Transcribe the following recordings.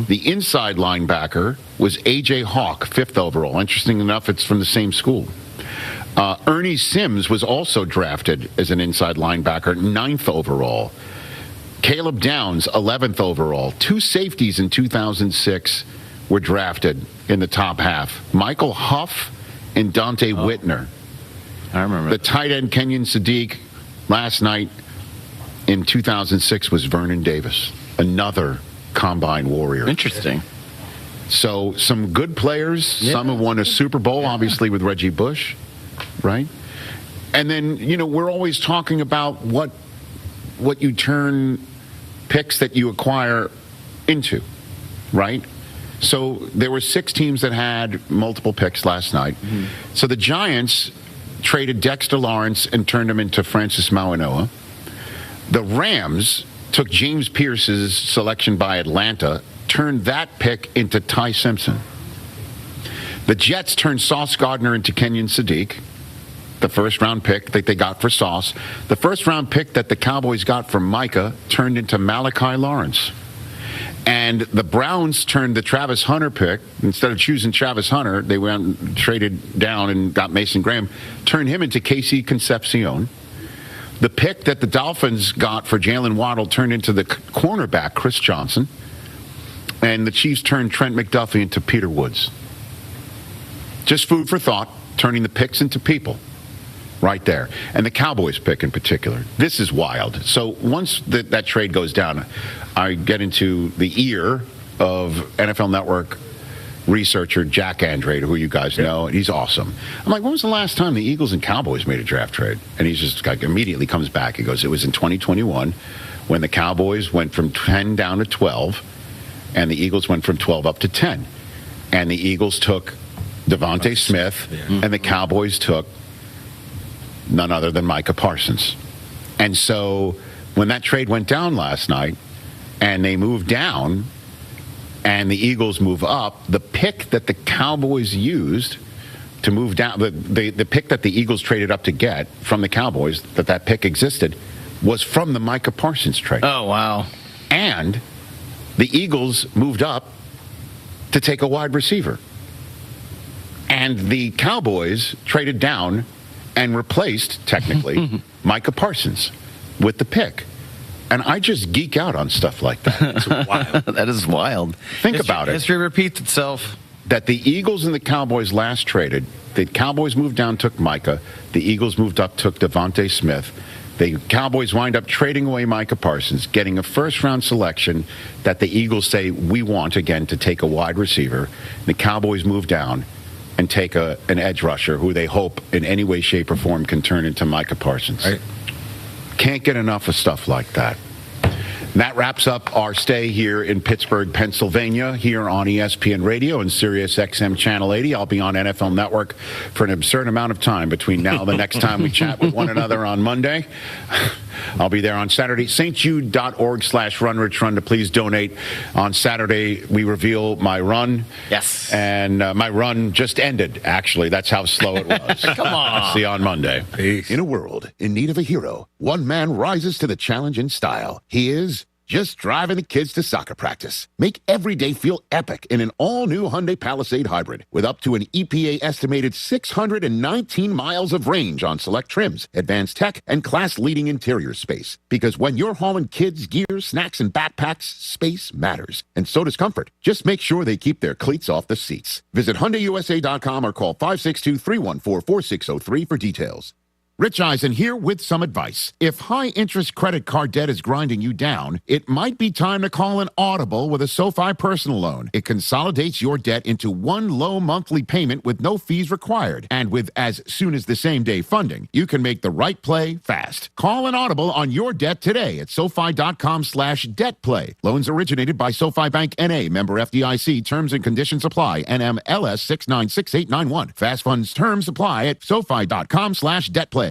The inside linebacker was AHarp, 5th overall. Interesting enough, it's from the same school. Ernie Sims was also drafted as an inside linebacker, 9th overall. Caleb Downs, 11th overall. 2 safeties in 2006 were drafted in the top half. Michael Huff and Dante Whitner. I remember. The tight end, Kenyon Sadiq, last night in 2006 was Vernon Davis, another combine warrior. Interesting. So some good players. Some have won a Super Bowl, obviously, with Reggie Bush, right? And then, we're always talking about what you turn picks that you acquire into, right? So there were 6 teams that had multiple picks last night. So the Giants traded Dexter Lawrence and turned him into Francis Mauigoa. The Rams took James Pierce's selection by Atlanta, turned that pick into Ty Simpson. The Jets turned Sauce Gardner into Kenyon Sadiq, the first-round pick that they got for Sauce. The first-round pick that the Cowboys got for Micah turned into Malachi Lawrence. And the Browns turned the Travis Hunter pick. Instead of choosing Travis Hunter, they went and traded down and got Mason Graham, turned him into Casey Concepcion. The pick that the Dolphins got for Jalen Waddle turned into the cornerback, Chris Johnson. And the Chiefs turned Trent McDuffie into Peter Woods. Just food for thought, turning the picks into people. Right there. And the Cowboys pick in particular. This is wild. So once that trade goes down, I get into the ear of NFL Network researcher Jack Andrade, who you guys know, and he's awesome. I'm like, when was the last time the Eagles and Cowboys made a draft trade? And he's just like, immediately comes back. He goes, it was in 2021 when the Cowboys went from 10 down to 12, and the Eagles went from 12 up to 10. And the Eagles took Devontae Smith, and the Cowboys took none other than Micah Parsons. And so when that trade went down last night and they moved down and the Eagles move up, the pick that the Cowboys used to move down, the pick that the Eagles traded up to get from the Cowboys, that pick existed, was from the Micah Parsons trade. Oh, wow. And the Eagles moved up to take a wide receiver. And the Cowboys traded down and replaced, technically, Micah Parsons with the pick. And I just geek out on stuff like that. It's wild. That is wild. Think about it. History repeats itself. That the Eagles and the Cowboys last traded, the Cowboys moved down, took Micah. The Eagles moved up, took Devontae Smith. The Cowboys wind up trading away Micah Parsons, getting a first-round selection that the Eagles say, we want, again, to take a wide receiver. The Cowboys move down and take an edge rusher who they hope in any way, shape, or form can turn into Micah Parsons. Right. Can't get enough of stuff like that. And that wraps up our stay here in Pittsburgh, Pennsylvania, here on ESPN Radio and Sirius XM Channel 80. I'll be on NFL Network for an absurd amount of time between now and the next time we chat with one another on Monday. I'll be there on Saturday. stjude.org/run, Rich Run, to please donate. On Saturday, we reveal my run. Yes. And my run just ended, actually. That's how slow it was. Come on. See you on Monday. Peace. In a world in need of a hero, one man rises to the challenge in style. He is just driving the kids to soccer practice. Make every day feel epic in an all-new Hyundai Palisade Hybrid with up to an EPA-estimated 619 miles of range on select trims, advanced tech, and class-leading interior space. Because when you're hauling kids, gear, snacks, and backpacks, space matters. And so does comfort. Just make sure they keep their cleats off the seats. Visit HyundaiUSA.com or call 562-314-4603 for details. Rich Eisen here with some advice. If high-interest credit card debt is grinding you down, it might be time to call an audible with a SoFi personal loan. It consolidates your debt into one low monthly payment with no fees required. And with as soon as the same day funding, you can make the right play fast. Call an audible on your debt today at SoFi.com/debtplay. Loans originated by SoFi Bank N.A., member FDIC. Terms and conditions apply. NMLS 696891. Fast funds terms apply at SoFi.com/debtplay.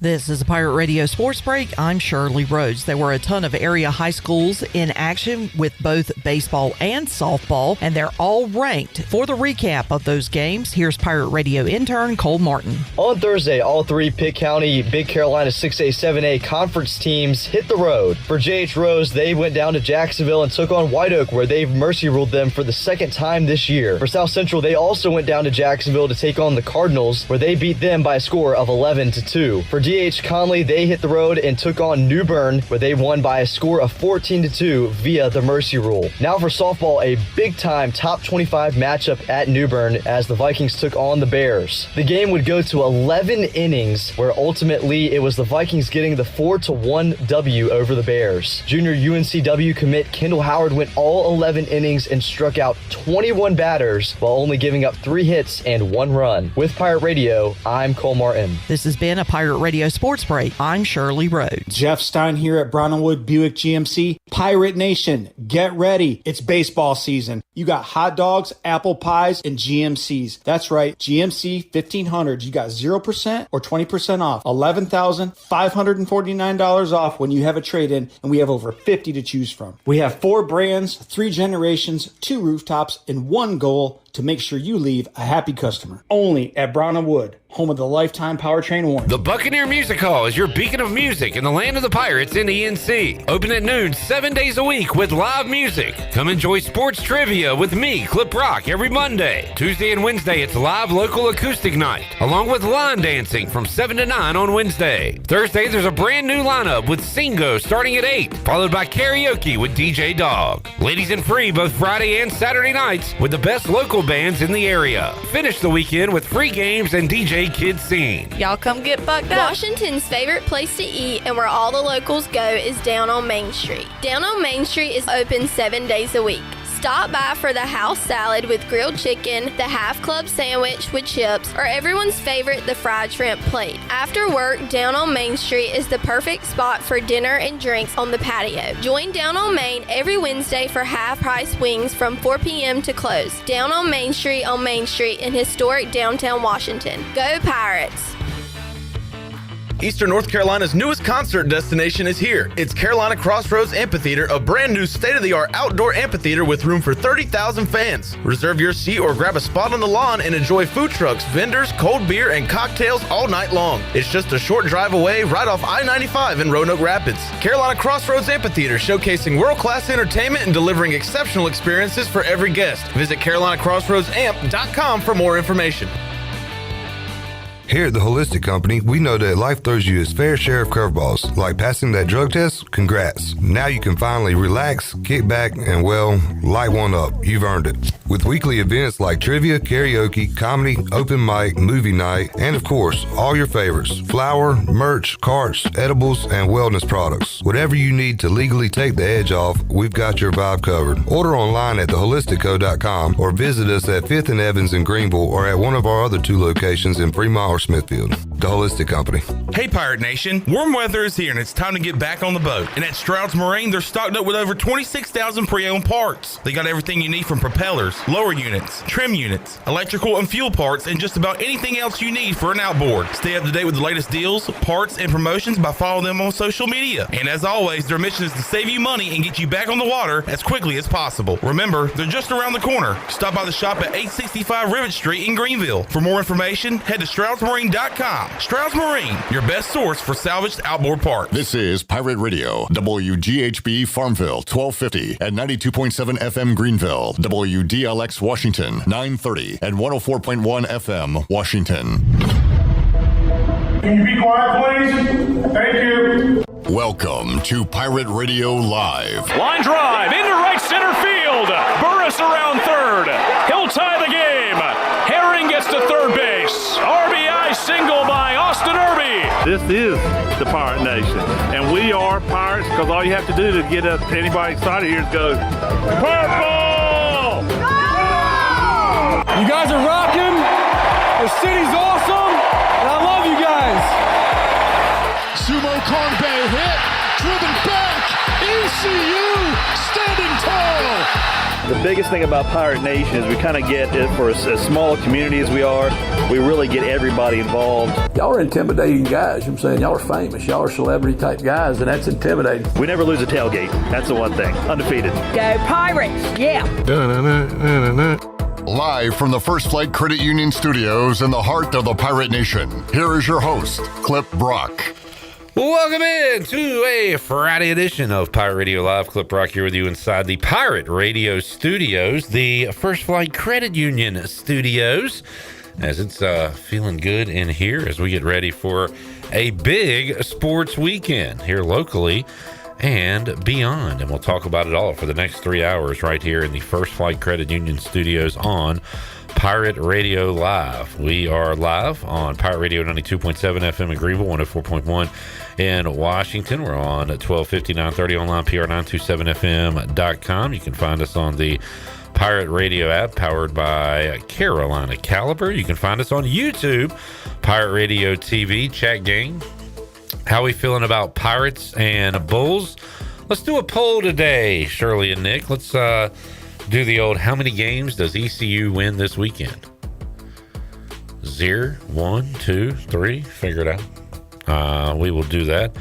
This is a Pirate Radio Sports Break. I'm Shirley Rhodes. There were a ton of area high schools in action with both baseball and softball, and they're all ranked. For the recap of those games, here's Pirate Radio intern Cole Martin. On Thursday, all three Pitt County Big Carolina 6A, 7A conference teams hit the road. For J.H. Rose, they went down to Jacksonville and took on White Oak, where they've mercy ruled them for the second time this year. For South Central, they also went down to Jacksonville to take on the Cardinals, where they beat them by a score of 11-2. For D.H. Conley, they hit the road and took on New Bern, where they won by a score of 14-2 via the mercy rule. Now for softball, a big-time top 25 matchup at New Bern as the Vikings took on the Bears. The game would go to 11 innings, where ultimately it was the Vikings getting the 4-1 W over the Bears. Junior UNCW commit Kendall Howard went all 11 innings and struck out 21 batters while only giving up 3 hits and 1 run. With Pirate Radio, I'm Cole Martin. This has been a Pirate Radio Sports Break. I'm Shirley Rhodes. Jeff Stein here at Brown & Wood Buick GMC. Pirate Nation, get ready. It's baseball season. You got hot dogs, apple pies, and GMCs. That's right, GMC 1500s. You got 0% or 20% off. $11,549 off when you have a trade-in, and we have over 50 to choose from. We have 4 brands, 3 generations, 2 rooftops, and 1 goal to make sure you leave a happy customer. Only at Brown & Wood, home of the lifetime powertrain warranty. The Buccaneer Music Hall is your beacon of music in the land of the Pirates in the NC. Open at noon 7 days a week with live music. Come enjoy sports trivia with me, Clip Rock, every Monday. Tuesday and Wednesday, it's live local acoustic night, along with line dancing from 7 to 9 on Wednesday. Thursday, there's a brand new lineup with Singo starting at 8, followed by karaoke with DJ Dog. Ladies and free both Friday and Saturday nights with the best local bands in the area. Finish the weekend with free games and DJ Kids Scene. Y'all come get bucked up. Washington's favorite place to eat and where all the locals go is down on Main Street. Down on Main Street is open 7 days a week. Stop by for the house salad with grilled chicken, the half club sandwich with chips, or everyone's favorite, the fried shrimp plate. After work, Down on Main Street is the perfect spot for dinner and drinks on the patio. Join Down on Main every Wednesday for half-price wings from 4 p.m. to close. Down on Main Street in historic downtown Washington. Go Pirates! Eastern North Carolina's newest concert destination is here. It's Carolina Crossroads Amphitheater, a brand new state-of-the-art outdoor amphitheater with room for 30,000 fans. Reserve your seat or grab a spot on the lawn and enjoy food trucks, vendors, cold beer, and cocktails all night long. It's just a short drive away right off I-95 in Roanoke Rapids. Carolina Crossroads Amphitheater, showcasing world-class entertainment and delivering exceptional experiences for every guest. Visit CarolinaCrossroadsAmp.com for more information. Here at the Holistic Company, we know that life throws you its fair share of curveballs. Like passing that drug test? Congrats. Now you can finally relax, kick back, and, well, light one up. You've earned it. With weekly events like trivia, karaoke, comedy, open mic, movie night, and, of course, all your favorites. Flour, merch, carts, edibles, and wellness products. Whatever you need to legally take the edge off, we've got your vibe covered. Order online at theholisticco.com or visit us at 5th and Evans in Greenville or at one of our other 2 locations in Fremont or Smithfield. The Holistic Company. Hey Pirate Nation, warm weather is here and it's time to get back on the boat. And at Stroud's Marine, they're stocked up with over 26,000 pre-owned parts. They got everything you need from propellers, lower units, trim units, electrical and fuel parts, and just about anything else you need for an outboard. Stay up to date with the latest deals, parts, and promotions by following them on social media. And as always, their mission is to save you money and get you back on the water as quickly as possible. Remember, they're just around the corner. Stop by the shop at 865 Rivet Street in Greenville. For more information, head to StroudsMarine.com. Stroud's Marine, your best source for salvaged outboard parts. This is Pirate Radio, WGHB Farmville, 1250 and 92.7 FM Greenville, WDLX Washington, 930 and 104.1 FM Washington. Can you be quiet, please? Thank you. Welcome to Pirate Radio Live. Line drive into right center field. Burris around third. He'll tie the game. Herring gets to third base. RBI single by Austin Irby. This is the Pirate Nation, and we are Pirates because all you have to do to get anybody excited here is go, Purple! You guys are rocking. The city's awesome, and I love you guys. Sumo Kongbe hit, driven back. ECU standing tall. The biggest thing about Pirate Nation is we kind of get it for as small a community as we are. We really get everybody involved. Y'all are intimidating guys. I'm saying y'all are famous. Y'all are celebrity type guys, and that's intimidating. We never lose a tailgate. That's the one thing. Undefeated. Go Pirates! Yeah! Live from the First Flight Credit Union Studios in the heart of the Pirate Nation, here is your host, Clip Brock. Welcome in to a Friday edition of Pirate Radio Live. Clip Rock here with you inside the Pirate Radio Studios, the First Flight Credit Union Studios, as it's feeling good in here as we get ready for a big sports weekend here locally and beyond. And we'll talk about it all for the next 3 hours right here in the First Flight Credit Union Studios on Pirate Radio Live. We are live on Pirate Radio 92.7 FM in Greenville, 104.1 in Washington. We're on at 1250, 930 online, PR927FM.com. You can find us on the Pirate Radio app powered by Carolina Caliber. You can find us on YouTube, Pirate Radio TV, chat game. How we feeling about Pirates and Bulls? Let's do a poll today, Shirley and Nick. Let's do the old, how many games does ECU win this weekend? 0, 1, 2, 3. Figure it out. We will do that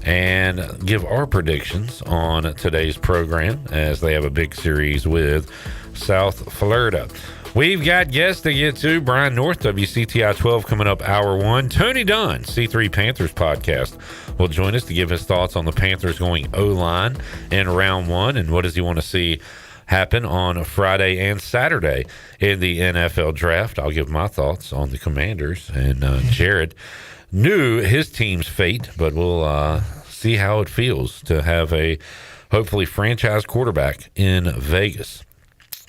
and give our predictions on today's program as they have a big series with South Florida. We've got guests to get to. Brian North, WCTI 12, coming up hour 1. Tony Dunn, C3 Panthers podcast, will join us to give his thoughts on the Panthers going O-line in round 1 and what does he want to see happen on Friday and Saturday in the NFL draft. I'll give my thoughts on the Commanders, and Jared knew his team's fate, but we'll see how it feels to have a hopefully franchise quarterback in Vegas.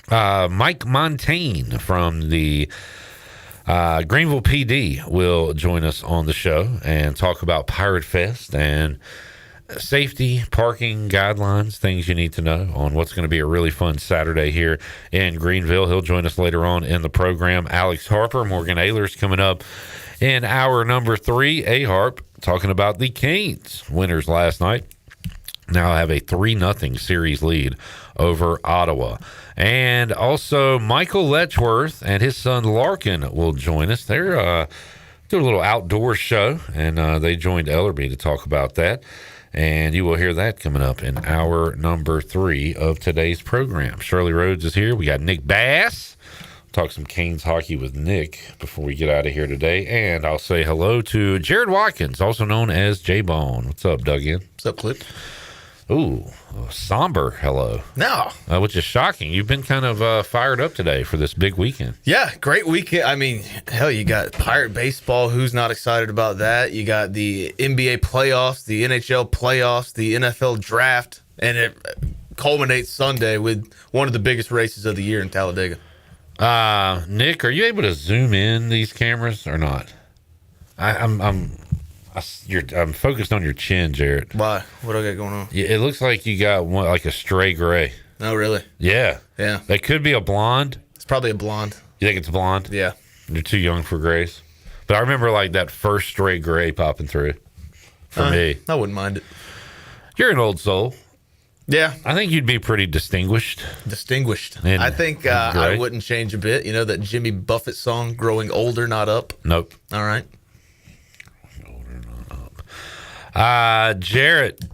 Mike Montayne from the Greenville PD will join us on the show and talk about Pirate Fest and safety, parking guidelines, things you need to know on what's going to be a really fun Saturday here in Greenville. He'll join us later on in the program. Alex Harper, Morgan Ayler's coming up in hour number 3. AHarp talking about the Canes winners last night. Now have a 3-0 series lead over Ottawa. And also Michael Letchworth and his son Larkin will join us. They're doing a little outdoor show, and they joined Ellerby to talk about that. And you will hear that coming up in hour number 3 of today's program. Shirley Rhodes is here. We got Nick Bass. Talk some Canes hockey with Nick before we get out of here today. And I'll say hello to Jared Watkins, also known as J-Bone. What's up, Duggan? What's up, Clip? Ooh, somber hello. No. Which is shocking. You've been kind of fired up today for this big weekend. Yeah, great weekend. I mean, hell, you got Pirate baseball. Who's not excited about that? You got the NBA playoffs, the NHL playoffs, the NFL draft, and it culminates Sunday with one of the biggest races of the year in Talladega. Nick, are you able to zoom in these cameras or not? I'm focused on your chin, Jared. Why? What do I got going on? Yeah, it looks like you got one, like a stray gray. Oh, really? Yeah. Yeah. That could be a blonde. It's probably a blonde. You think it's blonde? Yeah. You're too young for grays. But I remember like that first stray gray popping through for me. I wouldn't mind it. You're an old soul. Yeah. I think you'd be pretty distinguished. I think I wouldn't change a bit. You know that Jimmy Buffett song, Growing Older, Not Up? Nope. All right. Jarrett,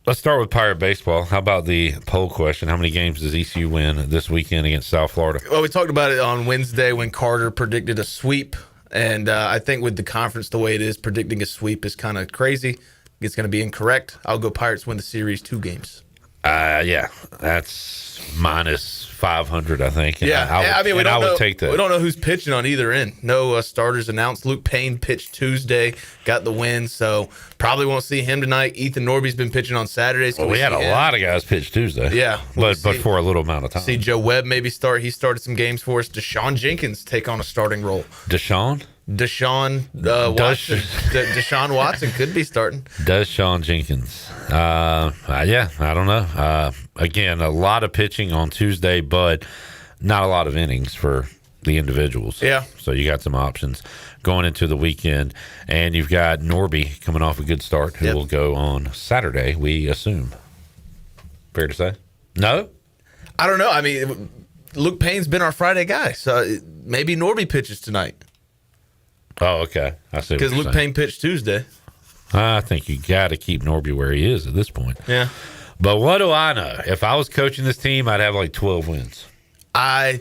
let's start with Pirate baseball. How about the poll question? How many games does ECU win this weekend against South Florida? Well, we talked about it on Wednesday when Carter predicted a sweep. And I think with the conference the way it is, predicting a sweep is kind of crazy. It's going to be incorrect. I'll go Pirates win the series 2 games. Yeah, that's minus 500, I think. And Yeah, I mean, we don't know. Take that. We don't know who's pitching on either end. No starters announced. Luke Payne pitched Tuesday, got the win, so probably won't see him tonight. Ethan Norby's been pitching on Saturdays. Well, we had a lot of guys pitch Tuesday. Yeah, but for a little amount of time. See Joe Webb maybe start. He started some games for us. Deshaun Jenkins take on a starting role. Deshaun Watson. Deshaun Watson could be starting. Deshaun Jenkins. Yeah, I don't know. Again, a lot of pitching on Tuesday, but not a lot of innings for the individuals. Yeah. So you got some options going into the weekend. And you've got Norby coming off a good start who will go on Saturday, we assume. Fair to say? No? I don't know. I mean, Luke Payne's been our Friday guy, so maybe Norby pitches tonight. Oh, okay. I see. Because Luke Payne pitched Tuesday. I think you got to keep Norby where he is at this point. Yeah. But what do I know? If I was coaching this team, I'd have like 12 wins. I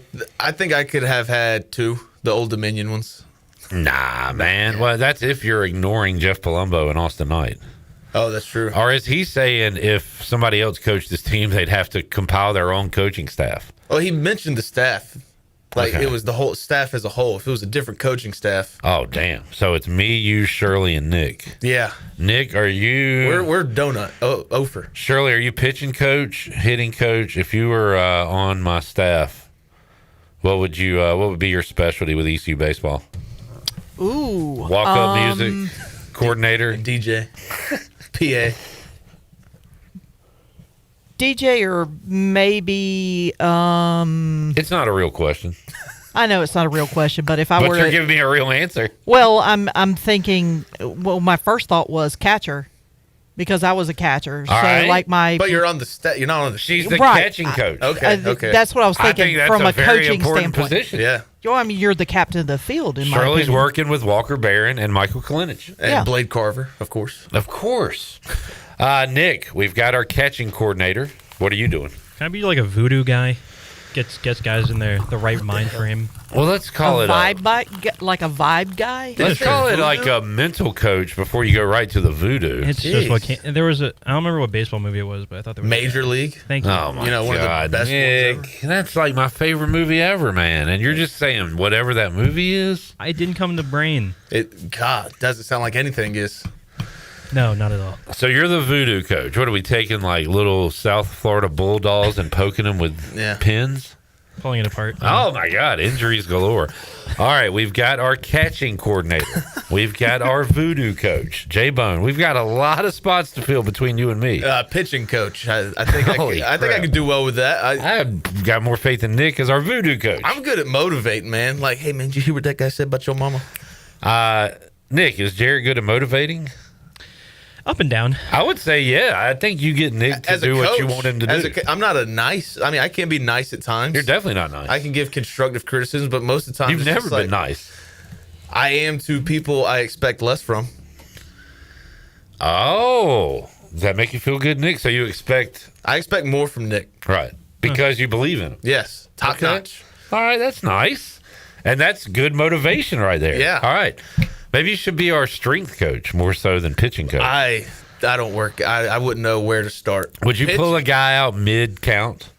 think I could have had 2, the Old Dominion ones. Nah, man. Well, that's if you're ignoring Jeff Palumbo and Austin Knight. Oh, that's true. Or is he saying if somebody else coached this team, they'd have to compile their own coaching staff? Well, he mentioned the staff. Like, Okay. it was the whole staff as a whole. If it was a different coaching staff. Oh, damn. So it's me, you, Shirley, and Nick. Yeah. Nick, are you... We're donut. Ofer. Shirley, are you pitching coach, hitting coach? If you were on my staff, what would be your specialty with ECU baseball? Ooh. Walk-up music, coordinator? DJ. PA. DJ or maybe It's not a real question. I know it's not a real question, but if I But were you're to, giving me a real answer. well, I'm thinking. Well, my first thought was catcher, because I was a catcher. All so right. like my. But you're on the You're not on the. She's the Right. catching coach. Okay. Okay. That's what I was thinking think that's from a a very coaching important standpoint. position. Yeah. I mean, you're the captain of the field. In my Shirley's opinion. working with Walker Barron and Michael Kalinich. And Yeah. Blade Carver, of course. Of course. Nick, we've got our catching coordinator. What are you doing? Can I be like a voodoo guy? Gets guys in the right mind frame. Well, let's call it like a vibe guy. Let's call it like a mental coach before you go right to the voodoo. It's just what came. There was I don't remember what baseball movie it was, but I thought there was Major League. Thank you. Oh my one of God, the best Nick, ones that's like my favorite movie ever, man. And you're just saying whatever that movie is. I didn't come to brain. God, doesn't sound like anything is. No, not at all. So you're the voodoo coach. What are we taking, like little South Florida bulldogs and poking them with pins? Pulling it apart. Oh my God, injuries galore. All right, we've got our catching coordinator. We've got our voodoo coach, J-Bone. We've got a lot of spots to fill between you and me. Pitching coach. I think I could do well with that. I've got more faith in Nick as our voodoo coach. I'm good at motivating, man. Like, hey, man, did you hear what that guy said about your mama? Nick, is Jared good at motivating? Up and down. I would say, yeah. I think you get Nick to do what you want him to do. I'm not I can be nice at times. You're definitely not nice. I can give constructive criticism, but most of the time, You've never been nice. I am to people I expect less from. Oh, does that make you feel good, Nick? So I expect more from Nick. Right. Because you believe in him. Yes. Top notch. All right, that's nice. And that's good motivation right there. Yeah. All right. Maybe you should be our strength coach more so than pitching coach. I don't work. I wouldn't know where to start. Would you pull a guy out mid count?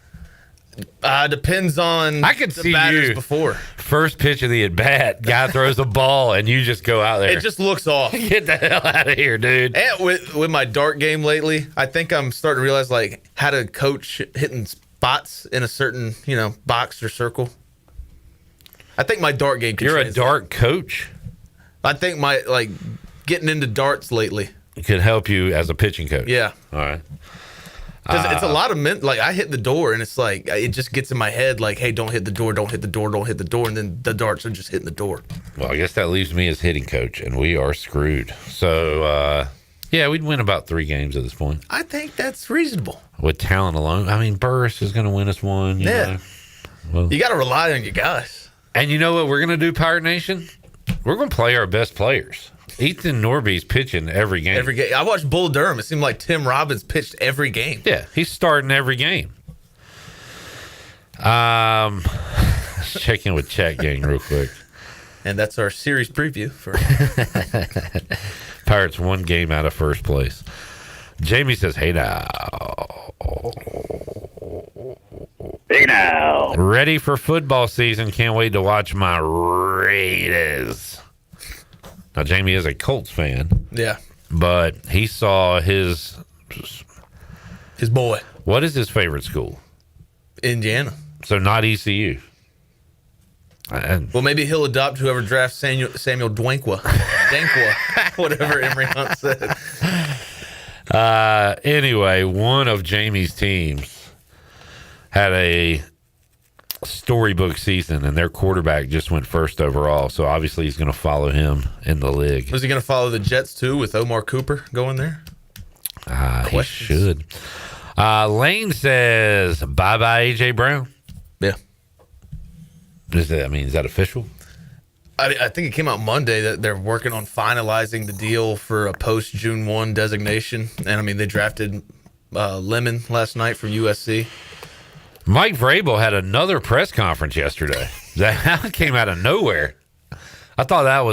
Depends on I could the see batters you before. First pitch of the at bat, guy throws a ball and you just go out there. It just looks off. Get the hell out of here, dude. And with my dart game lately, I think I'm starting to realize like how to coach hitting spots in a certain, box or circle. I think my dart game. You're a dart coach? I think my getting into darts lately could help you as a pitching coach. Yeah. All right. Because it's a lot of men. Like I hit the door, and it's like it just gets in my head. Like, hey, don't hit the door, don't hit the door, don't hit the door, and then the darts are just hitting the door. Well, I guess that leaves me as hitting coach, and we are screwed. So, yeah, we'd win about 3 games at this point. I think that's reasonable With talent alone. I mean, Burris is going to win us one. You know. Well, you got to rely on your guys. And you know what we're going to do, Pirate Nation? We're going to play our best players. Ethan Norby's pitching every game. Every game. I watched Bull Durham. It seemed like Tim Robbins pitched every game. Yeah, he's starting every game. Let's check in with Chat Gang real quick. And that's our series preview for Pirates 1 game out of first place. Jamie says, hey now. Hey now. Ready for football season. Can't wait to watch my Raiders. Now, Jamie is a Colts fan. Yeah. But he saw his boy. What is his favorite school? Indiana. So not ECU. Well, maybe he'll adopt whoever drafts Samuel Dwankwa. Dankwa. Whatever Emory Hunt said. Anyway, one of Jamie's teams had a storybook season, and their quarterback just went first overall. So obviously he's going to follow him in the league. Was he going to follow the Jets too with Omar Cooper going there? He should. Lane says, bye-bye, A.J. Brown. Yeah. Is that official? I think it came out Monday that they're working on finalizing the deal for a post-June 1 designation. And, they drafted Lemon last night from USC. Mike Vrabel had another press conference yesterday. That came out of nowhere. I thought it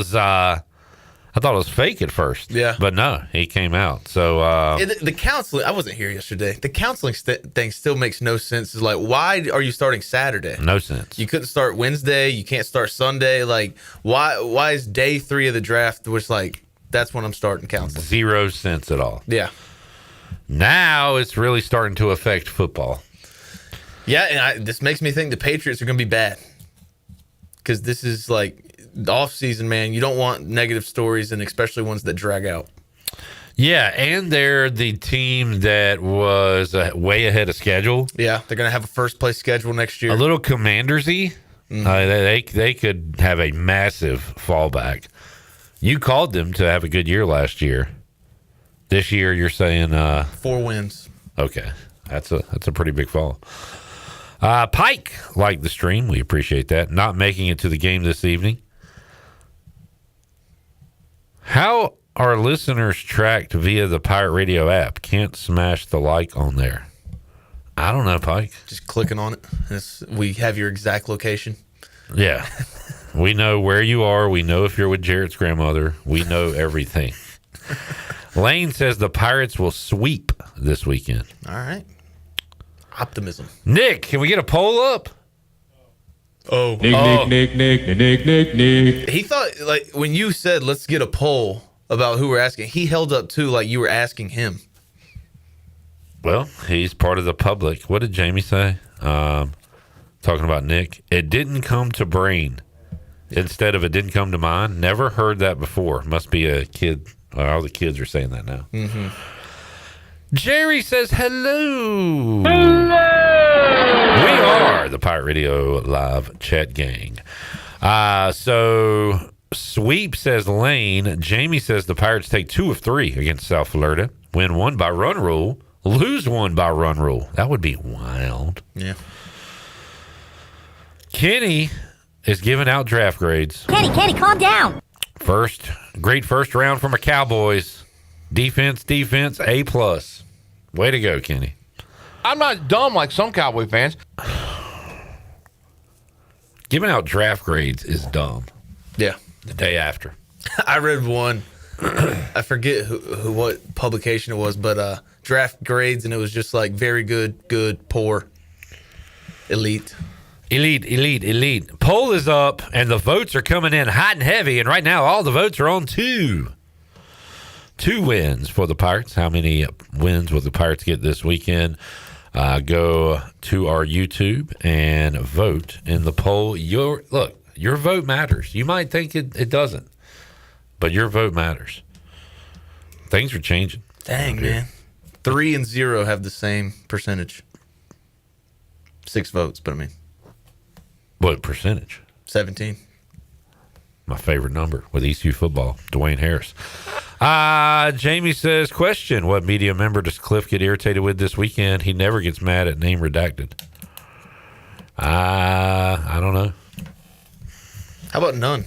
was fake at first. Yeah. But no, he came out. So the counseling, I wasn't here yesterday. The counseling thing still makes no sense. It's like, why are you starting Saturday? No sense. You couldn't start Wednesday. You can't start Sunday. Like, why is day 3 of the draft, which, like, that's when I'm starting counseling? 0 sense at all. Yeah. Now it's really starting to affect football. Yeah, and this makes me think the Patriots are going to be bad. Because this is, like, the off-season, man. You don't want negative stories, and especially ones that drag out. Yeah, and they're the team that was way ahead of schedule. Yeah, they're going to have a first-place schedule next year. A little Commanders-y. They could have a massive fallback. You called them to have a good year last year. This year, you're saying 4 wins. Okay, that's a pretty big fall. Pike liked the stream. We appreciate that. Not making it to the game this evening. How are listeners tracked via the Pirate Radio app? Can't smash the like on there. I don't know, Pike. Just clicking on it. We have your exact location. Yeah. We know where you are. We know if you're with Jarrett's grandmother. We know everything. Lane says the Pirates will sweep this weekend. All right. Optimism. Nick, can we get a poll up? Oh. Nick. He thought, like, when you said, let's get a poll about who we're asking, he held up, too, like you were asking him. Well, he's part of the public. What did Jamie say? Talking about Nick. It didn't come to brain instead of it didn't come to mind. Never heard that before. Must be a kid. All the kids are saying that now. Mm-hmm. Jerry says hello. We are the Pirate Radio live chat gang. So Sweep says Lane. Jamie says the Pirates take 2 of 3 against South Florida. Win 1 by run rule. Lose 1 by run rule. That would be wild. Yeah. Kenny is giving out draft grades. Kenny, calm down. Great first round from a Cowboys. Defense, A+. Way to go, Kenny. I'm not dumb like some Cowboy fans. Giving out draft grades is dumb. Yeah. The day after. I read one. I forget what publication it was, but draft grades, and it was just like very good, poor, elite. Elite. Poll is up, and the votes are coming in hot and heavy, and right now all the votes are on 2. 2 wins for the Pirates. How many wins will the Pirates get this weekend? Go to our YouTube and vote in the poll. Your vote matters. You might think it doesn't, but your vote matters. Things are changing. Dang, man. 3 and 0 have the same percentage. 6 votes, but I mean. What percentage? 17. My favorite number with ECU football, Dwayne Harris. Jamie says, question, what media member does Cliff get irritated with this weekend? He never gets mad at name redacted. I don't know. How about none?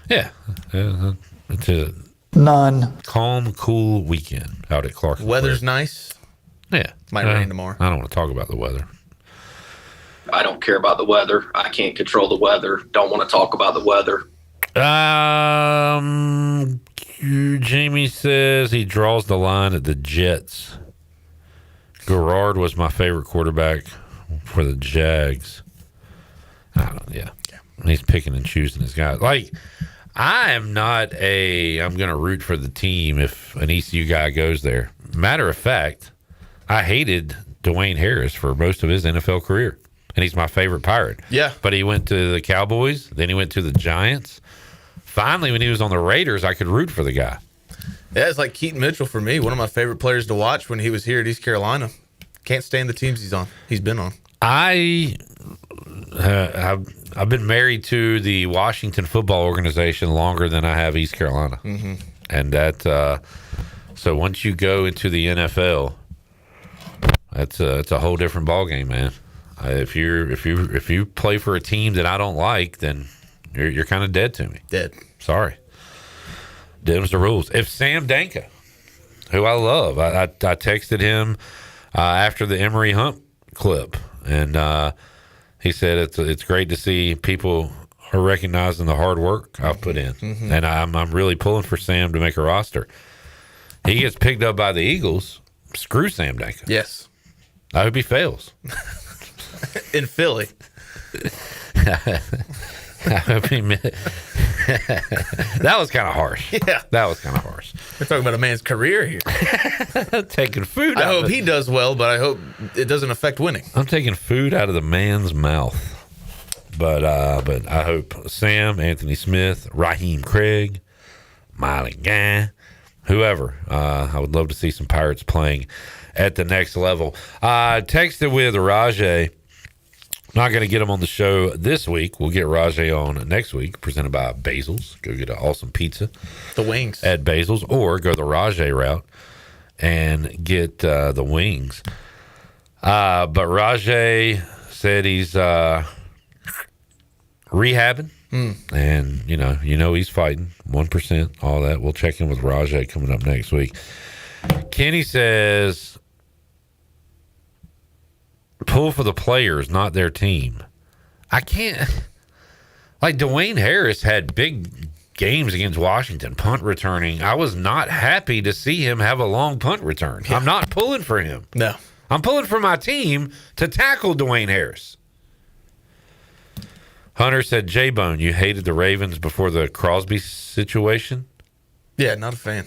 Yeah. It's a none. Calm, cool weekend out at Clark. Weather's nice. Yeah. Might rain tomorrow. I don't want to talk about the weather. I don't care about the weather. I can't control the weather. Don't want to talk about the weather. Jamie says he draws the line at the Jets. Garrard was my favorite quarterback for the Jags. Yeah. He's picking and choosing his guys. Like, I'm going to root for the team if an ECU guy goes there. Matter of fact, I hated Dwayne Harris for most of his NFL career. And he's my favorite Pirate. Yeah. But he went to the Cowboys. Then he went to the Giants. Finally, when he was on the Raiders, I could root for the guy. Yeah, it's like Keaton Mitchell for me. One of my favorite players to watch when he was here at East Carolina. Can't stand the teams he's been on. I've been married to the Washington football organization longer than I have East Carolina. Mm-hmm. And that, so once you go into the NFL, It's a whole different ballgame, man. If you play for a team that I don't like, then you're kind of dead to me. Dead. Sorry. Them's the rules. If Sam Danka, who I love, I texted him after the Emery Hunt clip, and he said it's great to see people are recognizing the hard work I've put in, and I'm really pulling for Sam to make a roster. He gets picked up by the Eagles. Screw Sam Danka. Yes. I hope he fails. In Philly. I hope he that was kind of harsh. Yeah. That was kind of harsh. We're talking about a man's career here. Taking food I out hope of he does well, but I hope it doesn't affect winning. I'm taking food out of the man's mouth. But I hope Sam, Anthony Smith, Raheem Craig, Miley Guy, whoever. I would love to see some Pirates playing at the next level. Texted with Rajay. Not going to get him on the show this week. We'll get Rajay on next week, presented by Basil's. Go get an awesome pizza. The wings. At Basil's, or go the Rajay route and get the wings. But Rajay said he's rehabbing. And, you know he's fighting. 1%, all that. We'll check in with Rajay coming up next week. Kenny says, pull for the players, not their team. I can't. Like, Dwayne Harris had big games against Washington, punt returning. I was not happy to see him have a long punt return. Yeah. I'm not pulling for him. No. I'm pulling for my team to tackle Dwayne Harris. Hunter said, J-Bone, you hated the Ravens before the Crosby situation? Yeah, not a fan.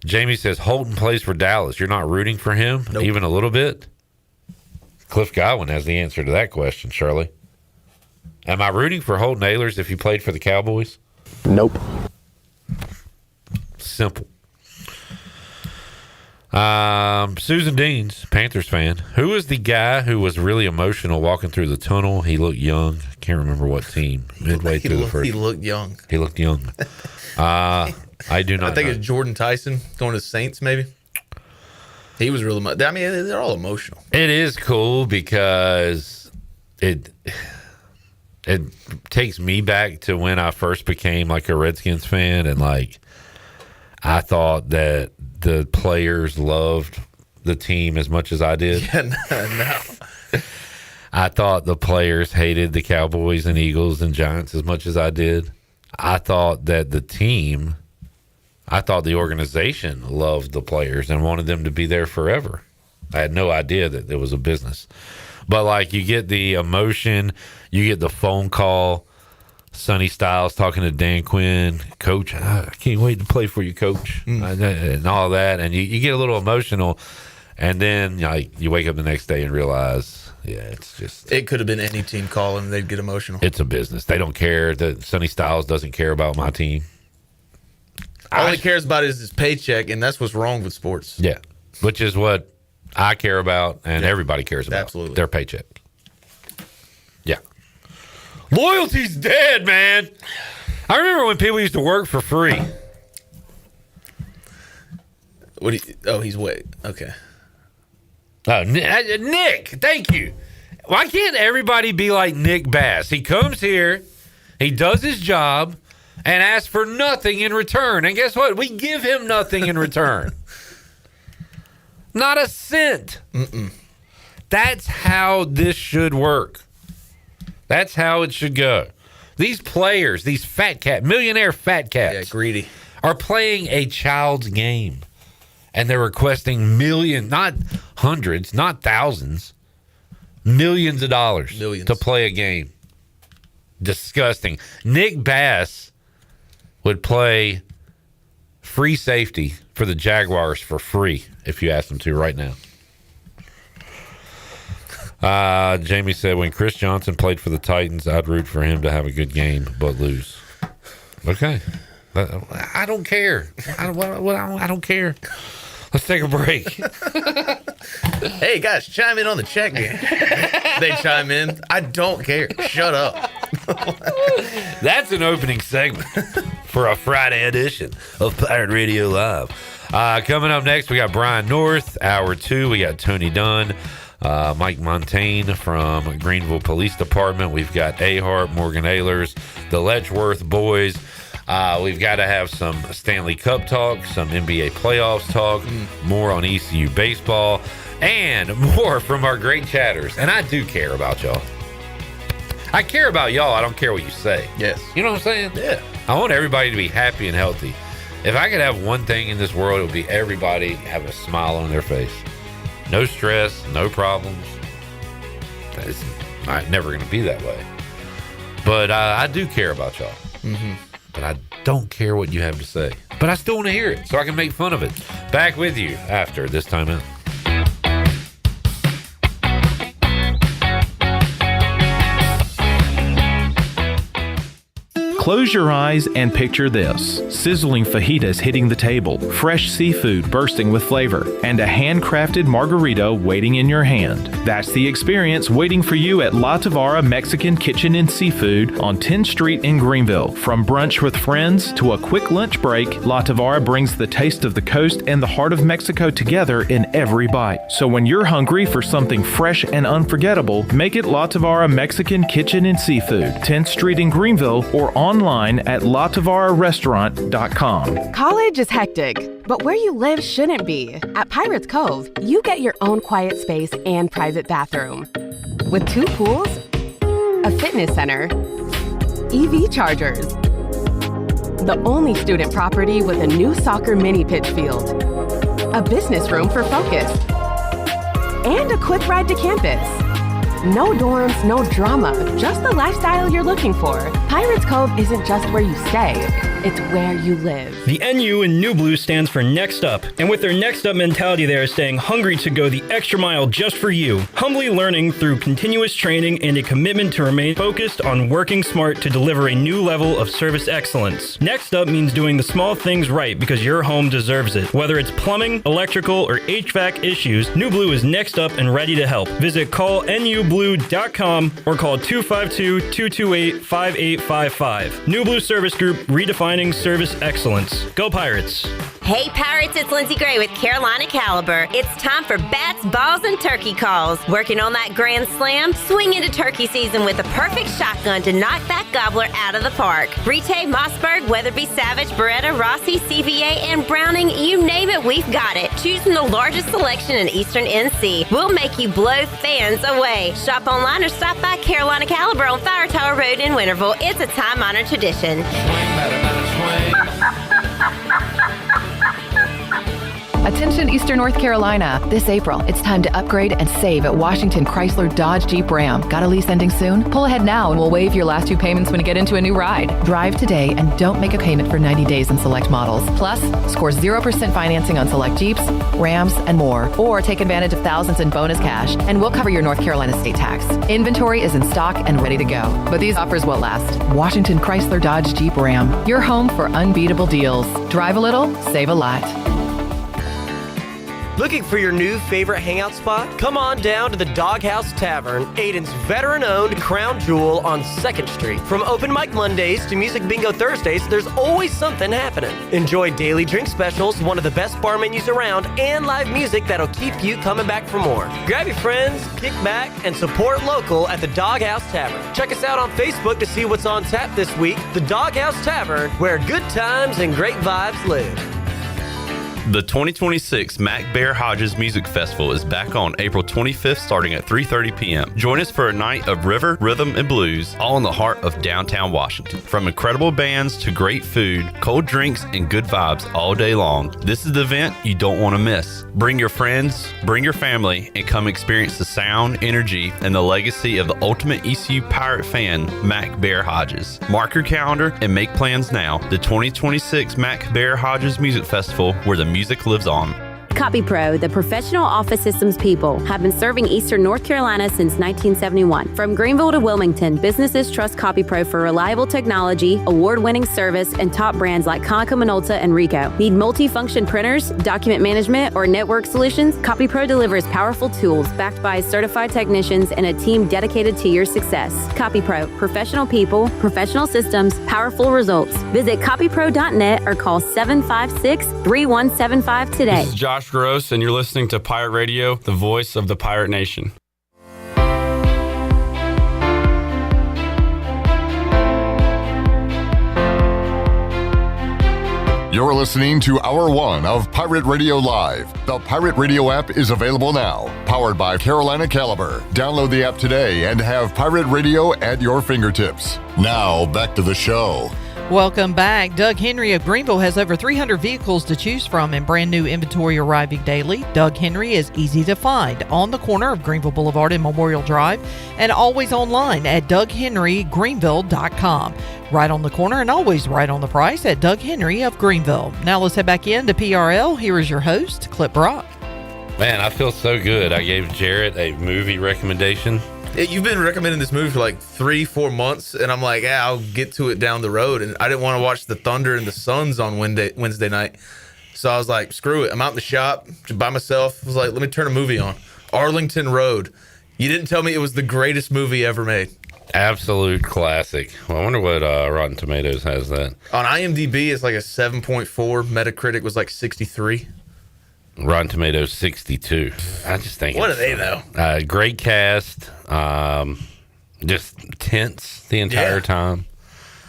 Jamie says, Holton plays for Dallas. You're not rooting for him, even a little bit? Cliff Godwin has the answer to that question, Shirley. Am I rooting for Holton Ahlers if he played for the Cowboys? Nope. Simple. Susan Deans, Panthers fan. Who is the guy who was really emotional walking through the tunnel? He looked young. Can't remember what team. Midway through the first. He looked young. He looked young. I do not. I think it's Jordan Tyson going to the Saints, maybe. He was really. I mean, they're all emotional. It is cool because it takes me back to when I first became like a Redskins fan, and like I thought that the players loved the team as much as I did. Yeah, no. I thought the players hated the Cowboys and Eagles and Giants as much as I did. I thought that the organization loved the players and wanted them to be there forever. I had no idea that there was a business. But, like, you get the emotion, you get the phone call, Sonny Styles talking to Dan Quinn, Coach, I can't wait to play for you, Coach, and all that. And you get a little emotional, and then you wake up the next day and realize, it's just... It could have been any team calling, they'd get emotional. It's a business. They don't care. Sonny Styles doesn't care about my team. All he cares about is his paycheck, and that's what's wrong with sports. Yeah, which is what I care about, and everybody cares about. Absolutely. Their paycheck. Yeah. Loyalty's dead, man. I remember when people used to work for free. He's wait. Okay. Oh, Nick, thank you. Why can't everybody be like Nick Bass? He comes here, he does his job, and asks for nothing in return. And guess what? We give him nothing in return. Not a cent. That's how this should work. That's how it should go. These players, these millionaire fat cats, greedy, are playing a child's game. And they're requesting millions, not hundreds, not thousands, millions of dollars to play a game. Disgusting. Nick Bass would play free safety for the Jaguars for free if you asked him to right now. Jamie said, when Chris Johnson played for the Titans, I'd root for him to have a good game but lose. Okay. I don't care. I don't care. Let's take a break. Hey, guys, chime in on the check game. They chime in. I don't care. Shut up. That's an opening segment for a Friday edition of Pirate Radio Live. Coming up next, we got Brian North. Hour 2, we got Tony Dunn. Mike Montayne from Greenville Police Department. We've got AHarp, Morgan Ehlers, the Letchworth boys. We've got to have some Stanley Cup talk, some NBA playoffs talk, more on ECU baseball, and more from our great chatters. And I do care about y'all. I care about y'all. I don't care what you say. Yes. You know what I'm saying? Yeah. I want everybody to be happy and healthy. If I could have one thing in this world, it would be everybody have a smile on their face. No stress, no problems. It's never going to be that way. But I do care about y'all. Mm-hmm. But I don't care what you have to say. But I still want to hear it so I can make fun of it. Back with you after this time out. Close your eyes and picture this. Sizzling fajitas hitting the table, fresh seafood bursting with flavor, and a handcrafted margarita waiting in your hand. That's the experience waiting for you at La Tavara Mexican Kitchen and Seafood on 10th Street in Greenville. From brunch with friends to a quick lunch break, La Tavara brings the taste of the coast and the heart of Mexico together in every bite. So when you're hungry for something fresh and unforgettable, make it La Tavara Mexican Kitchen and Seafood, 10th Street in Greenville, or online at latavara.com. College is hectic, but where you live shouldn't be. At Pirates Cove, you get your own quiet space and private bathroom. With 2 pools, a fitness center, EV chargers, the only student property with a new soccer mini pitch field, a business room for focus, and a quick ride to campus. No dorms, no drama, just the lifestyle you're looking for. Pirates Cove isn't just where you stay, it's where you live. The NU in New Blue stands for Next Up, and with their Next Up mentality, they are staying hungry to go the extra mile just for you, humbly learning through continuous training and a commitment to remain focused on working smart to deliver a new level of service excellence. Next Up means doing the small things right because your home deserves it. Whether it's plumbing, electrical, or HVAC issues, New Blue is next up and ready to help. Visit callnublue.com or call 252-228-5855. New Blue Service Group, redefining service excellence. Go Pirates! Hey Pirates, it's Lindsay Gray with Carolina Caliber. It's time for bats, balls, and turkey calls. Working on that grand slam? Swing into turkey season with a perfect shotgun to knock that gobbler out of the park. Brite, Mossberg, Weatherby, Savage, Beretta, Rossi, CVA, and Browning, you name it, we've got it. Choose from the largest selection in Eastern NC. We'll make you blow fans away. Shop online or stop by Carolina Caliber on Fire Tower Road in Winterville. It's a time-honored tradition. Attention Eastern North Carolina. This April, it's time to upgrade and save at Washington Chrysler Dodge Jeep Ram. Got a lease ending soon? Pull ahead now and we'll waive your last 2 payments when you get into a new ride. Drive today and don't make a payment for 90 days in select models. Plus, score 0% financing on select Jeeps, Rams, and more. Or take advantage of thousands in bonus cash and we'll cover your North Carolina state tax. Inventory is in stock and ready to go. But these offers won't last. Washington Chrysler Dodge Jeep Ram. Your home for unbeatable deals. Drive a little, save a lot. Looking for your new favorite hangout spot? Come on down to the Doghouse Tavern, Aiden's veteran-owned crown jewel on 2nd Street. From open mic Mondays to music bingo Thursdays, there's always something happening. Enjoy daily drink specials, one of the best bar menus around, and live music that'll keep you coming back for more. Grab your friends, kick back, and support local at the Doghouse Tavern. Check us out on Facebook to see what's on tap this week. The Doghouse Tavern, where good times and great vibes live. The 2026 Mac Bear Hodges Music Festival is back on April 25th starting at 3:30 p.m. Join us for a night of river, rhythm, and blues, all in the heart of downtown Washington. From incredible bands to great food, cold drinks, and good vibes all day long, this is the event you don't want to miss. Bring your friends, bring your family, and come experience the sound, energy, and the legacy of the ultimate ECU Pirate fan, Mac Bear Hodges. Mark your calendar and make plans now. The 2026 Mac Bear Hodges Music Festival, where the music lives on. CopyPro, the professional office systems people, have been serving Eastern North Carolina since 1971. From Greenville to Wilmington, businesses trust CopyPro for reliable technology, award-winning service, and top brands like Konica Minolta and Ricoh. Need multi-function printers, document management, or network solutions? CopyPro delivers powerful tools backed by certified technicians and a team dedicated to your success. CopyPro, professional people, professional systems, powerful results. Visit copypro.net or call 756-3175 today. This is Josh Gross, and you're listening to Pirate Radio, the voice of the Pirate Nation. You're listening to Hour 1 of Pirate Radio Live. The Pirate Radio app is available now, powered by Carolina Caliber. Download the app today and have Pirate Radio at your fingertips. Now, back to the show. Welcome back. Doug Henry of Greenville has over 300 vehicles to choose from and brand new inventory arriving daily. Doug Henry is easy to find on the corner of Greenville Boulevard and Memorial Drive and always online at DougHenryGreenville.com. Right on the corner and always right on the price at Doug Henry of Greenville. Now let's head back in to PRL. Here is your host, Clip Brock. Man, I feel so good. I gave Jarrett a movie recommendation. You've been recommending this movie for like 3-4 months, and I'm like, I'll get to it down the road. And I didn't want to watch The Thunder and the Suns on Wednesday night. So I was like, screw it. I'm out in the shop by myself. I was like, let me turn a movie on. Arlington Road. You didn't tell me it was the greatest movie ever made. Absolute classic. Well, I wonder what Rotten Tomatoes has that. On IMDb, it's like a 7.4. Metacritic was like 63. Rotten Tomatoes 62. I just think what are they though? Great cast, just tense the entire time.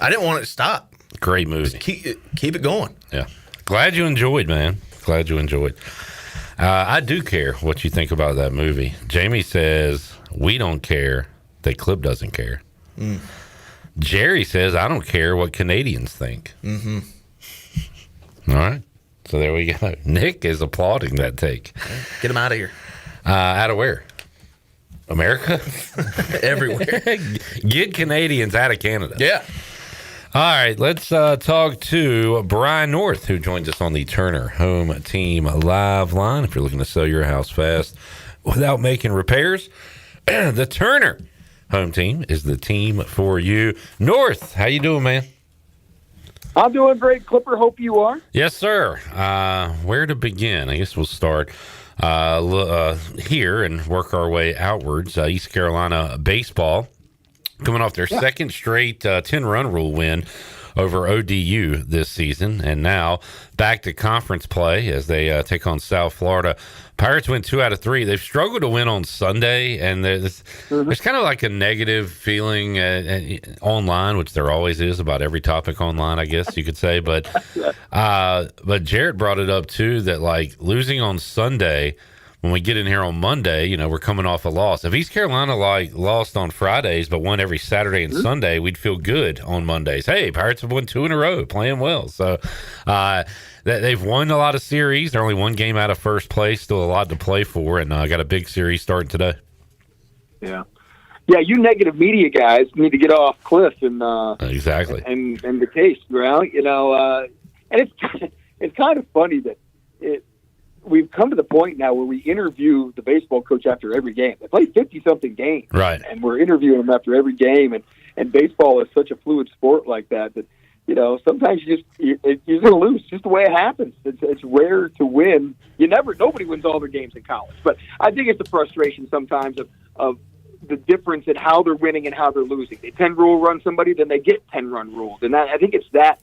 I didn't want it to stop. Great movie. Just keep it going. Yeah. Glad you enjoyed, man. Glad you enjoyed. I do care what you think about that movie. Jamie says we don't care that Clip doesn't care. Jerry says I don't care what Canadians think. All right. So there we go. Nick is applauding that take. Get him out of here. Out of where? America? Everywhere. Get Canadians out of Canada. Yeah. All right, let's talk to Brian North, who joins us on the Turner Home Team Live line. If you're looking to sell your house fast without making repairs, the Turner Home Team is the team for you. North, how you doing, man? I'm doing great, Clipper. Hope you are. Yes, sir. Where to begin? I guess we'll start here and work our way outwards. East Carolina baseball coming off their second straight 10-run rule win over ODU this season, and now back to conference play as they take on South Florida. Pirates win 2 out of 3. They've struggled to win on Sunday, and there's kind of like a negative feeling online, which there always is about every topic online, I guess you could say. But Jarrett brought it up too, that like losing on Sunday, when we get in here on Monday, you know, we're coming off a loss. If East Carolina like lost on Fridays but won every Saturday and Sunday, we'd feel good on Mondays. Hey, Pirates have won 2 in a row, playing well. So they've won a lot of series. They're only 1 game out of first place, still a lot to play for, and got a big series starting today. Yeah, you negative media guys need to get off Cliff and exactly and the case, right? You know, and it's kind of funny that we've come to the point now where we interview the baseball coach after every game. They play 50-something games, right? And we're interviewing them after every game. And baseball is such a fluid sport like that you know, sometimes you're going to lose. It's just the way it happens. It's rare to win. Nobody wins all their games in college. But I think it's the frustration sometimes of the difference in how they're winning and how they're losing. They 10-rule run somebody, then they get 10-run ruled. And I think it's that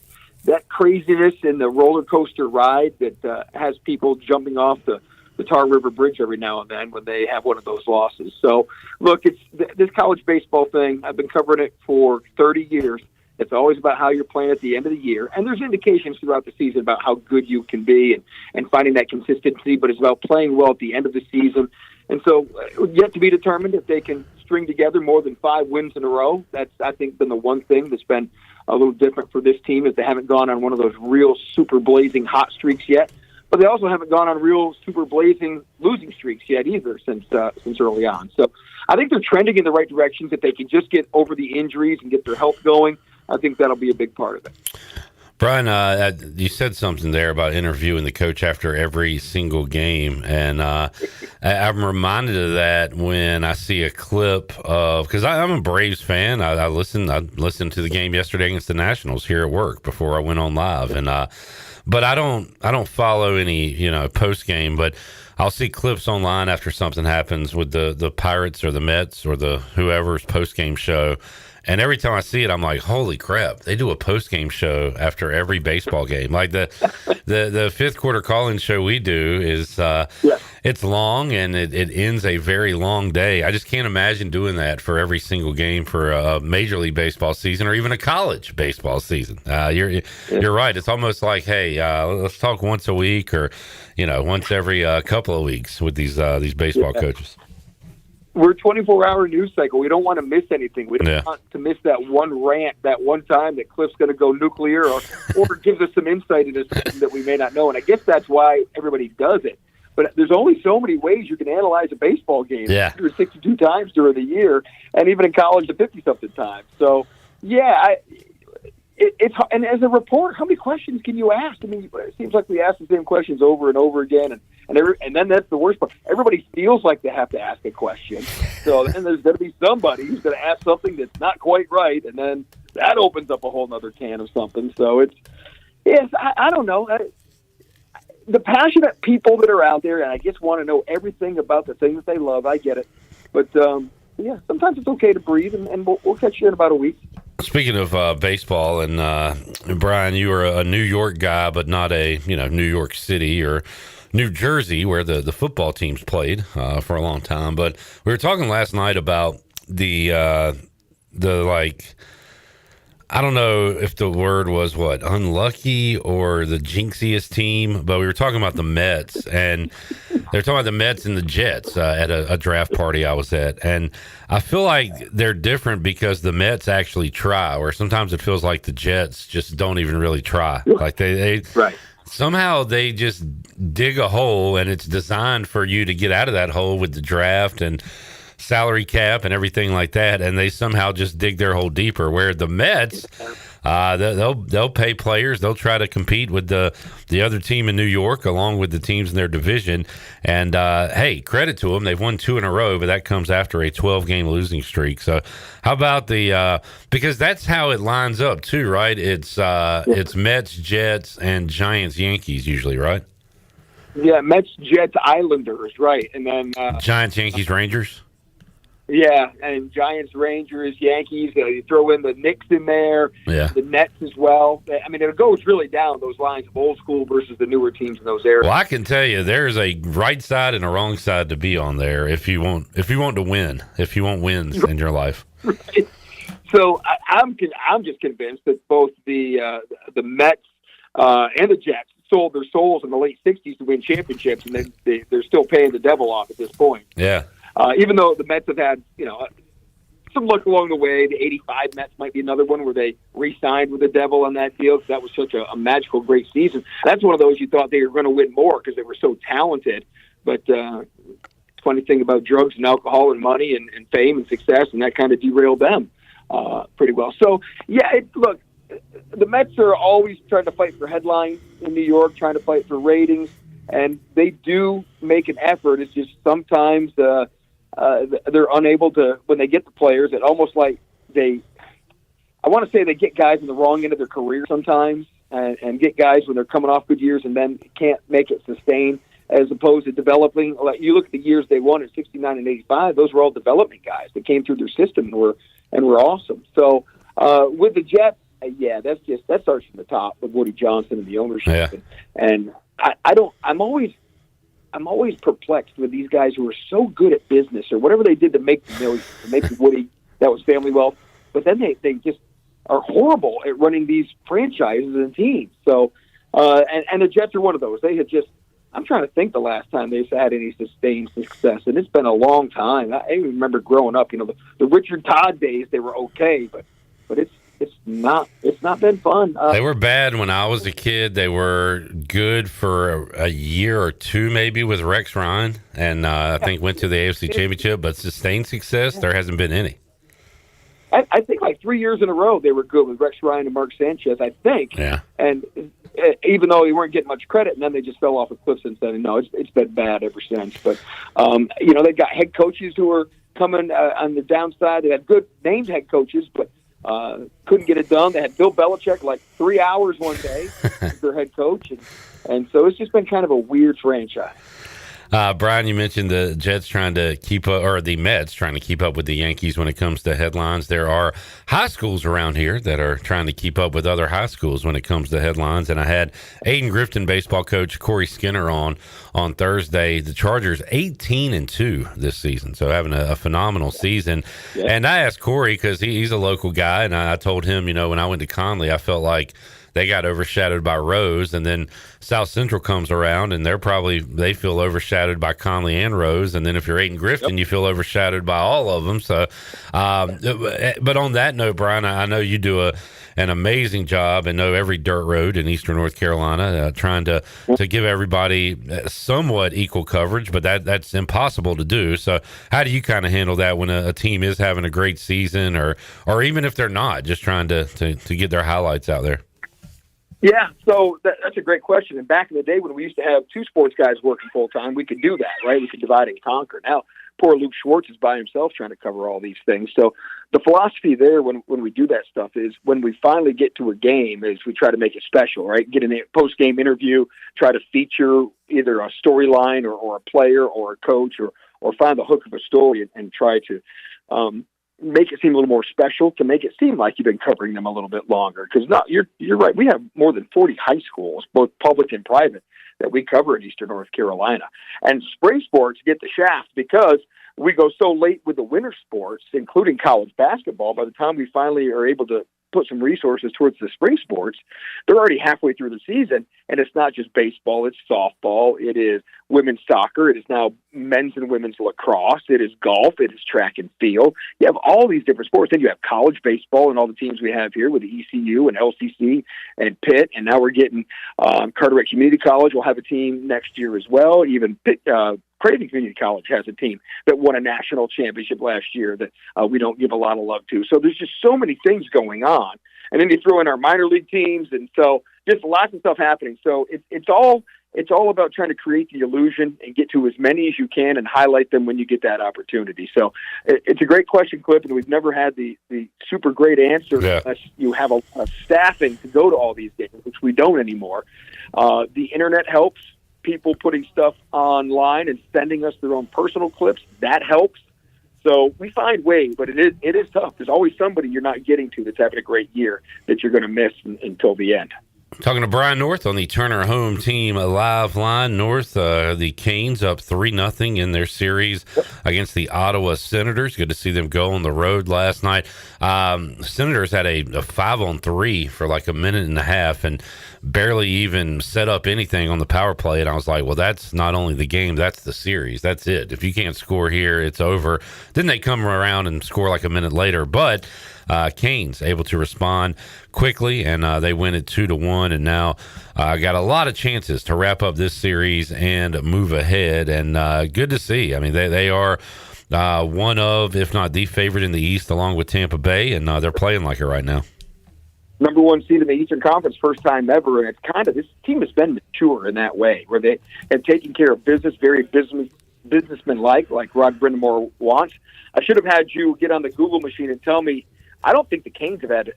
craziness in the roller coaster ride that has people jumping off the Tar River Bridge every now and then when they have one of those losses. So, look, it's this college baseball thing. I've been covering it for 30 years. It's always about how you're playing at the end of the year. And there's indications throughout the season about how good you can be and finding that consistency, but it's about playing well at the end of the season. And so yet to be determined if they can string together more than 5 wins in a row. That's, I think, been the one thing that's been a little different for this team is they haven't gone on one of those real super blazing hot streaks yet. But they also haven't gone on real super blazing losing streaks yet either since early on. So I think they're trending in the right directions. If they can just get over the injuries and get their health going, I think that'll be a big part of it. Brian, you said something there about interviewing the coach after every single game, and I'm reminded of that when I see a clip of, because I'm a Braves fan. I listened to the game yesterday against the Nationals here at work before I went on live, and but I don't follow any post game, but I'll see clips online after something happens with the Pirates or the Mets or the whoever's post game show. And every time I see it, I'm like, holy crap, they do a post-game show after every baseball game. Like the fifth quarter call-in show we do is it's long, and it ends a very long day. I just can't imagine doing that for every single game for a Major League Baseball season or even a college baseball season. You're right. It's almost like, hey, let's talk once a week or, once every couple of weeks with these baseball coaches. We're a 24-hour news cycle. We don't want to miss anything. We don't want to miss that one rant, that one time that Cliff's going to go nuclear or gives us some insight into something that we may not know. And I guess that's why everybody does it. But there's only so many ways you can analyze a baseball game. 162 times during the year, and even in college, the 50-something times. So, it's and as a reporter, how many questions can you ask? I mean, it seems like we ask the same questions over and over again, and then that's the worst part. Everybody feels like they have to ask a question. So then there's going to be somebody who's going to ask something that's not quite right, and then that opens up a whole other can of something. So I don't know. The passionate people that are out there, and I just want to know everything about the thing that they love. I get it, but sometimes it's okay to breathe, and we'll catch you in about a week. Speaking of baseball, and Brian, you are a New York guy, but not a New York City or New Jersey, where the football teams played for a long time. But we were talking last night about the I don't know if the word was unlucky or the jinxiest team, but we were talking about the Mets, and they're talking about the Mets and the Jets at a draft party I was at. And I feel like they're different because the Mets actually try, or sometimes it feels like the Jets just don't even really try. Like they somehow they just dig a hole, and it's designed for you to get out of that hole with the draft and salary cap and everything like that, and they somehow just dig their hole deeper. Where the Mets, they'll pay players, they'll try to compete with the other team in New York along with the teams in their division, and hey, credit to them, they've won 2 in a row, but that comes after a 12-game losing streak. So how about the because that's how it lines up too, right? It's Mets, Jets, and Giants, Yankees usually, right? Yeah, Mets, Jets, Islanders, right, and then Giants, Yankees, Rangers. Yeah, and Giants, Rangers, Yankees. You throw in the Knicks in there, the Nets as well. I mean, it goes really down those lines of old school versus the newer teams in those areas. Well, I can tell you, there's a right side and a wrong side to be on there if you want to win, if you want wins in your life. Right. So I'm just convinced that both the Mets and the Jets sold their souls in the late '60s to win championships, and they're still paying the devil off at this point. Yeah. Even though the Mets have had, some luck along the way, the '85 Mets might be another one where they re-signed with the devil on that deal because that was such a magical, great season. That's one of those you thought they were going to win more because they were so talented. But funny thing about drugs and alcohol and money and fame and success, and that kind of derailed them pretty well. So, look, the Mets are always trying to fight for headlines in New York, trying to fight for ratings, and they do make an effort. It's just sometimes they're unable to, when they get the players, it almost like I want to say they get guys in the wrong end of their career sometimes and get guys when they're coming off good years and then can't make it sustain, as opposed to developing. Like you look at the years they won in '69 and '85; those were all development guys that came through their system and were awesome. So with the Jets, that starts from the top with Woody Johnson and the ownership, and I'm always perplexed with these guys who are so good at business or whatever they did to make the millions, to make the Woody, that was family wealth, but then they just are horrible at running these franchises and teams. So, and the Jets are one of those. They had just, I'm trying to think the last time they've had any sustained success, and it's been a long time. I even remember growing up, the Richard Todd days, they were okay, but it's not been fun. They were bad when I was a kid. They were good for a year or two, maybe, with Rex Ryan, and I think went to the AFC Championship. But sustained success, there hasn't been any. I think like 3 years in a row they were good with Rex Ryan and Mark Sanchez, I think. Yeah. And even though they weren't getting much credit, and then they just fell off a cliff since then. And no, it's been bad ever since. But, they got head coaches who are coming on the downside. They had good named head coaches, but couldn't get it done. They had Bill Belichick like 3 hours one day as their head coach. And so it's just been kind of a weird franchise. Brian, you mentioned the Jets trying to keep up, or the Mets trying to keep up with the Yankees when it comes to headlines. There are high schools around here that are trying to keep up with other high schools when it comes to headlines. And I had Aiden Grifton baseball coach Corey Skinner on Thursday. The Chargers 18-2 this season, so having a phenomenal season. Yeah. And I asked Corey because he's a local guy, and I told him, when I went to Conley, I felt like they got overshadowed by Rose, and then South Central comes around and they feel overshadowed by Conley and Rose. And then if you're Aiden Grifton, you feel overshadowed by all of them. So, but on that note, Brian, I know you do an amazing job and know every dirt road in Eastern North Carolina, trying to give everybody somewhat equal coverage, but that's impossible to do. So how do you kind of handle that when a team is having a great season, or even if they're not, just trying to get their highlights out there? Yeah, so that's a great question. And back in the day when we used to have two sports guys working full-time, we could do that, right? We could divide and conquer. Now, poor Luke Schwartz is by himself trying to cover all these things. So the philosophy there when we do that stuff is when we finally get to a game is we try to make it special, right? Get in a post-game interview, try to feature either a storyline or a player or a coach or find the hook of a story and try to make it seem a little more special, to make it seem like you've been covering them a little bit longer. Because you're right. We have more than 40 high schools, both public and private, that we cover in Eastern North Carolina. And spring sports get the shaft because we go so late with the winter sports, including college basketball. By the time we finally are able to put some resources towards the spring sports, they're already halfway through the season. And it's not just baseball, it's softball, it is women's soccer, it is now men's and women's lacrosse, it is golf, it is track and field. You have all these different sports. Then you have college baseball and all the teams we have here with the ECU and LCC and Pitt. And now we're getting Carteret Community College will have a team next year as well. Even Pitt, Craven Community College has a team that won a national championship last year that we don't give a lot of love to. So there's just so many things going on. And then you throw in our minor league teams, and so just lots of stuff happening. So it's all about trying to create the illusion and get to as many as you can and highlight them when you get that opportunity. So it's a great question, Cliff, and we've never had the super great answer unless you have a staffing to go to all these games, which we don't anymore. The internet helps. People putting stuff online and sending us their own personal clips, that helps. So we find ways, but it is tough. There's always somebody you're not getting to that's having a great year that you're going to miss until the end. Talking to Brian North on the Turner Home Team Live Line. North, the Canes up 3-0 in their series against the Ottawa Senators. Good to see them go on the road last night. Senators had a 5-on-3 for like a minute and a half and barely even set up anything on the power play. And I was like, well, that's not only the game, that's the series. That's it. If you can't score here, it's over. Then they come around and score like a minute later. But Canes able to respond quickly, and they win it 2-1, and now got a lot of chances to wrap up this series and move ahead. And good to see. I mean, they are one of, if not the favorite in the East, along with Tampa Bay, and they're playing like it right now. Number one seed in the Eastern Conference, first time ever, and it's kind of, this team has been mature in that way, where they have taken care of business, very businessman-like, like Rod Brindamore wants. I should have had you get on the Google machine and tell me, I don't think the Canes have had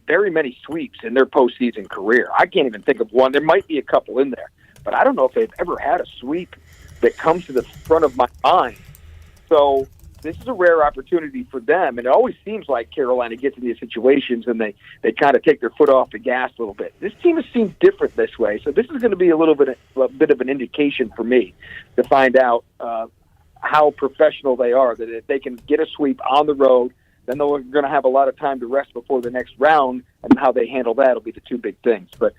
very many sweeps in their postseason career. I can't even think of one. There might be a couple in there, but I don't know if they've ever had a sweep that comes to the front of my mind. So this is a rare opportunity for them, and it always seems like Carolina gets in these situations and they kind of take their foot off the gas a little bit. This team has seemed different this way, so this is going to be a bit of an indication for me to find out how professional they are, that if they can get a sweep on the road, then they're going to have a lot of time to rest before the next round, and how they handle that will be the two big things. But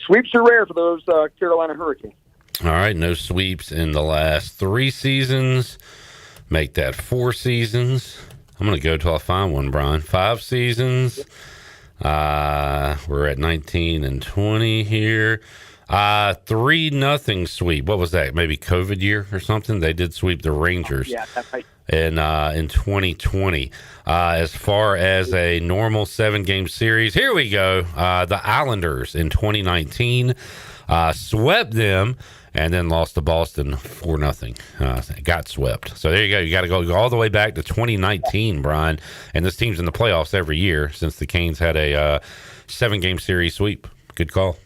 sweeps are rare for those Carolina Hurricanes. All right, no sweeps in the last 3 seasons. Make that 4 seasons. I'm going to go till I find one, Brian. 5 seasons. We're at 19 and 20 here. 3-0 sweep. What was that? Maybe COVID year or something? They did sweep the Rangers. Yeah, that's right. in 2020. As far as a normal 7-game series, here we go. The Islanders in 2019 swept them and then lost to Boston 4-0. Got swept. So there you go. You got to go all the way back to 2019, Brian. And this team's in the playoffs every year since the Canes had a 7-game series sweep. Good call.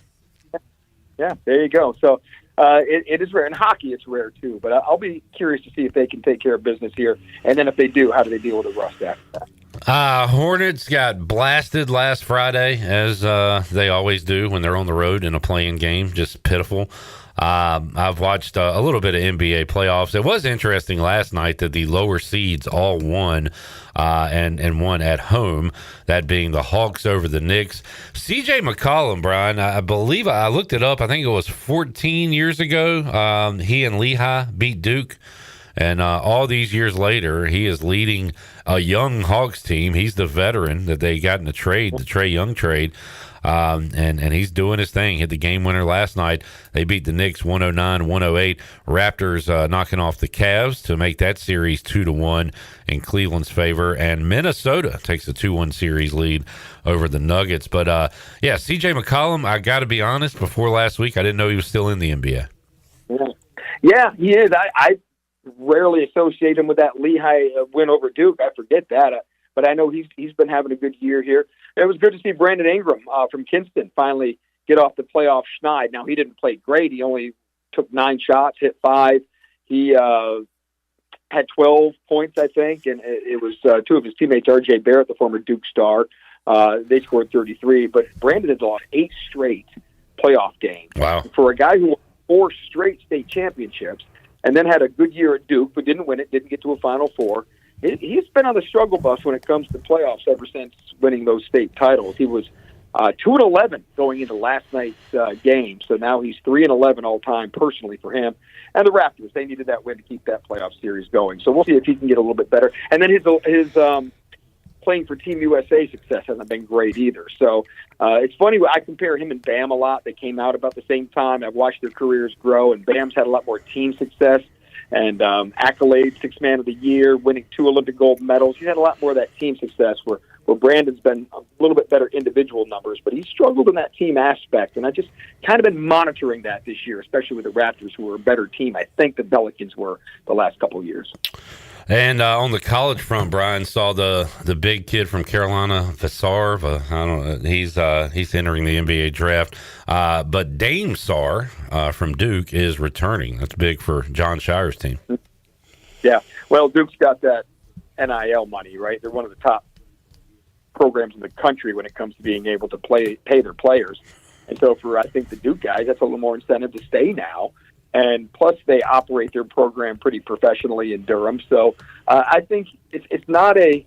Yeah, there you go. So it is rare. In hockey, it's rare too. But I'll be curious to see if they can take care of business here. And then if they do, how do they deal with the rust after that? Hornets got blasted last Friday, as they always do when they're on the road in a playing game. Just pitiful. I've watched a little bit of NBA playoffs. It was interesting last night that the lower seeds all won and won at home, that being the Hawks over the Knicks. CJ McCollum, Brian, I believe I looked it up. I think it was 14 years ago. He and Lehigh beat Duke. And all these years later, he is leading a young Hawks team. He's the veteran that they got in the trade, the Trae Young trade. And he's doing his thing. Hit the game winner last night. They beat the Knicks 109-108. Raptors knocking off the Cavs to make that series 2-1 in Cleveland's favor. And Minnesota takes a 2-1 series lead over the Nuggets. But, yeah, CJ McCollum, I got to be honest, before last week, I didn't know he was still in the NBA. Yeah, he is. I rarely associate him with that Lehigh win over Duke. I forget that. But I know he's been having a good year here. It was good to see Brandon Ingram from Kinston finally get off the playoff schneid. Now, he didn't play great. He only took 9 shots, hit 5. He had 12 points, I think, and it was 2 of his teammates, R.J. Barrett, the former Duke star. They scored 33. But Brandon had lost 8 straight playoff games. Wow. For a guy who won 4 straight state championships and then had a good year at Duke but didn't win it, didn't get to a Final Four, he's been on the struggle bus when it comes to playoffs ever since winning those state titles. He was 2-11 going into last night's game, so now he's 3-11 all time personally for him. And the Raptors, they needed that win to keep that playoff series going. So we'll see if he can get a little bit better. And then his playing for Team USA success hasn't been great either. So it's funny, I compare him and Bam a lot. They came out about the same time. I've watched their careers grow, and Bam's had a lot more team success and accolades, 6th man of the year, winning 2 Olympic gold medals. He's had a lot more of that team success where Brandon's been a little bit better individual numbers, but he's struggled in that team aspect. And I just kind of been monitoring that this year, especially with the Raptors, who were a better team, I think, the Pelicans were the last couple of years. And on the college front, Brian saw the big kid from Carolina, Vassar. I don't know. He's entering the NBA draft. But Dame Sarr from Duke is returning. That's big for John Shire's team. Yeah. Well, Duke's got that NIL money, right? They're one of the top programs in the country when it comes to being able to pay their players. And so for, I think, the Duke guys, that's a little more incentive to stay now. And plus, they operate their program pretty professionally in Durham. So I think it's not a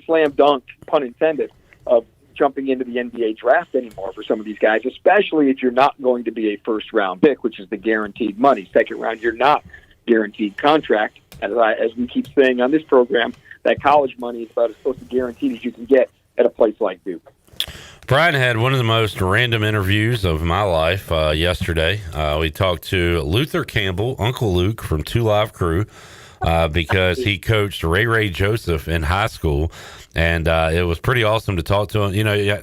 slam dunk, pun intended, of jumping into the NBA draft anymore for some of these guys, especially if you're not going to be a first-round pick, which is the guaranteed money. Second round, you're not guaranteed contract. As we keep saying on this program, that college money is about as close to guaranteed as you can get at a place like Duke. Brian had one of the most random interviews of my life yesterday. We talked to Luther Campbell, Uncle Luke from 2 Live Crew, because he coached Ray Joseph in high school, and it was pretty awesome to talk to him. You know,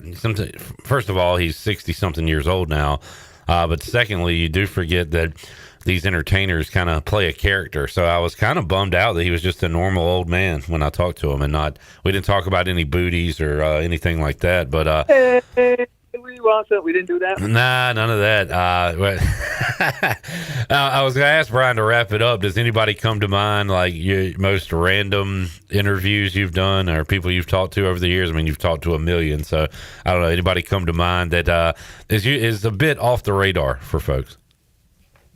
first of all, he's 60-something years old now, but secondly, you do forget that these entertainers kind of play a character. So I was kind of bummed out that he was just a normal old man when I talked to him, and we didn't talk about any booties or anything like that. But we didn't do that. Nah, none of that. I was going to ask Brian to wrap it up. Does anybody come to mind, like your most random interviews you've done or people you've talked to over the years? I mean, you've talked to a million, so I don't know. Anybody come to mind that is a bit off the radar for folks?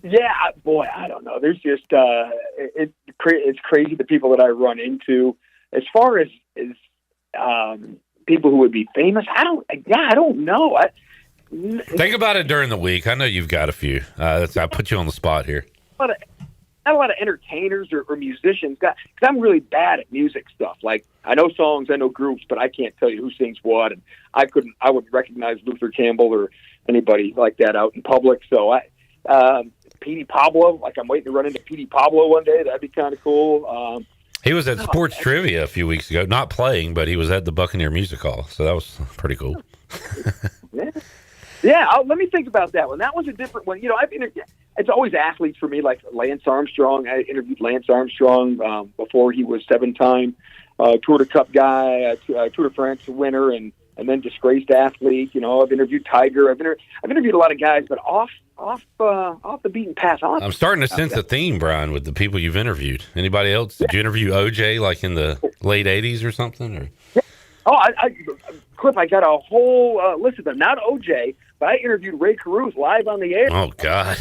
Yeah, boy, I don't know. There's just it's crazy the people that I run into. As far as people who would be famous, I don't know. Think about it during the week. I know you've got a few. I put you on the spot here. Not a lot of entertainers or musicians, because I'm really bad at music stuff. Like, I know songs, I know groups, but I can't tell you who sings what, and I wouldn't recognize Luther Campbell or anybody like that out in public. So Petey Pablo, like I'm waiting to run into Petey Pablo one day. That'd be kind of cool. He was at Sports Trivia a few weeks ago, not playing, but he was at the Buccaneer Music Hall, so that was pretty cool. Let me think about that one. That was a different one. It's always athletes for me, like Lance Armstrong. I interviewed Lance Armstrong before he was 7-time Tour de Cup guy, Tour de France winner, and then disgraced athlete. I've interviewed Tiger. I've interviewed a lot of guys, but off the beaten path. I'm starting to sense a theme, Brian, with the people you've interviewed. Anybody else? Did you interview OJ like in the late 80s or something? Or? Cliff, I got a whole list of them. Not OJ, but I interviewed Ray Caruth live on the air. Oh, God.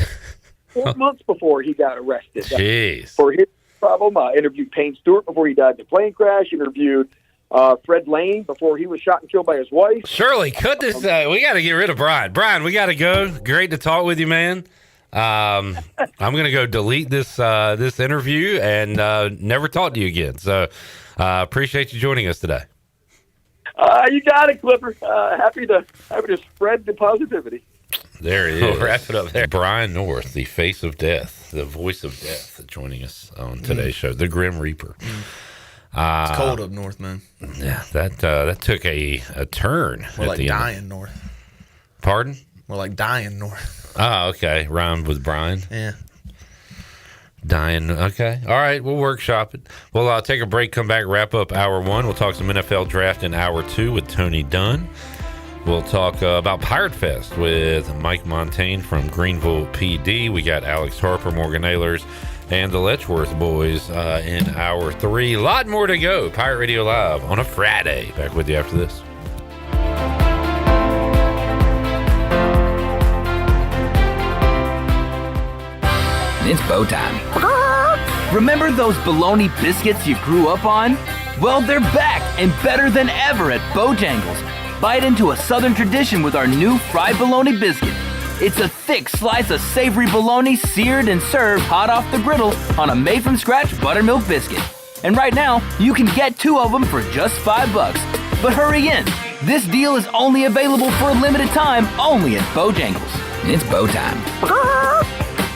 4 months before he got arrested. Jeez. For his problem. I interviewed Payne Stewart before he died in a plane crash. Interviewed Fred Lane before he was shot and killed by his wife. Shirley, cut this. We got to get rid of Brian. Brian, we got to go. Great to talk with you, man. I'm going to go delete this interview and never talk to you again. So appreciate you joining us today. You got it, Clipper. Happy to spread the positivity. There it is. We'll wrap it up there. Brian North, the face of death, the voice of death, joining us on today's show, the Grim Reaper. It's cold up north, man. Yeah, that took a turn. We're like dying north. Pardon? We're like dying north. Oh, okay. Rhymed with Brian. Yeah. Dying. Okay. All right. We'll workshop it. We'll take a break, come back, wrap up hour one. We'll talk some NFL draft in hour two with Tony Dunn. We'll talk about Pirate Fest with Mike Montayne from Greenville PD. We got Alex Harper, Morgan Ehlers, and the Letchworth boys in hour three. A lot more to go. Pirate Radio Live on a Friday. Back with you after this. It's bow time. Remember those bologna biscuits you grew up on? Well, they're back and better than ever at Bojangles. Bite into a southern tradition with our new fried bologna biscuit. It's a thick slice of savory bologna seared and served hot off the griddle on a made-from-scratch buttermilk biscuit. And right now, you can get 2 of them for just $5. But hurry in. This deal is only available for a limited time, only at Bojangles. It's bow time.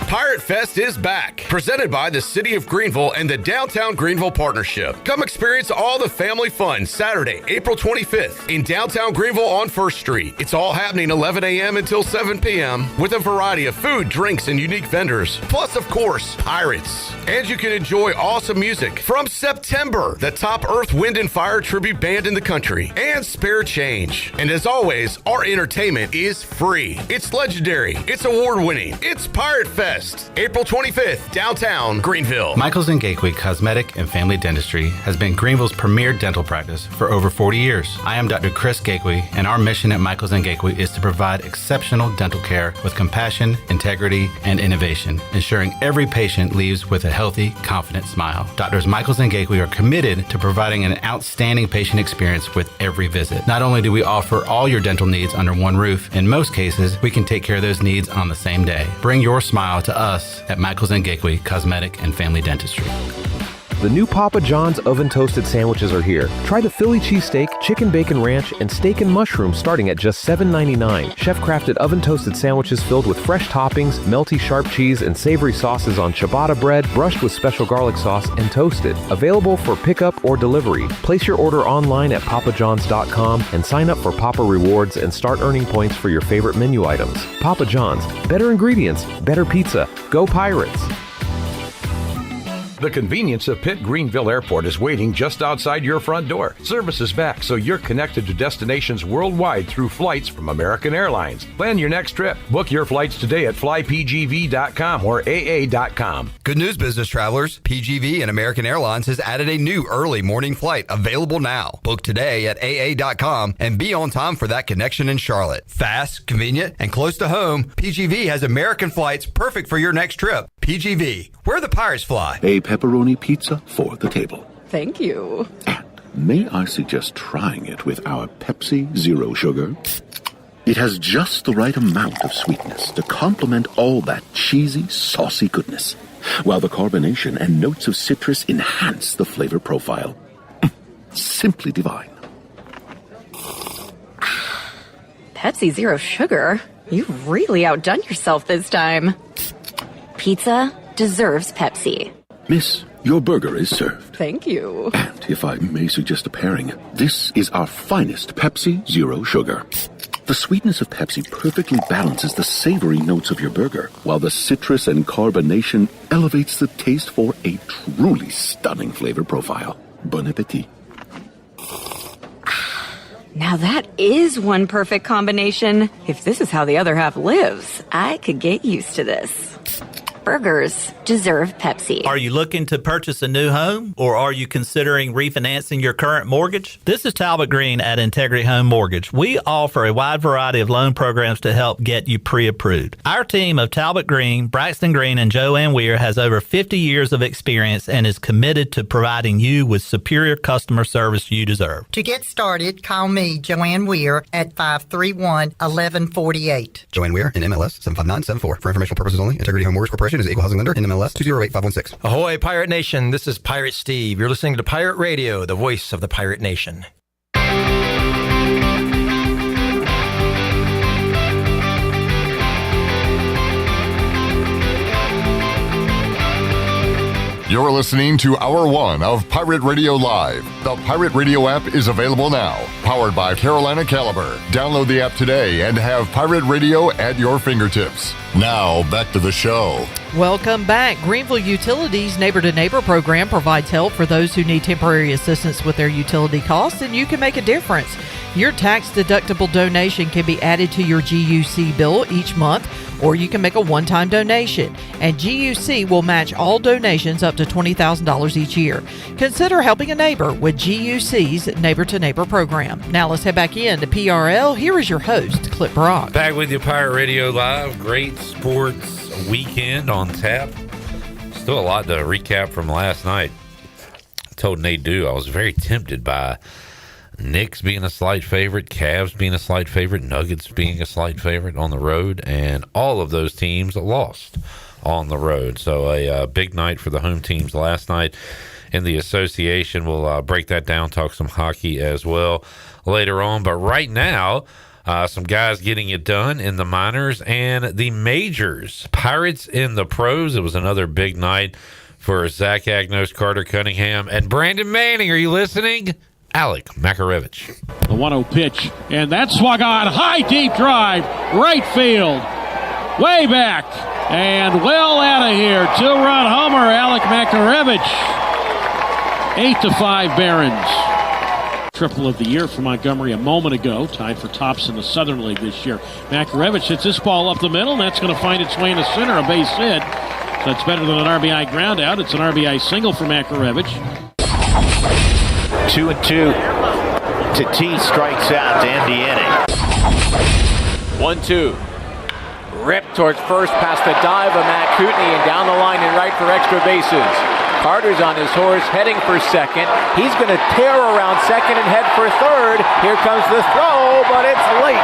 Pirate Fest is back, presented by the City of Greenville and the Downtown Greenville Partnership. Come experience all the family fun Saturday, April 25th in downtown Greenville on 1st Street. It's all happening 11 a.m. until 7 p.m. with a variety of food, drinks, and unique vendors. Plus, of course, pirates. And you can enjoy awesome music from September, the top Earth, Wind, and Fire tribute band in the country, and spare change. And as always, our entertainment is free. It's legendary. It's award-winning. It's Pirate Fest. April 25th, downtown Greenville. Michaels & Gateway Cosmetic and Family Dentistry has been Greenville's premier dental practice for over 40 years. I am Dr. Chris Gateway, and our mission at Michaels & Gateway is to provide exceptional dental care with compassion, integrity, and innovation, ensuring every patient leaves with a healthy, confident smile. Doctors Michaels & Gateway are committed to providing an outstanding patient experience with every visit. Not only do we offer all your dental needs under one roof, in most cases, we can take care of those needs on the same day. Bring your smile to us at Michaels & Gateway Cosmetic and Family Dentistry. The new Papa John's oven toasted sandwiches are here. Try the Philly cheesesteak, chicken bacon ranch, and steak and mushroom starting at just $7.99. Chef-crafted oven toasted sandwiches filled with fresh toppings, melty sharp cheese, and savory sauces on ciabatta bread, brushed with special garlic sauce, and toasted. Available for pickup or delivery. Place your order online at papajohns.com and sign up for Papa Rewards and start earning points for your favorite menu items. Papa John's. Better ingredients, better pizza. Go Pirates! The convenience of Pitt Greenville Airport is waiting just outside your front door. Service is back, so you're connected to destinations worldwide through flights from American Airlines. Plan your next trip. Book your flights today at flypgv.com or aa.com. Good news, business travelers. PGV and American Airlines has added a new early morning flight available now. Book today at aa.com and be on time for that connection in Charlotte. Fast, convenient, and close to home, PGV has American flights perfect for your next trip. PGV, where the Pirates fly. A pepperoni pizza for the table. Thank you. And may I suggest trying it with our Pepsi Zero Sugar? It has just the right amount of sweetness to complement all that cheesy, saucy goodness, while the carbonation and notes of citrus enhance the flavor profile. Simply divine. Pepsi Zero Sugar? You've really outdone yourself this time. Pizza deserves Pepsi. Miss, your burger is served. Thank you. And if I may suggest a pairing, this is our finest Pepsi Zero Sugar. The sweetness of Pepsi perfectly balances the savory notes of your burger, while the citrus and carbonation elevates the taste for a truly stunning flavor profile. Bon appetit. Now that is one perfect combination. If this is how the other half lives, I could get used to this. Burgers deserve Pepsi. Are you looking to purchase a new home, or are you considering refinancing your current mortgage? This is Talbot Green at Integrity Home Mortgage. We offer a wide variety of loan programs to help get you pre-approved. Our team of Talbot Green, Braxton Green, and Joanne Weir has over 50 years of experience and is committed to providing you with superior customer service you deserve. To get started, call me, Joanne Weir, at 531-1148. Joanne Weir in MLS 75974. For informational purposes only, Integrity Home Mortgage Corporation is an equal housing lender in MLS 208516. Ahoy, Pirate Nation. This is Pirate Steve. You're listening to Pirate Radio, the voice of the Pirate Nation. You're listening to Hour 1 of Pirate Radio Live. The Pirate Radio app is available now. Powered by Carolina Caliber. Download the app today and have Pirate Radio at your fingertips. Now, back to the show. Welcome back. Greenville Utilities Neighbor to Neighbor program provides help for those who need temporary assistance with their utility costs, and you can make a difference. Your tax-deductible donation can be added to your GUC bill each month, or you can make a one-time donation, and GUC will match all donations up to $20,000 each year. Consider helping a neighbor with GUC's Neighbor to Neighbor program. Now let's head back in to PRL. Here is your host, Clip Brock. Back with you, Pirate Radio Live. Great sports weekend on tap. Still a lot to recap from last night. I told Nate Dew I was very tempted by Knicks being a slight favorite, Cavs being a slight favorite, Nuggets being a slight favorite on the road, and all of those teams lost on the road. So a big night for the home teams last night in the association. We'll break that down, talk some hockey as well later on. But right now, some guys getting it done in the minors and the majors. Pirates in the pros. It was another big night for Zach Agnos, Carter Cunningham, and Brandon Manning. Are you listening? Alec Makarevich. The 1-0 pitch, and that swung on. High, deep drive, right field, way back, and well out of here. Two-run homer, Alec Makarevich. 8-5 Barons. Triple of the year for Montgomery a moment ago, tied for tops in the Southern League this year. Makarevich hits this ball up the middle, and that's going to find its way into center, a base hit. That's better than an RBI ground out. It's an RBI single for Makarevich. 2-2. Tatis strikes out to end the inning. 1-2. Ripped towards first past the dive of Matt Kootenai and down the line and right for extra bases. Carter's on his horse heading for second. He's going to tear around second and head for third. Here comes the throw, but it's late.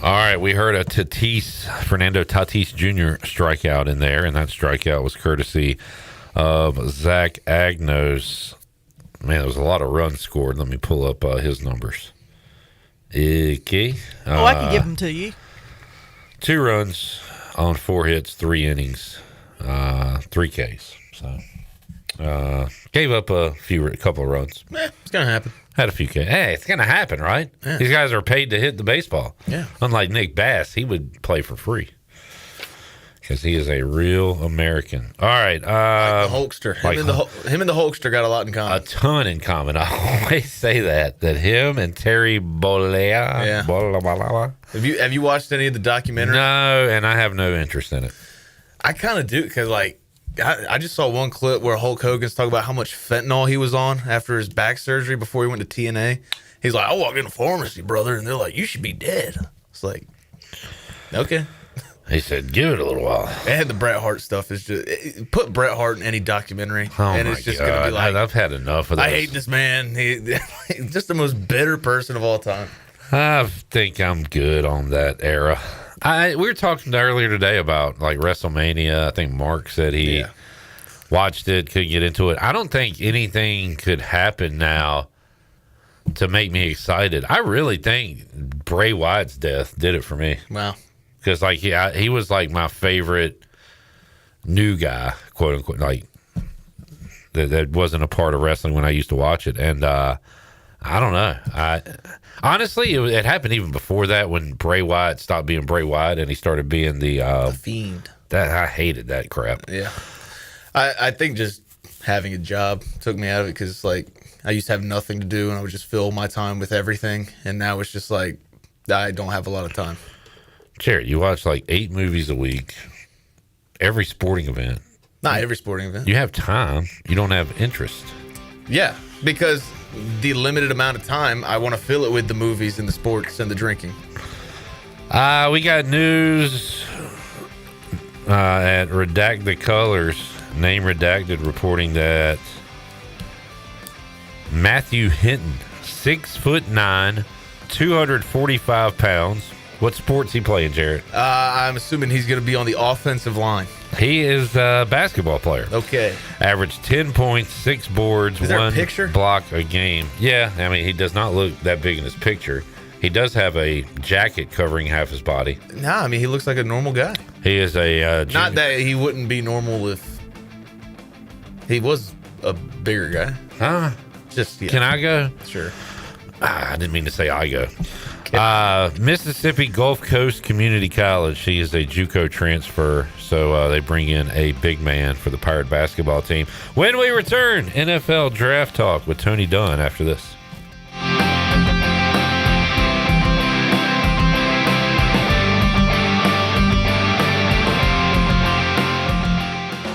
All right, we heard a Fernando Tatis Jr. strikeout in there, and that strikeout was courtesy of Zach Agnos. Man, there was a lot of runs scored. Let me pull up his numbers. Okay. I can give them to you. 2 runs on 4 hits, 3 innings, 3 Ks. So gave up a couple of runs. It's gonna happen. Had a few Ks. Hey, it's gonna happen, right? Yeah. These guys are paid to hit the baseball. Yeah. Unlike Nick Bass, he would play for free because he is a real American. All right, the Hulkster. Him and the Hulkster got a lot in common. A ton in common. I always say that him and Terry Bollea. Yeah. Have you watched any of the documentary? No, and I have no interest in it. I kind of do because I just saw one clip where Hulk Hogan's talking about how much fentanyl he was on after his back surgery before he went to TNA. He's like, I walked in a pharmacy, brother, and they're like, you should be dead. It's like, okay. He said, give it a little while. It had the Bret Hart stuff. It's just put Bret Hart in any documentary, and it's just going to be like, I've had enough of this. I hate this man. He's just the most bitter person of all time. I think I'm good on that era. We were talking earlier today about like WrestleMania. I think Mark said he watched it, couldn't get into it. I don't think anything could happen now to make me excited. I really think Bray Wyatt's death did it for me. Wow. Because he was like my favorite new guy, quote unquote, like that wasn't a part of wrestling when I used to watch it. And I don't know. Honestly, it happened even before that when Bray Wyatt stopped being Bray Wyatt and he started being the Fiend. That I hated that crap. Yeah, I think just having a job took me out of it because like I used to have nothing to do and I would just fill my time with everything, and now it's just like I don't have a lot of time. Jared, you watch like 8 movies a week, every sporting event. Not every sporting event. You have time. You don't have interest. Yeah, because the limited amount of time, I want to fill it with the movies and the sports and the drinking. We got news at Redact the Colors, name redacted, reporting that Matthew Hinton, 6'9", 245 pounds. What sport's he playing, Jared? I'm assuming he's going to be on the offensive line. He is a basketball player. Okay. Averaged 10 points, 6 boards, Is there a 1 picture? block a game. Yeah, I mean, he does not look that big in his picture. He does have a jacket covering half his body. Nah, I mean, he looks like a normal guy. He is a... Not that he wouldn't be normal if he was a bigger guy. Huh? Just, yeah. Can I go? Sure. I didn't mean to say I go. Mississippi Gulf Coast Community College. He is a JUCO transfer, so they bring in a big man for the Pirate basketball team. When we return, NFL Draft Talk with Tony Dunn after this.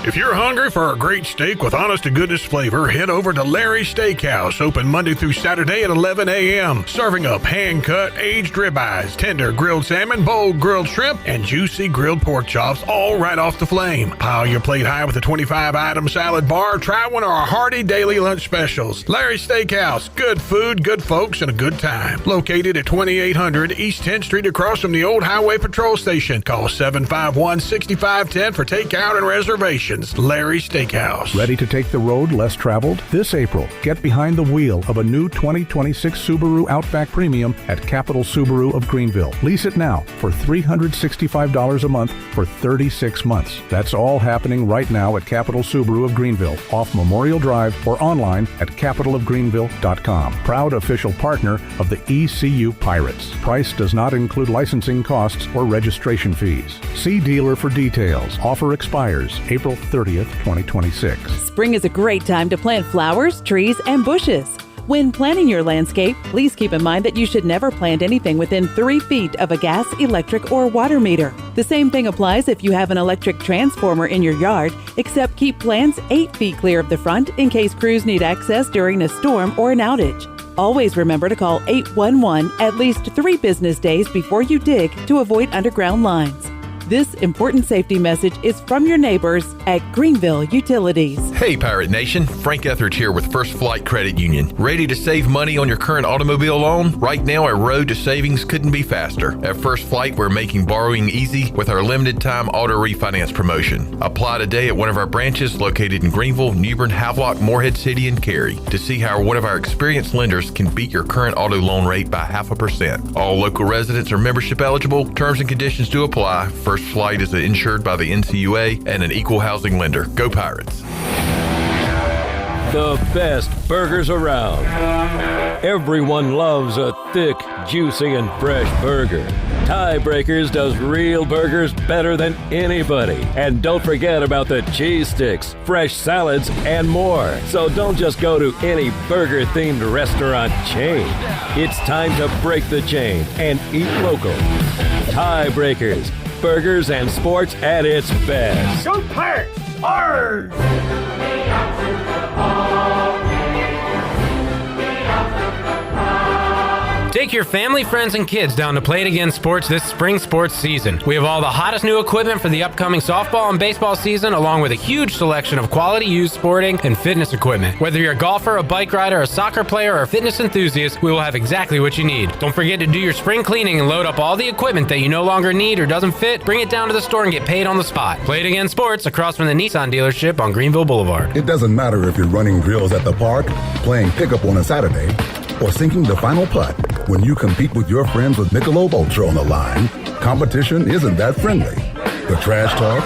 If you're hungry for a great steak with honest-to-goodness flavor, head over to Larry's Steakhouse, open Monday through Saturday at 11 a.m., serving up hand-cut, aged ribeyes, tender grilled salmon, bold grilled shrimp, and juicy grilled pork chops, all right off the flame. Pile your plate high with a 25-item salad bar. Try one of our hearty daily lunch specials. Larry's Steakhouse, good food, good folks, and a good time. Located at 2800 East 10th Street across from the old Highway Patrol Station. Call 751-6510 for takeout and reservations. Larry's Steakhouse. Ready to take the road less traveled? This April, get behind the wheel of a new 2026 Subaru Outback Premium at Capital Subaru of Greenville. Lease it now for $365 a month for 36 months. That's all happening right now at Capital Subaru of Greenville, off Memorial Drive, or online at capitalofgreenville.com. Proud official partner of the ECU Pirates. Price does not include licensing costs or registration fees. See dealer for details. Offer expires April 30th, 2026. Spring is a great time to plant flowers, trees, and bushes. When planning your landscape, please keep in mind that you should never plant anything within 3 feet of a gas, electric, or water meter. The same thing applies if you have an electric transformer in your yard, except keep plants 8 feet clear of the front in case crews need access during a storm or an outage. Always remember to call 811 at least 3 business days before you dig to avoid underground lines. This important safety message is from your neighbors at Greenville Utilities. Hey Pirate Nation, Frank Etheridge here with First Flight Credit Union. Ready to save money on your current automobile loan? Right now our road to savings couldn't be faster. At First Flight, we're making borrowing easy with our limited time auto refinance promotion. Apply today at one of our branches located in Greenville, Newbern, Havelock, Morehead City, and Cary to see how one of our experienced lenders can beat your current auto loan rate by 0.5%. All local residents are membership eligible. Terms and conditions do apply. First Flight is insured by the NCUA and an equal housing lender. Go Pirates. The best burgers around. Everyone loves a thick, juicy, and fresh burger. Tiebreakers does real burgers better than anybody. And don't forget about the cheese sticks, fresh salads, and more. So don't just go to any burger-themed restaurant chain. It's time to break the chain and eat local. Tiebreakers. Burgers and sports at its best. Go Pirates! Arr! Take your family, friends, and kids down to Play It Again Sports this spring sports season. We have all the hottest new equipment for the upcoming softball and baseball season, along with a huge selection of quality used sporting and fitness equipment. Whether you're a golfer, a bike rider, a soccer player, or a fitness enthusiast, we will have exactly what you need. Don't forget to do your spring cleaning and load up all the equipment that you no longer need or doesn't fit. Bring it down to the store and get paid on the spot. Play It Again Sports across from the Nissan dealership on Greenville Boulevard. It doesn't matter if you're running drills at the park, playing pickup on a Saturday, or sinking the final putt. When you compete with your friends with Michelob Ultra on the line, competition isn't that friendly. The trash talk,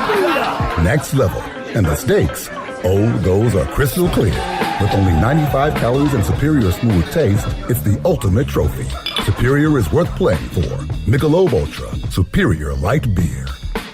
next level. And the stakes, oh, those are crystal clear. With only 95 calories and superior smooth taste, it's the ultimate trophy. Superior is worth playing for. Michelob Ultra, superior light beer.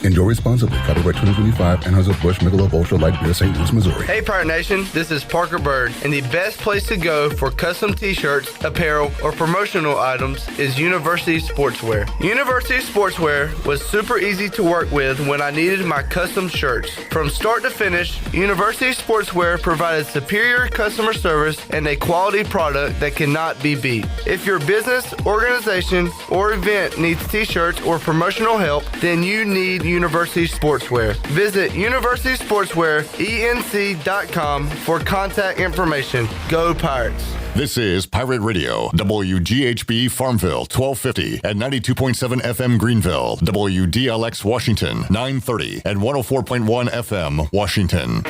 Enjoy responsibly. Copyright 2025, Anheuser-Busch Michelob Ultra Light Beer, St. Louis, Missouri. Hey, Pirate Nation, this is Parker Bird, and the best place to go for custom t-shirts, apparel, or promotional items is University Sportswear. University Sportswear was super easy to work with when I needed my custom shirts. From start to finish, University Sportswear provided superior customer service and a quality product that cannot be beat. If your business, organization, or event needs t-shirts or promotional help, then you need University Sportswear. Visit universitysportswearenc.com for contact information. Go Pirates! This is Pirate Radio, WGHB Farmville, 1250 and 92.7 FM Greenville, WDLX Washington, 930 and 104.1 FM Washington.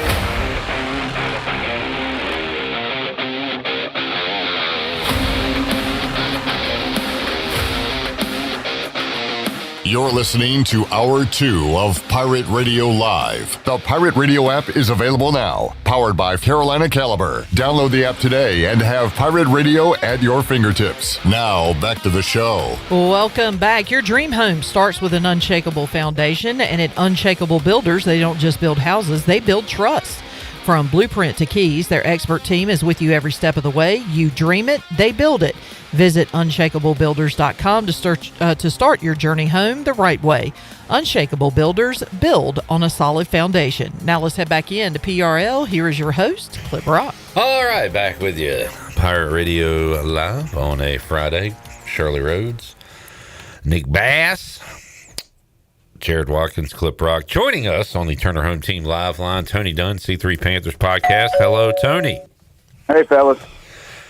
You're listening to Hour 2 of Pirate Radio Live. The Pirate Radio app is available now, powered by Carolina Caliber. Download the app today and have Pirate Radio at your fingertips. Now, back to the show. Welcome back. Your dream home starts with an unshakable foundation, and at Unshakable Builders, they don't just build houses, they build trust. From blueprint to keys, their expert team is with you every step of the way. You dream it, they build it. Visit unshakablebuilders.com to start your journey home the right way. Unshakable Builders, build on a solid foundation. Now let's head back in to PRL. Here is your host, Clip Rock. All right, back with you. Pirate Radio Live on a Friday. Shirley Rhodes, Nick Bass, Jared Watkins, Clip Rock. Joining us on the Turner Home Team Live line, Tony Dunn, C3 Panthers Podcast. Hello, Tony. Hey, fellas.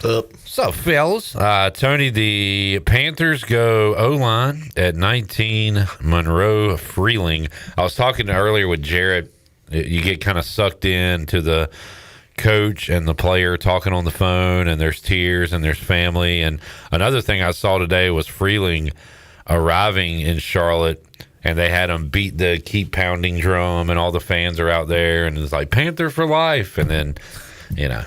What's up, fellas? Tony, the Panthers go O-line at 19, Monroe Freeling. I was talking earlier with Jared. You get kind of sucked into the coach and the player talking on the phone, and there's tears and there's family. And another thing I saw today was Freeling arriving in Charlotte, and they had him beat the keep pounding drum, and all the fans are out there, and it's like Panther for life. And then,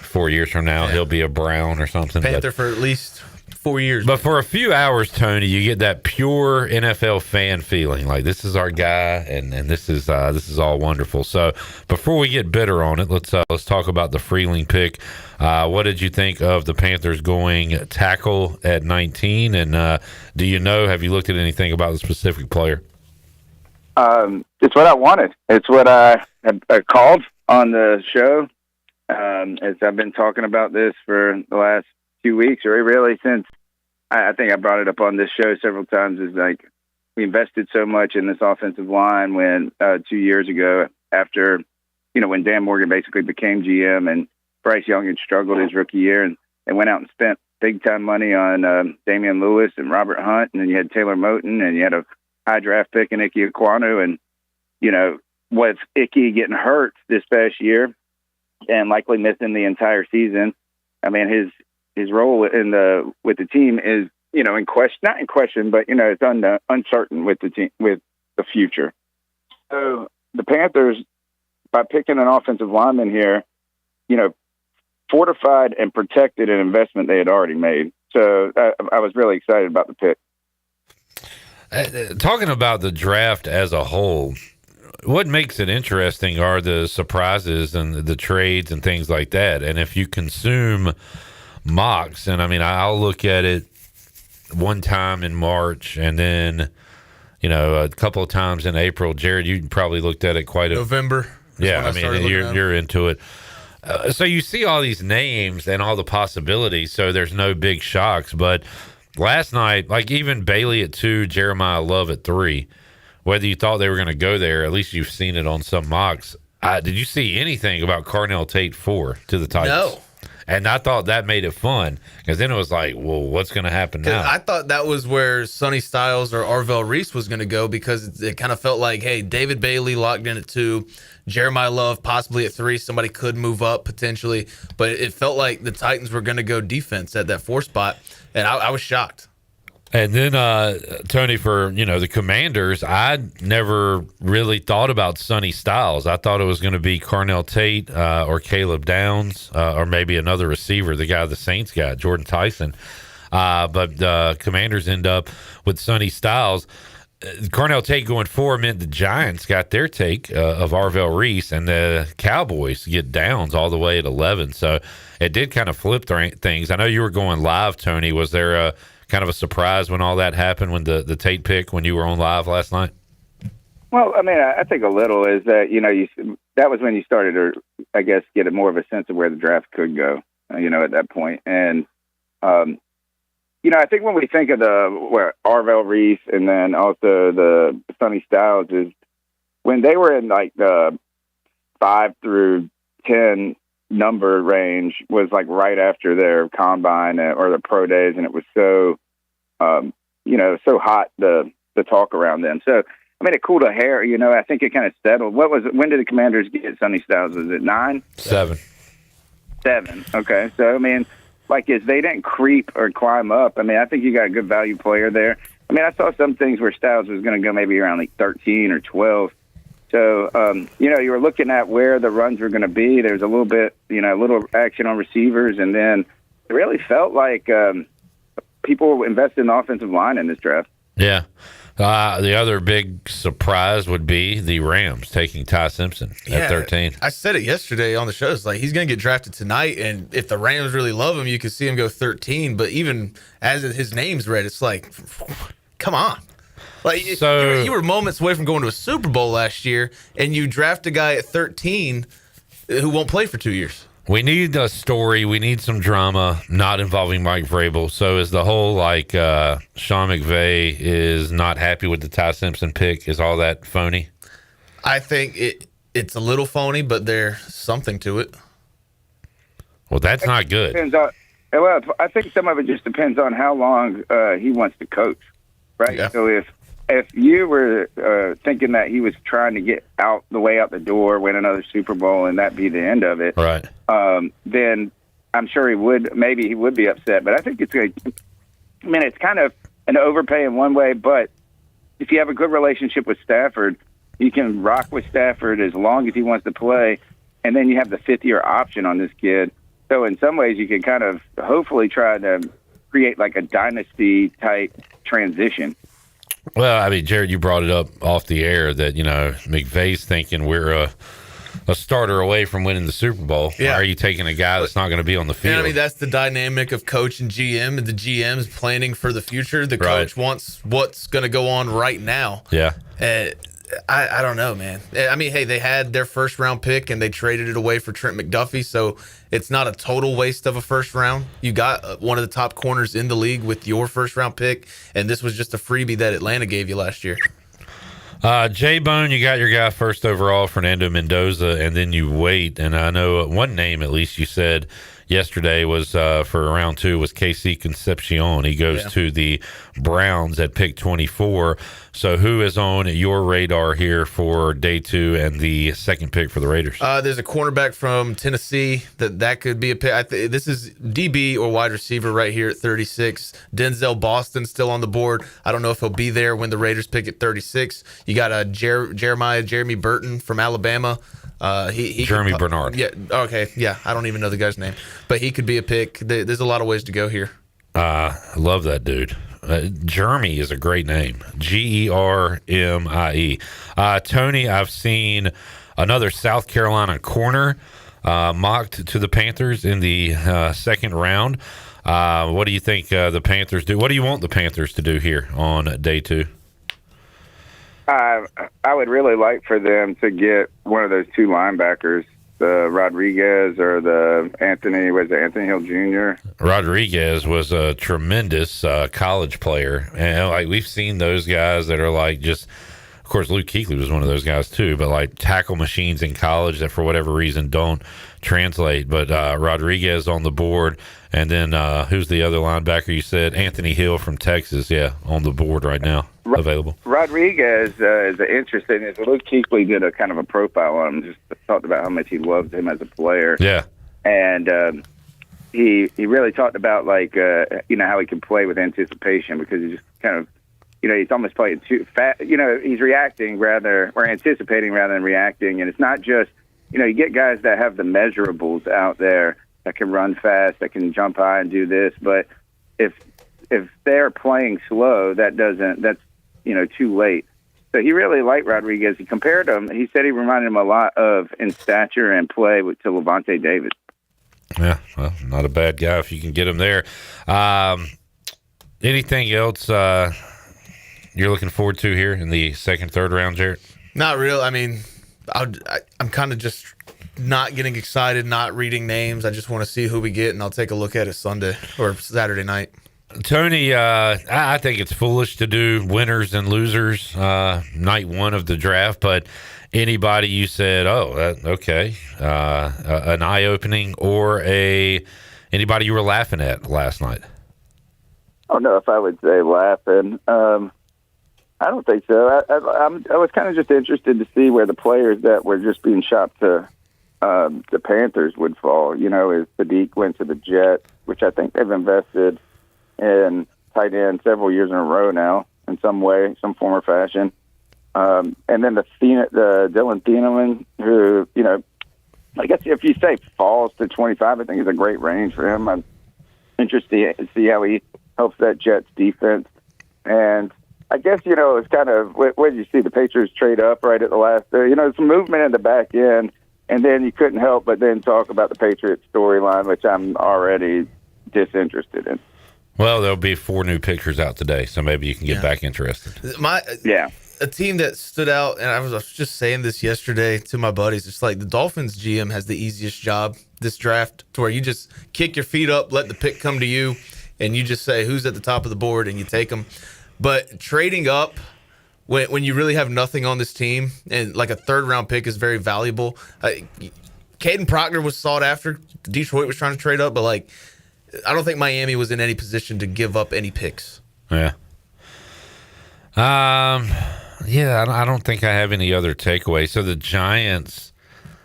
4 years from now, he'll be a Brown or something. Panther for at least 4 years. But for a few hours, Tony, you get that pure NFL fan feeling, like this is our guy, and this is all wonderful. So before we get bitter on it, let's talk about the Freeling pick. What did you think of the Panthers going tackle at 19? And have you looked at anything about the specific player? It's what I wanted. It's what I called on the show. As I've been talking about this for the last few weeks, or really since I think I brought it up on this show several times, is like we invested so much in this offensive line when 2 years ago, after when Dan Morgan basically became GM and Bryce Young had struggled his rookie year, and they went out and spent big time money on Damian Lewis and Robert Hunt, and then you had Taylor Moton, and you had a high draft pick in Ike Ekwonu, and with Ike getting hurt this past year and likely missing the entire season, I mean his role with the team is in question, not in question, but it's uncertain with the team, with the future. So the Panthers, by picking an offensive lineman here, fortified and protected an investment they had already made. So I was really excited about the pick. Talking about the draft as a whole, what makes it interesting are the surprises and the trades and things like that. And if you consume mocks, and I'll look at it one time in March, and then a couple of times in April. Jared, you probably looked at it quite a November. Yeah, you're into it. So you see all these names and all the possibilities, so there's no big shocks. But last night, like even Bailey at 2, Jeremiah Love at 3, whether you thought they were going to go there, at least you've seen it on some mocks. Did you see anything about Carnell Tate 4 to the Titans? No. And I thought that made it fun, because then it was like, well, what's going to happen now? I thought that was where Sonny Styles or Arvell Reese was going to go, because it kind of felt like, hey, David Bailey locked in at 2, Jeremiah Love possibly at 3. Somebody could move up potentially, but it felt like the Titans were going to go defense at that 4 spot, and I was shocked. And then, Tony, for, the Commanders, I never really thought about Sonny Styles. I thought it was going to be Carnell Tate or Caleb Downs or maybe another receiver, the guy the Saints got, Jordan Tyson. But the Commanders end up with Sonny Styles. Carnell Tate going 4 meant the Giants got their take of Arvell Reese, and the Cowboys get Downs all the way at 11. So it did kind of flip things. I know you were going live, Tony. Was there a kind of a surprise when all that happened, when the Tate pick, when you were on live last night? Well, I mean, I think a little is that, that was when you started to, I guess, get more of a sense of where the draft could go, at that point. And, I think when we think of Arvell Reese and then also the Sonny Styles is when they were in like the 5 through 10 number range was like right after their combine or the pro days, and it was so so hot the talk around them. So I mean, it cooled a hair. I think it kind of settled. When did the Commanders get Sonny Styles? Was it 9? 7. 7. Okay, so I mean, like if they didn't creep or climb up, I mean, I think you got a good value player there. I mean, I saw some things where Styles was going to go maybe around like 13 or 12. So, you were looking at where the runs were going to be. There's a little bit, a little action on receivers. And then it really felt like people invested in the offensive line in this draft. Yeah. The other big surprise would be the Rams taking Ty Simpson at 13. I said it yesterday on the show. It's like he's going to get drafted tonight. And if the Rams really love him, you could see him go 13. But even as his name's read, it's like, come on. Like you were moments away from going to a Super Bowl last year, and you draft a guy at 13 who won't play for 2 years. We need a story. We need some drama, not involving Mike Vrabel. So is the whole Sean McVay is not happy with the Ty Simpson pick? Is all that phony? I think it's a little phony, but there's something to it. Well, that's not good. Well, I think some of it just depends on how long he wants to coach, right? Yeah. So if you were thinking that he was trying to get out the door, win another Super Bowl, and that be the end of it, right? Then I'm sure he would be upset. But I think it's it's kind of an overpay in one way. But if you have a good relationship with Stafford, you can rock with Stafford as long as he wants to play, and then you have the 5th-year option on this kid. So in some ways, you can kind of hopefully try to create like a dynasty-type transition. Well, I mean, Jared, you brought it up off the air that, McVay's thinking we're a starter away from winning the Super Bowl. Yeah. Why are you taking a guy that's not going to be on the field? And I mean, that's the dynamic of coach and GM. The GM's planning for the future. The coach wants what's going to go on right now. Yeah. I don't know, man. I mean, hey, they had their first-round pick, and they traded it away for Trent McDuffie, so it's not a total waste of a first round. You got one of the top corners in the league with your first-round pick, and this was just a freebie that Atlanta gave you last year. J-Bone, you got your guy first overall, Fernando Mendoza, and then you wait. And I know one name, at least you said yesterday, was for round 2 was KC Concepcion. He goes to the Browns at pick 24. So who is on your radar here for day 2 and the second pick for the Raiders? There's a cornerback from Tennessee that could be a pick. This is DB or wide receiver right here at 36. Denzel Boston still on the board. I don't know if he'll be there when the Raiders pick at 36. You got Jeremy Burton from Alabama. Jeremy Bernard. Yeah. Okay. Yeah. I don't even know the guy's name, but he could be a pick. There's a lot of ways to go here. I love that dude. Jeremy is a great name. Germie. Tony, I've seen another South Carolina corner mocked to the Panthers in the second round. What do you think the Panthers do? What do you want the Panthers to do here on day 2? I would really like for them to get one of those 2 linebackers, the Rodriguez or the Anthony Hill Jr.? Rodriguez was a tremendous college player. And we've seen those guys that are of course, Luke Kuechly was one of those guys too, but tackle machines in college that for whatever reason don't translate. But Rodriguez on the board. And then who's the other linebacker you said? Anthony Hill from Texas. Yeah, on the board right now, available. Rodriguez is interesting. Luke Kuechly did a kind of a profile on him, just talked about how much he loved him as a player. Yeah. And, he really talked about like how he can play with anticipation, because he just kind of he's almost playing too fast. He's reacting or anticipating rather than reacting, and it's not just you get guys that have the measurables out there that can run fast, that can jump high and do this, but if they're playing slow, that's too late. So he really liked Rodriguez. He compared him. He said he reminded him a lot of in stature and play to Levante David. Yeah, well, not a bad guy if you can get him there. Anything else you're looking forward to here in the second, third round, Jared? Not real. I mean, I'm kind of just not getting excited, not reading names. I just want to see who we get, and I'll take a look at it Sunday or Saturday night. Tony, I think it's foolish to do winners and losers night one of the draft, but anybody you said, okay, an eye-opening or anybody you were laughing at last night? I don't know if I would say laughing. I don't think so. I was kind of just interested to see where the players that were just being shopped to the Panthers would fall. As Sadiq went to the Jets, which I think they've invested in tight end several years in a row now, in some way, some form or fashion. And then the Dylan Thieneman, who, I guess if you say falls to 25, I think is a great range for him. I'm interested to see how he helps that Jets defense. And I guess, it's kind of, what did you see? The Patriots trade up right at the last, some movement in the back end. And then you couldn't help but then talk about the Patriots storyline, which I'm already disinterested in. Well, there'll be 4 new pictures out today, so maybe you can get back interested. A team that stood out, and I was just saying this yesterday to my buddies, it's like the Dolphins GM has the easiest job this draft, to where you just kick your feet up, let the pick come to you, and you just say who's at the top of the board, and you take them. But trading up, when you really have nothing on this team, and like a third-round pick is very valuable. Caden Proctor was sought after. Detroit was trying to trade up, but I don't think Miami was in any position to give up any picks. Yeah. I don't think I have any other takeaways. So the Giants,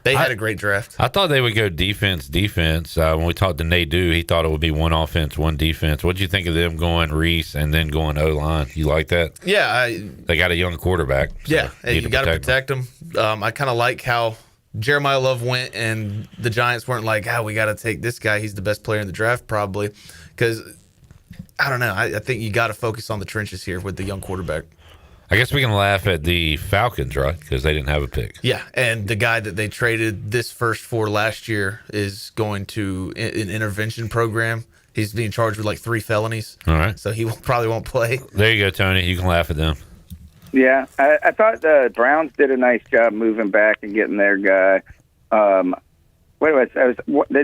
they had a great draft. I thought they would go defense. When we talked to Nadeau, he thought it would be one offense, one defense. What did you think of them going Reese and then going O-line? You like that? Yeah. They got a young quarterback. So you got to protect them. I kind of like how Jeremiah Love went, and the Giants weren't like, we got to take this guy. He's the best player in the draft, probably. Because, I don't know. I think you got to focus on the trenches here with the young quarterback. I guess we can laugh at the Falcons, right? Because they didn't have a pick. Yeah, and the guy that they traded this first for last year is going to an intervention program. He's being charged with 3 felonies. All right. So he probably won't play. There you go, Tony. You can laugh at them. Yeah, I thought the Browns did a nice job moving back and getting their guy. The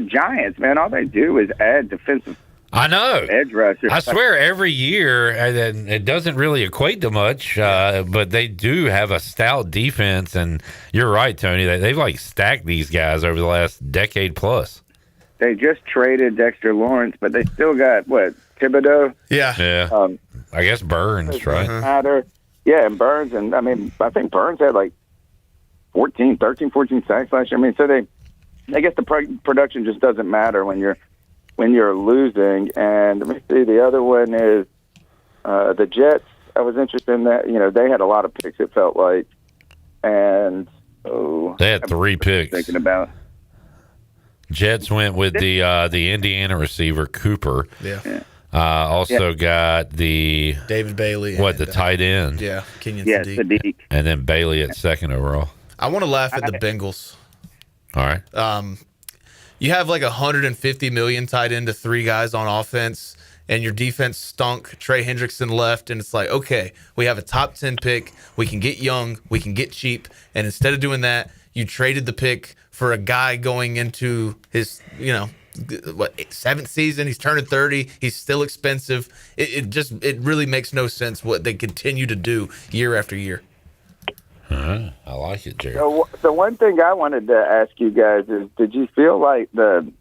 Giants, man, all they do is add defensive. I know. Edge rushers. I swear every year, and it doesn't really equate to much, but they do have a stout defense. And you're right, Tony. They've stacked these guys over the last decade plus. They just traded Dexter Lawrence, but they still got, Thibodeau? Yeah. I guess Burns, right? Matter. Yeah, and Burns, and I think Burns had 14 sacks last year. So I guess the production just doesn't matter when you're losing. And let me see, the other one is the Jets. I was interested in that. They had a lot of picks, it felt like, and they had 3 picks. Thinking about Jets went with the Indiana receiver Cooper. Yeah. Also got the David Bailey. The tight end? Yeah, Kenyon Sadiq. And then Bailey at second overall. I want to laugh at the Bengals. All right. You have $150 million tied into 3 guys on offense, and your defense stunk. Trey Hendrickson left, and it's okay, we have a top 10 pick. We can get young. We can get cheap. And instead of doing that, you traded the pick for a guy going into his, 7th season. He's turning 30. He's still expensive. It really makes no sense what they continue to do year after year. I like it, Jerry. So one thing I wanted to ask you guys is, did you feel like the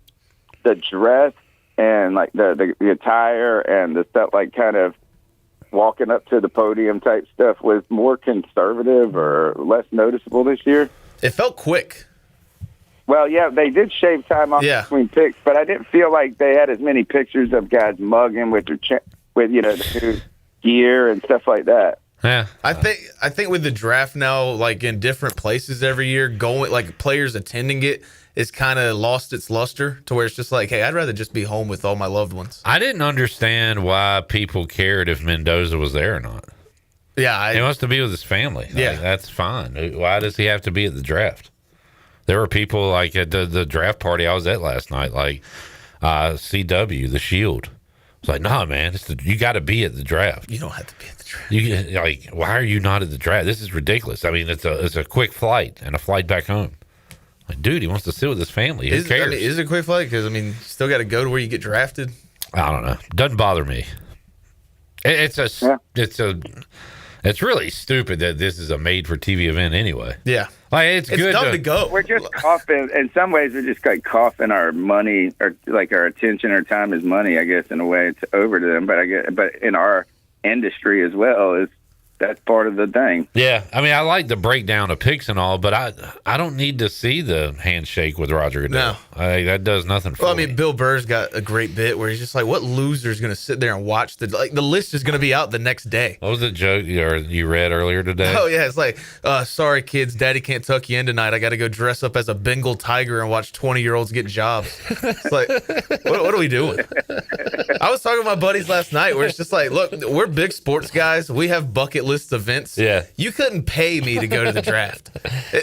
dress and the attire and the stuff, kind of walking up to the podium type stuff, was more conservative or less noticeable this year? It felt quick. Well, yeah, they did shave time off between picks, but I didn't feel like they had as many pictures of guys mugging with their with the new gear and stuff like that. Yeah, I think with the draft now, like in different places every year, going like players attending it, it's kind of lost its luster to where it's just like, hey, I'd rather just be home with all my loved ones. I didn't understand why people cared if Mendoza was there or not. Yeah, he wants to be with his family. Yeah, like, that's fine. Why does he have to be at the draft? There were people like at the draft party I was at last night, like CW, the Shield. It's like, no, man, you got to be at the draft. You don't have to be at the draft. You like, why are you not at the draft? This is ridiculous. I mean, it's a quick flight and a flight back home. Like, dude, he wants to sit with his family. Who cares? Is it a quick flight? Because I mean, you still got to go to where you get drafted. I don't know. Doesn't bother me. It's really stupid that this is a made-for-TV event anyway. Yeah. Like, it's good dumb to go. We're just coughing. In some ways, we're just like coughing our money, or like our attention, our time is money, I guess, in a way, it's over to them. But in our industry as well, that's part of the thing. Yeah, I mean, I like the breakdown of picks and all, but I don't need to see the handshake with Roger Goodell. No, that does nothing for me. Bill Burr's got a great bit where he's just like, "What loser is going to sit there and watch the list is going to be out the next day." What was the joke you read earlier today? Oh yeah, it's like, "Sorry kids, Daddy can't tuck you in tonight. I got to go dress up as a Bengal tiger and watch 20-year-olds get jobs." It's like, what are we doing? I was talking to my buddies last night where it's just like, look, we're big sports guys. We have bucket list events. Yeah. You couldn't pay me to go to the draft.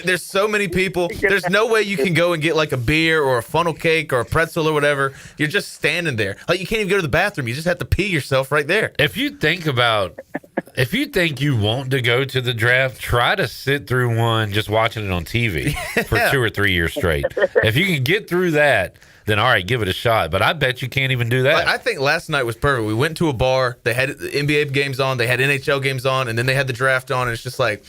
There's so many people. There's no way you can go and get like a beer or a funnel cake or a pretzel or whatever. You're just standing there. Like, you can't even go to the bathroom. You just have to pee yourself right there. If you think you want to go to the draft, try to sit through one just watching it on TV for 2 or 3 years straight. If you can get through that, then all right, give it a shot. But I bet you can't even do that. Like, I think last night was perfect. We went to a bar. They had NBA games on. They had NHL games on. And then they had the draft on. And it's just like,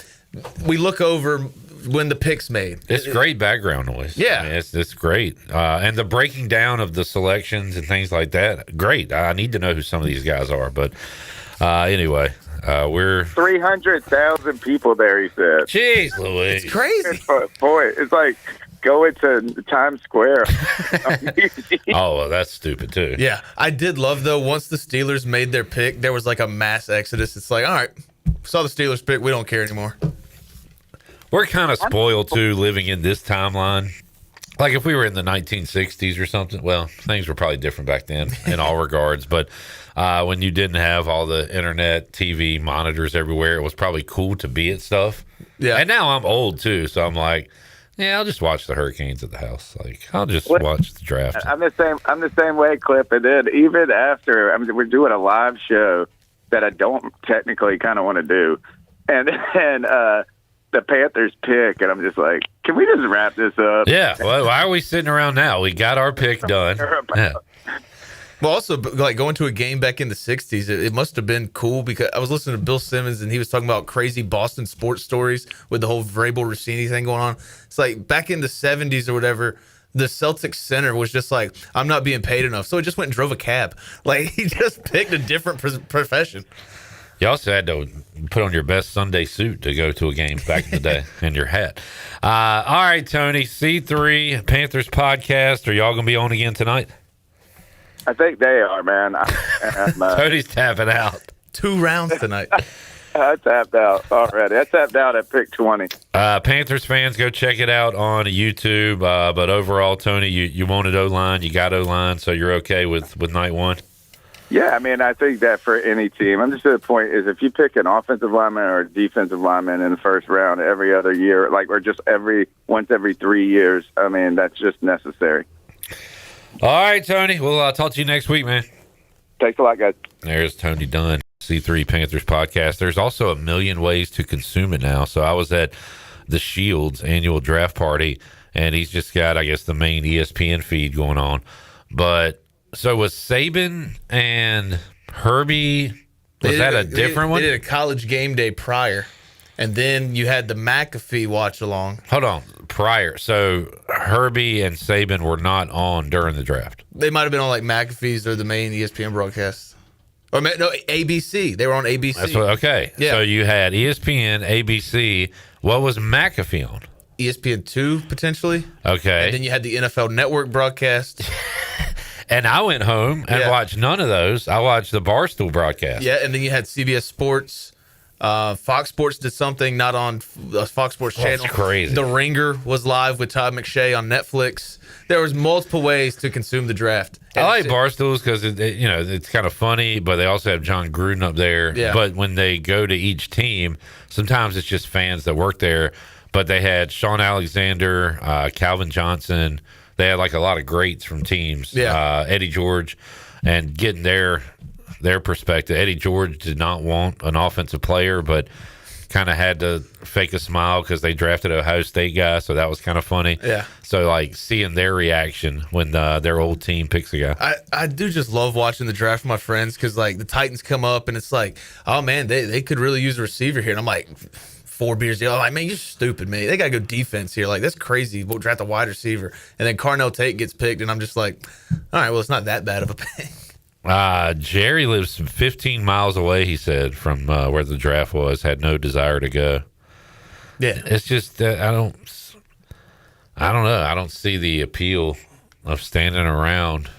we look over when the pick's made. It's great background noise. Yeah. I mean, it's great. And the breaking down of the selections and things like that, great. I need to know who some of these guys are. But anyway, we're 300,000 people there, he said. Jeez Louise. It's crazy. Boy, it's like going to Times Square. Oh, well, that's stupid too. Yeah, I did love though. Once the Steelers made their pick, there was like a mass exodus. It's like, all right, saw the Steelers pick, we don't care anymore. We're kind of spoiled too, living in this timeline. Like if we were in the 1960s or something, well, things were probably different back then in all regards. But when you didn't have all the internet, TV, monitors everywhere, it was probably cool to be at stuff. Yeah. And now I'm old too, so I'm like, yeah, I'll just watch the Hurricanes at the house. Like, I'll just watch the draft. I'm the same way, Clip. And then even after, I mean, we're doing a live show that I don't technically kind of want to do, and the Panthers pick, and I'm just like, can we just wrap this up? Yeah. Well, why are we sitting around now? We got our pick done. Yeah. Well, also, like going to a game back in the 60s, it must have been cool because I was listening to Bill Simmons and he was talking about crazy Boston sports stories with the whole Vrabel Rossini thing going on. It's like back in the 70s or whatever, the Celtics center was just like, I'm not being paid enough. So he just went and drove a cab. Like, he just picked a different profession. You also had to put on your best Sunday suit to go to a game back in the day and your hat. All right, Tony, C3 Panthers podcast. Are y'all going to be on again tonight? I think they are, man. Tony's tapping out. 2 rounds tonight. I tapped out already. I tapped out at pick 20. Panthers fans, go check it out on YouTube. But overall, Tony, you wanted O-line. You got O-line, so you're okay with night one? Yeah, I mean, I think that for any team, I'm just at the point is if you pick an offensive lineman or a defensive lineman in the first round every other year, or just once every 3 years, I mean, that's just necessary. All right, Tony. We'll talk to you next week, man. Thanks a lot, guys. There's Tony Dunn, C3 Panthers podcast. There's also a million ways to consume it now. So I was at the Shield's annual draft party, and he's just got, I guess, the main ESPN feed going on. But so was Saban and Herbie, was that a different one? They did a college game day prior. And then you had the McAfee watch along. Hold on. Prior. So Herbie and Saban were not on during the draft. They might have been on like McAfee's or the main ESPN broadcast. Or no, ABC. They were on ABC. Okay. Yeah. So you had ESPN, ABC. What was McAfee on? ESPN2 potentially. Okay. And then you had the NFL Network broadcast. And I went home and watched none of those. I watched the Barstool broadcast. Yeah, and then you had CBS Sports. Fox Sports did something not on the Fox Sports channel. That's crazy. The Ringer was live with Todd McShay on Netflix. There was multiple ways to consume the draft. I like Barstools because it's kind of funny, but they also have John Gruden up there. Yeah. But when they go to each team, sometimes it's just fans that work there. But they had Sean Alexander, Calvin Johnson. They had like a lot of greats from teams. Yeah. Eddie George, and getting their perspective. Eddie George did not want an offensive player, but kind of had to fake a smile because they drafted a Ohio State guy, so that was kind of funny. Yeah. So like seeing their reaction when their old team picks a guy. I do just love watching the draft with my friends because like the Titans come up and it's like, oh man, they could really use a receiver here, and I'm like 4 beers deal. I'm like, man, you're stupid, man. They gotta go defense here. Like that's crazy. We'll draft a wide receiver, and then Carnell Tate gets picked, and I'm just like, all right, well it's not that bad of a pick. Jerry lives 15 miles away, he said, from where the draft was, had no desire to go. Yeah. It's just I don't know. I don't see the appeal of standing around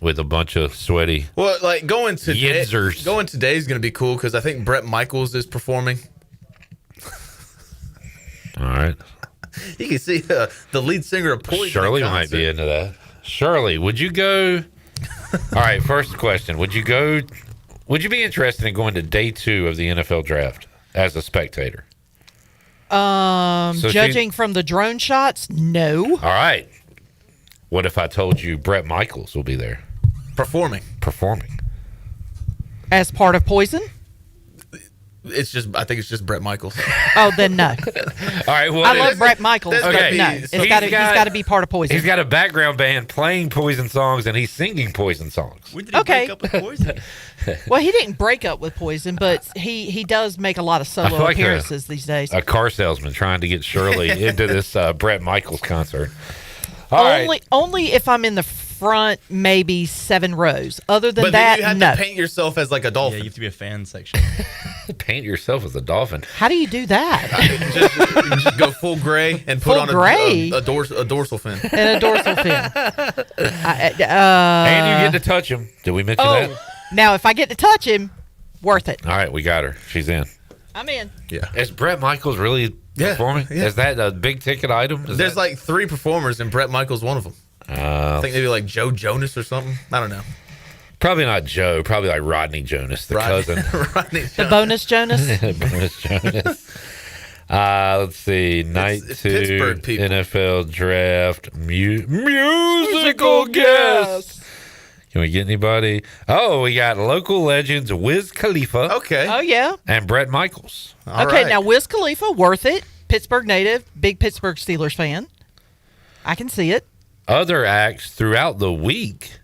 with a bunch of sweaty Well, like going today is going to be cool because I think Bret Michaels is performing. All right. You can see the lead singer of Poison. Shirley might be into that. Shirley, would you go? All right, first question. Would you be interested in going to day 2 of the NFL draft as a spectator? Judging from the drone shots, no. All right. What if I told you Bret Michaels will be there? Performing. As part of Poison? I think it's just Bret Michaels. Oh, then no. All right. I love Bret Michaels, but Okay. no. He's got to be part of Poison. He's got a background band playing Poison songs, and he's singing Poison songs. When did he break up with Poison? Well, he didn't break up with Poison, but he does make a lot of I feel solo like appearances these days. A car salesman trying to get Shirley into this Bret Michaels concert. All right. Only if I'm in the front, maybe 7 rows. Other than But that, then you have no. to paint yourself as like a dolphin. Yeah, you have to be a fan section. Paint yourself as a dolphin. How do you do that? You just go full gray and put Full on gray? a dorsal fin. And a dorsal fin. And you get to touch him. Did we mention that? Now if I get to touch him, worth it. All right, we got her. She's in. I'm in. Yeah. Is Bret Michaels really performing? Yeah. Is that a big ticket item? There's like 3 performers, and Bret Michaels one of them. I think maybe like Joe Jonas or something. I don't know. Probably not Joe. Probably like Rodney Jonas, the cousin. The bonus Jonas. Bonus Jonas. Let's see. Night 2 Pittsburgh people. NFL draft musical guests. Can we get anybody? Oh, we got local legends Wiz Khalifa. Okay. Oh yeah. And Bret Michaels. Okay, now Wiz Khalifa, worth it. Pittsburgh native, big Pittsburgh Steelers fan. I can see it. Other acts throughout the week.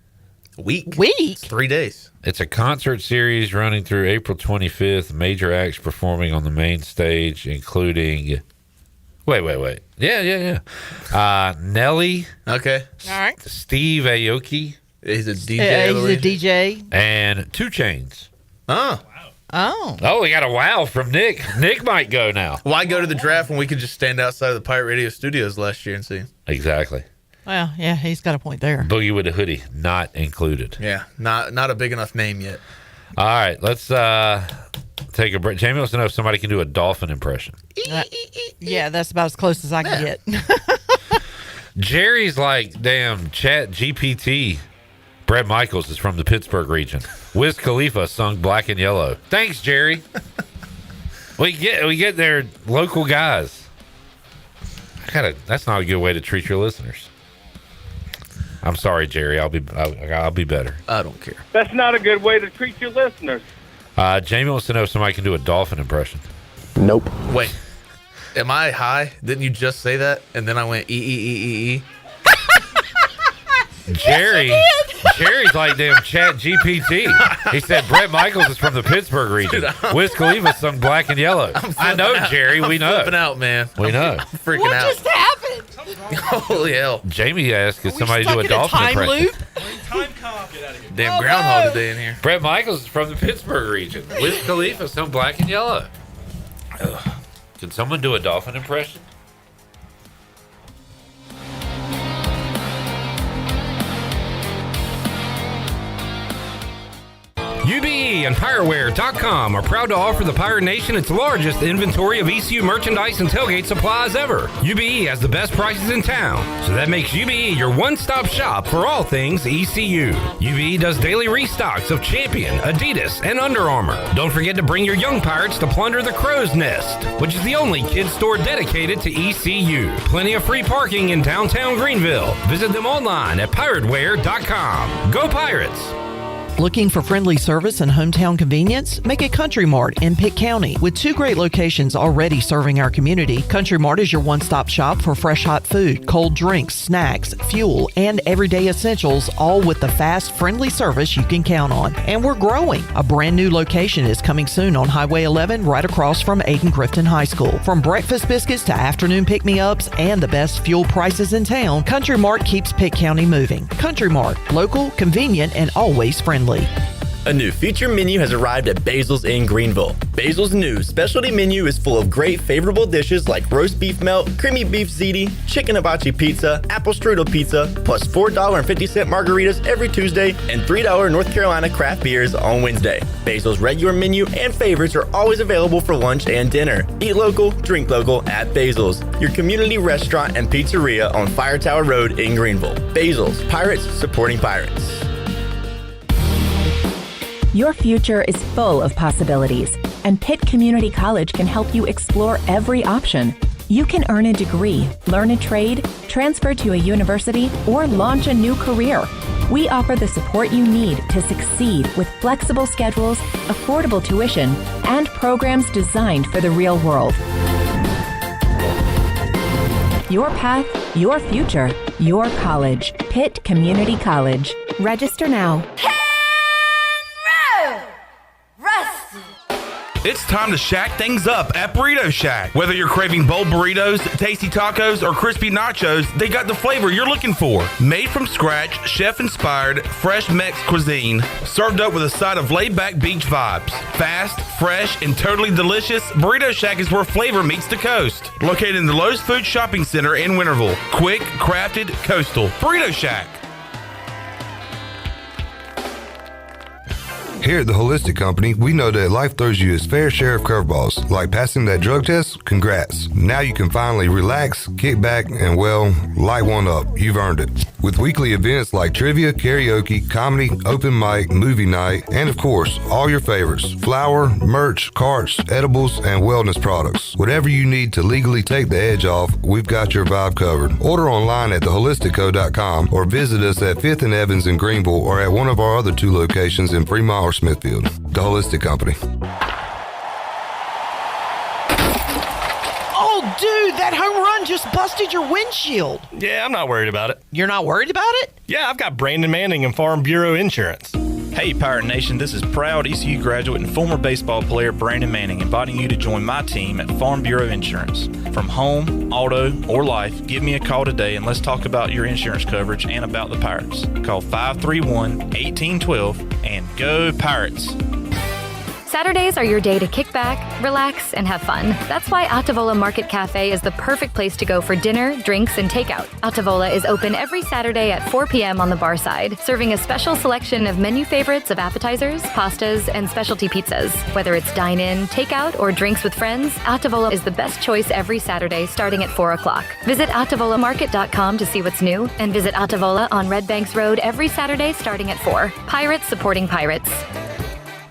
It's 3 days. It's a concert series running through April 25th. Major acts performing on the main stage, including... Wait. Yeah. Nelly. Okay. All right. Steve Aoki. He's a DJ. He's a DJ. And 2 Chainz. Oh. Oh, we got a wow from Nick. Nick might go now. Why go to the draft when we could just stand outside of the Pirate Radio studios last year and see him? Exactly. Well, yeah, he's got a point there. Boogie with a hoodie, not included. Yeah, not a big enough name yet. All right, let's take a break. Jamie wants to know if somebody can do a dolphin impression. Yeah, that's about as close as I can get. Jerry's like, damn, Chat GPT. Bret Michaels is from the Pittsburgh region. Wiz Khalifa sung Black and Yellow. Thanks, Jerry. we get their local guys. That's not a good way to treat your listeners. I'm sorry, Jerry. I'll be better. I don't care. That's not a good way to treat your listeners. Jamie wants to know if somebody can do a dolphin impression. Nope. Wait, am I high? Didn't you just say that? And then I went E. Jerry's like damn Chat GPT. He said Bret Michaels is from the Pittsburgh region. Wiz Khalifa sung Black and Yellow. I know, Jerry. We know. I'm flipping out, man. We know. I'm freaking out. What just happened? Holy hell. Jamie asked if somebody do a dolphin impression. Damn Groundhog Day in here. Bret Michaels is from the Pittsburgh region. Wiz Khalifa sung Black and Yellow. Can someone do a dolphin impression? UBE and PirateWare.com are proud to offer the Pirate Nation its largest inventory of ECU merchandise and tailgate supplies ever. UBE has the best prices in town, so that makes UBE your one-stop shop for all things ECU. UBE does daily restocks of Champion, Adidas, and Under Armour. Don't forget to bring your young Pirates to plunder the Crow's Nest, which is the only kids store dedicated to ECU. Plenty of free parking in downtown Greenville. Visit them online at PirateWare.com. Go Pirates! Looking for friendly service and hometown convenience? Make it Country Mart in Pitt County. With 2 great locations already serving our community, Country Mart is your one-stop shop for fresh hot food, cold drinks, snacks, fuel, and everyday essentials, all with the fast, friendly service you can count on. And we're growing. A brand new location is coming soon on Highway 11 right across from Aiden-Crifton High School. From breakfast biscuits to afternoon pick-me-ups and the best fuel prices in town, Country Mart keeps Pitt County moving. Country Mart, local, convenient, and always friendly. A new feature menu has arrived at Basil's in Greenville. Basil's new specialty menu is full of great favorable dishes like roast beef melt, creamy beef ziti, chicken hibachi pizza, apple strudel pizza, plus $4.50 margaritas every Tuesday and $3 North Carolina craft beers on Wednesday. Basil's regular menu and favorites are always available for lunch and dinner. Eat local, drink local at Basil's, your community restaurant and pizzeria on Fire Tower Road in Greenville. Basil's, Pirates supporting Pirates. Your future is full of possibilities, and Pitt Community College can help you explore every option. You can earn a degree, learn a trade, transfer to a university, or launch a new career. We offer the support you need to succeed with flexible schedules, affordable tuition, and programs designed for the real world. Your path, your future, your college. Pitt Community College. Register now. It's time to shack things up at Burrito Shack. Whether you're craving bold burritos, tasty tacos, or crispy nachos, they got the flavor you're looking for. Made from scratch, chef-inspired, fresh Mex cuisine, served up with a side of laid-back beach vibes. Fast, fresh, and totally delicious, Burrito Shack is where flavor meets the coast. Located in the Lowe's Food Shopping Center in Winterville. Quick, crafted, coastal. Burrito Shack. Here at the Holistic Company, we know that life throws you its fair share of curveballs, like passing that drug test. Congrats. Now you can finally relax, kick back, and, well, light one up. You've earned it. With weekly events like trivia, karaoke, comedy, open mic, movie night, and, of course, all your favorites: flour, merch, carts, edibles, and wellness products. Whatever you need to legally take the edge off, we've got your vibe covered. Order online at theholisticco.com or visit us at 5th and Evans in Greenville or at one of our other 2 locations in Fremont or Smithfield. The Holistic Company. Oh, dude, that home run just busted your windshield. Yeah, I'm not worried about it. You're not worried about it? Yeah, I've got Brandon Manning and Farm Bureau Insurance. Hey, Pirate Nation, this is proud ECU graduate and former baseball player Brandon Manning inviting you to join my team at Farm Bureau Insurance. From home, auto, or life, give me a call today and let's talk about your insurance coverage and about the Pirates. Call 531-1812 and go Pirates! Saturdays are your day to kick back, relax, and have fun. That's why Ottavola Market Cafe is the perfect place to go for dinner, drinks, and takeout. Ottavola is open every Saturday at 4 p.m. on the bar side, serving a special selection of menu favorites of appetizers, pastas, and specialty pizzas. Whether it's dine-in, takeout, or drinks with friends, Ottavola is the best choice every Saturday starting at 4 o'clock. Visit OttavolaMarket.com to see what's new, and visit Ottavola on Red Banks Road every Saturday starting at 4. Pirates supporting Pirates.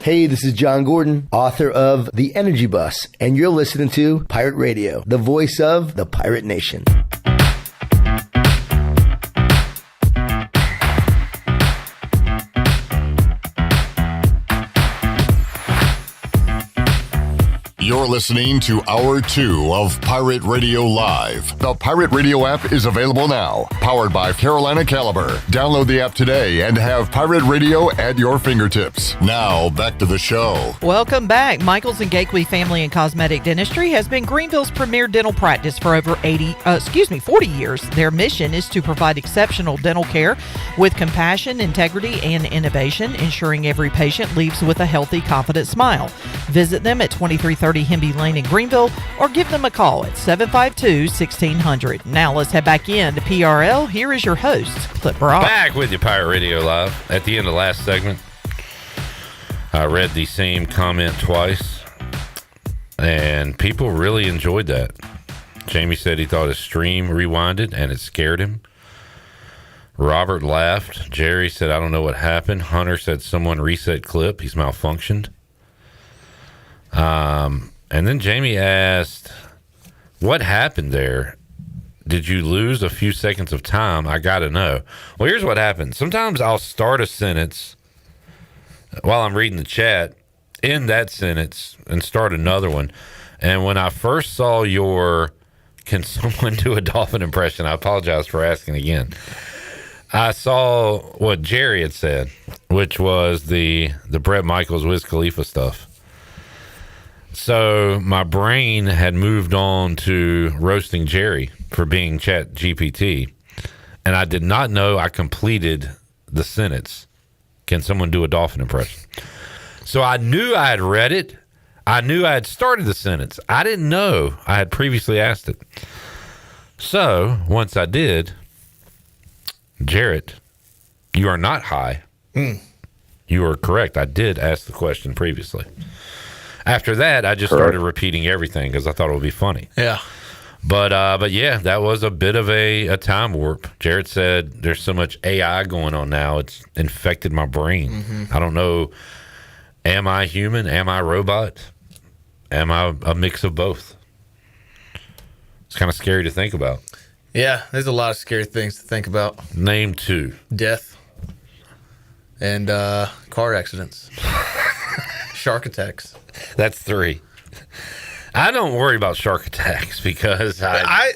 Hey, this is John Gordon, author of The Energy Bus, and you're listening to Pirate Radio, the voice of the Pirate Nation. You're listening to Hour 2 of Pirate Radio Live. The Pirate Radio app is available now. Powered by Carolina Caliber. Download the app today and have Pirate Radio at your fingertips. Now, back to the show. Welcome back. Michaels and Gateway Family and Cosmetic Dentistry has been Greenville's premier dental practice for over 40 years. Their mission is to provide exceptional dental care with compassion, integrity, and innovation, ensuring every patient leaves with a healthy, confident smile. Visit them at 2330 Hemby Lane in Greenville or give them a call at 752-1600. Now let's head back in to PRL. Here is your host, Clip Brock. Back with you, Pirate Radio Live, at the end of the last segment. I read the same comment twice, and people really enjoyed that. Jamie said he thought his stream rewinded and it scared him. Robert laughed. Jerry said, I don't know what happened. Hunter said someone reset clip. He's malfunctioned. And then Jamie asked, what happened there? Did you lose a few seconds of time? I got to know. Well, here's what happened. Sometimes I'll start a sentence while I'm reading the chat, end that sentence, and start another one. And when I first saw your, can someone do a dolphin impression? I apologize for asking again. I saw what Jerry had said, which was the Bret Michaels Wiz Khalifa stuff. So my brain had moved on to roasting Jerry for being Chat GPT, and I did not know I completed the sentence. Can someone do a dolphin impression? So I knew I had read it. I knew I had started the sentence. I didn't know I had previously asked it. So once I did, Jarrett, you are not high. You are correct. I did ask the question previously. After that, I just started repeating everything because I thought it would be funny. Yeah. But yeah, that was a bit of a time warp. Jarrett said there's so much AI going on now, it's infected my brain. Mm-hmm. I don't know, am I human? Am I robot? Am I a mix of both? It's kind of scary to think about. Yeah, there's a lot of scary things to think about. Name two. Death and car accidents. Shark attacks. That's three. I don't worry about shark attacks because I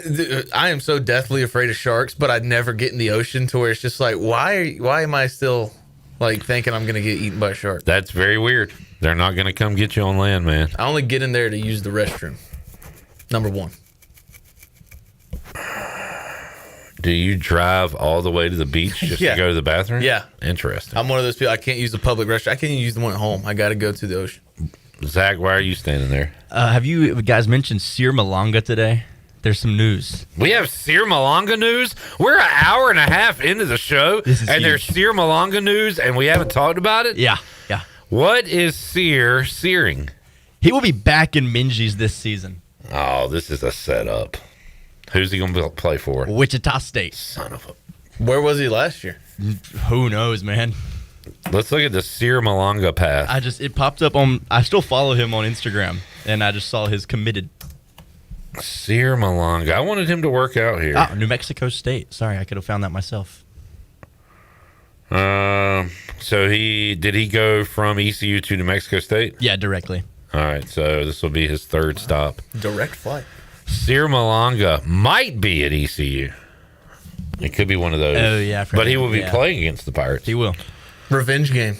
am so deathly afraid of sharks, but I'd never get in the ocean to where it's just like, why am I still like thinking I'm going to get eaten by a shark? That's very weird. They're not going to come get you on land, man. I only get in there to use the restroom. Number one. Do you drive all the way to the beach just to go to the bathroom? Yeah. Interesting. I'm one of those people. I can't use the public restroom. I can't even use the one at home. I got to go to the ocean. Zach, why are you standing there? Have you guys mentioned Sear Malanga today? There's some news. We have Sear Malanga news? We're an hour and a half into the show, and huge. there's Sear Malanga news, and we haven't talked about it? Yeah. What is Sear searing? He will be back in Minji's this season. Oh, this is a setup. Who's he going to play for? Wichita State. Son of a... Where was he last year? Who knows, man? Let's look at the Sear Malanga path. It popped up on, I still follow him on Instagram, and I just saw his committed. Sear Malanga. I wanted him to work out here. Oh, New Mexico State. Sorry, I could have found that myself. So did he go from ECU to New Mexico State? Yeah, directly. All right, so this will be his third stop. Direct flight. Sear Malanga might be at ECU. It could be one of those. Oh, yeah. But he will be playing against the Pirates. He will. Revenge game.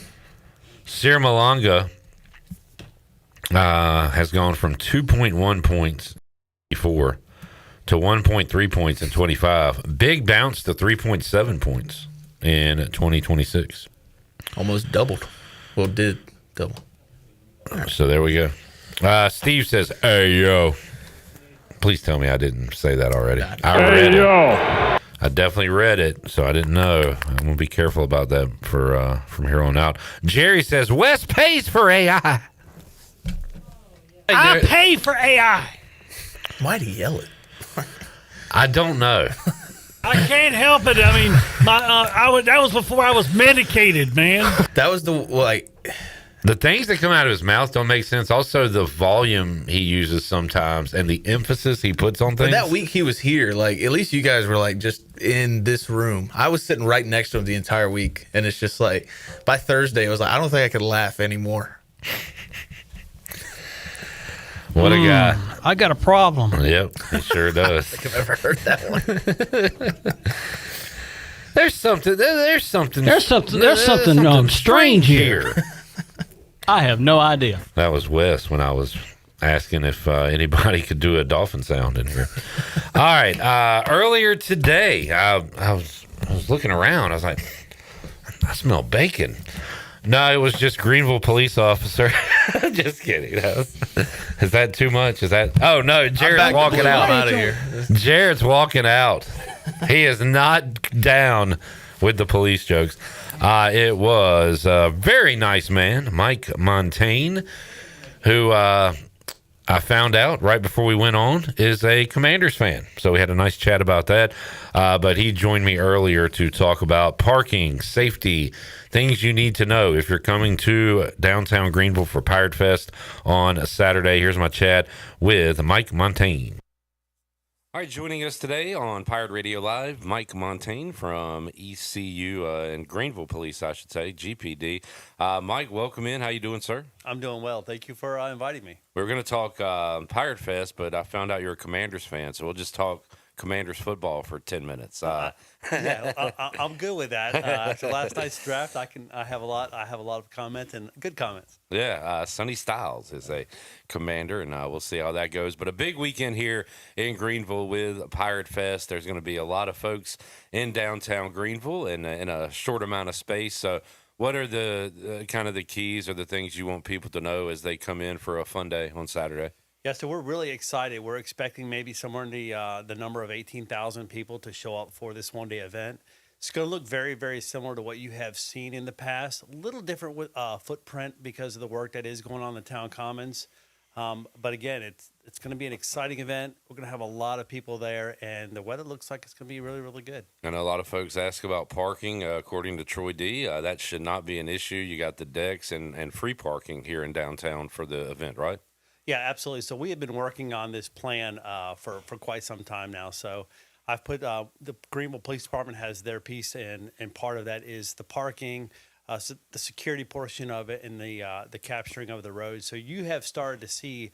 Sear Malanga has gone from 2.1 points before to 1.3 points in 25. Big bounce to 3.7 points in 2026. Almost doubled. Well, did double. So there we go. Steve says, hey, yo. Please tell me I didn't say that already. I read it. I definitely read it, so I didn't know. I'm going to be careful about that from here on out. Jerry says, Wes pays for AI. I pay for AI. Why'd he yell it? I don't know. I can't help it. I mean, that was before I was medicated, man. That was the things that come out of his mouth don't make sense. Also, the volume he uses sometimes and the emphasis he puts on things. But that week he was here, like, at least you guys were, like, just in this room. I was sitting right next to him the entire week, and it's just, like, by Thursday, I was like, I don't think I could laugh anymore. What a guy. I got a problem. Yep, he sure does. I don't think I've ever heard that one. There's something strange here. I have no idea. That was Wes when I was asking if anybody could do a dolphin sound in here. All right. Earlier today, I was looking around. I was like, I smell bacon. No, it was just Greenville police officer. Just kidding. Is that too much? Oh, no. Jared's walking out. I'm out of here. Jared's walking out. He is not down with the police jokes. It was a very nice man, Mike Montayne, who I found out right before we went on is a Commanders fan. So we had a nice chat about that. But he joined me earlier to talk about parking, safety, things you need to know if you're coming to downtown Greenville for Pirate Fest on a Saturday. Here's my chat with Mike Montayne. All right, joining us today on Pirate Radio Live, Mike Montayne from ECU and Greenville Police, I should say, GPD. Mike, welcome in. How you doing, sir? I'm doing well. Thank you for inviting me. We were going to talk Pirate Fest, but I found out you're a Commanders fan, so we'll just talk Commanders football for 10 minutes. I'm good with that. After last night's draft, I have a lot of comments and good comments. Yeah, Sonny Styles is a Commander, and we'll see how that goes. But a big weekend here in Greenville with Pirate Fest. There's going to be a lot of folks in downtown Greenville in a short amount of space. So what are the kind of the keys or the things you want people to know as they come in for a fun day on Saturday? Yeah, so we're really excited. We're expecting maybe somewhere in the number of 18,000 people to show up for this one-day event. It's going to look very, very similar to what you have seen in the past. A little different with footprint because of the work that is going on in the town commons. But again, it's going to be an exciting event. We're going to have a lot of people there, and the weather looks like it's going to be really, really good. I know a lot of folks ask about parking. According to Troy D., that should not be an issue. You got the decks and free parking here in downtown for the event, right? Yeah, absolutely. So we have been working on this plan for quite some time now. So I've put the Greenville Police Department has their piece, and part of that is the parking, so the security portion of it, and the capturing of the road. So you have started to see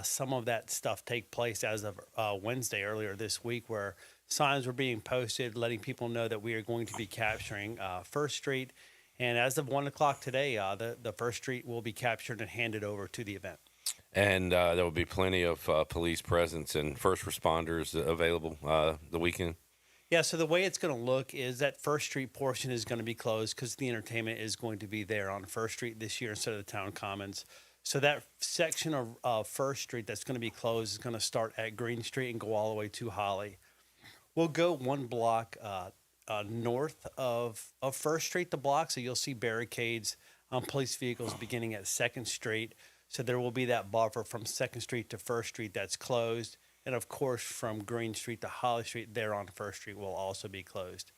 some of that stuff take place as of Wednesday earlier this week, where signs were being posted letting people know that we are going to be capturing First Street. And as of 1 o'clock today, the First Street will be captured and handed over to the event. And there will be plenty of police presence and first responders available the weekend. Yeah, so the way it's going to look is that First Street portion is going to be closed because the entertainment is going to be there on First Street this year instead of the town commons. So that section of First Street that's going to be closed is going to start at Green Street and go all the way to Holly. We'll go one block north of First Street, the block, so you'll see barricades on police vehicles beginning at 2nd Street. So there will be that buffer from 2nd Street to First Street that's closed. And, of course, from Green Street to Holly Street there on First Street will also be closed.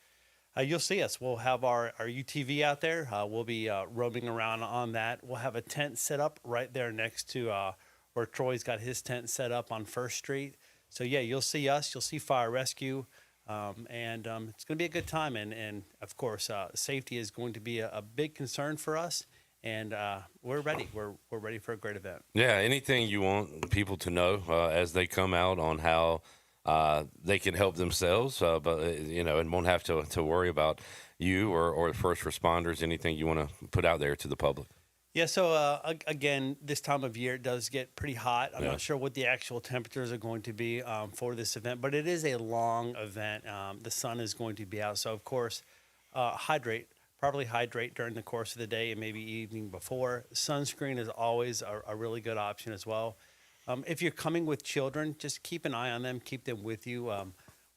You'll see us. We'll have our UTV out there. We'll be roaming around on that. We'll have a tent set up right there next to where Troy's got his tent set up on First Street. So, yeah, you'll see us. You'll see fire rescue. And it's going to be a good time. And of course, safety is going to be a big concern for us. And we're ready. We're ready for a great event. Yeah, anything you want people to know as they come out on how they can help themselves, but and won't have to worry about you or first responders. Anything you want to put out there to the public? Yeah. So again, this time of year it does get pretty hot. I'm not sure what the actual temperatures are going to be for this event, but it is a long event. The sun is going to be out, so of course, Probably hydrate during the course of the day and maybe evening before. Sunscreen is always a really good option as well. If you're coming with children, just keep an eye on them. Keep them with you.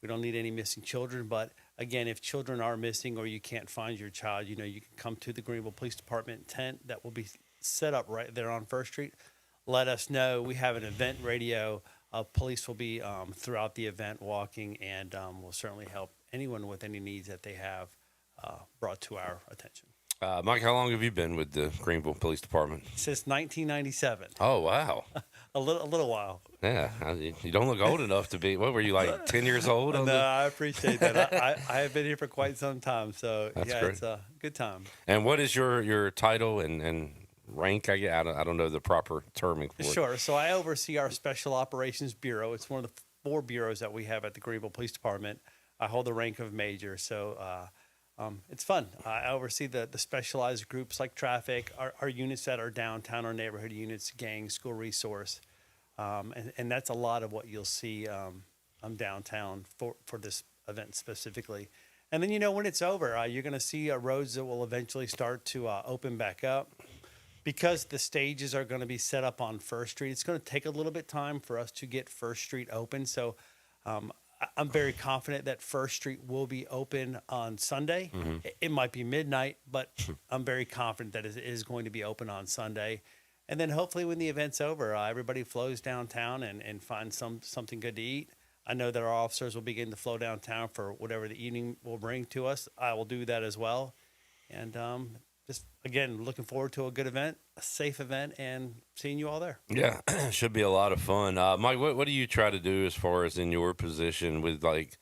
We don't need any missing children. But, again, if children are missing or you can't find your child, you can come to the Greenville Police Department tent that will be set up right there on First Street. Let us know. We have an event radio. Police will be throughout the event walking, and will certainly help anyone with any needs that they have brought to our attention. Mike, how long have you been with the Greenville Police Department? Since 1997. Oh, wow. a little while. Yeah, you don't look old enough to be. What were you, like 10 years old? No, I appreciate that. I have been here for quite some time, so That's yeah, great. It's a good time. And what is your title and rank? I don't know the proper terming for it. Sure. So I oversee our Special Operations Bureau. It's one of the 4 bureaus that we have at the Greenville Police Department. I hold the rank of major, so it's fun. I oversee the specialized groups like traffic, our units that are downtown, our neighborhood units, gang, school resource. And that's a lot of what you'll see downtown for this event specifically. And then, when it's over, you're going to see roads that will eventually start to open back up. Because the stages are going to be set up on First Street, it's going to take a little bit of time for us to get First Street open. So I'm very confident that First Street will be open on Sunday. It might be midnight, but I'm very confident that it is going to be open on Sunday. And then hopefully when the event's over, everybody flows downtown and finds something good to eat. I know that our officers will begin to flow downtown for whatever the evening will bring to us. I will do that as well. And just, again, looking forward to a good event, a safe event, and seeing you all there. Yeah, should be a lot of fun. Mike, what do you try to do as far as in your position with, like,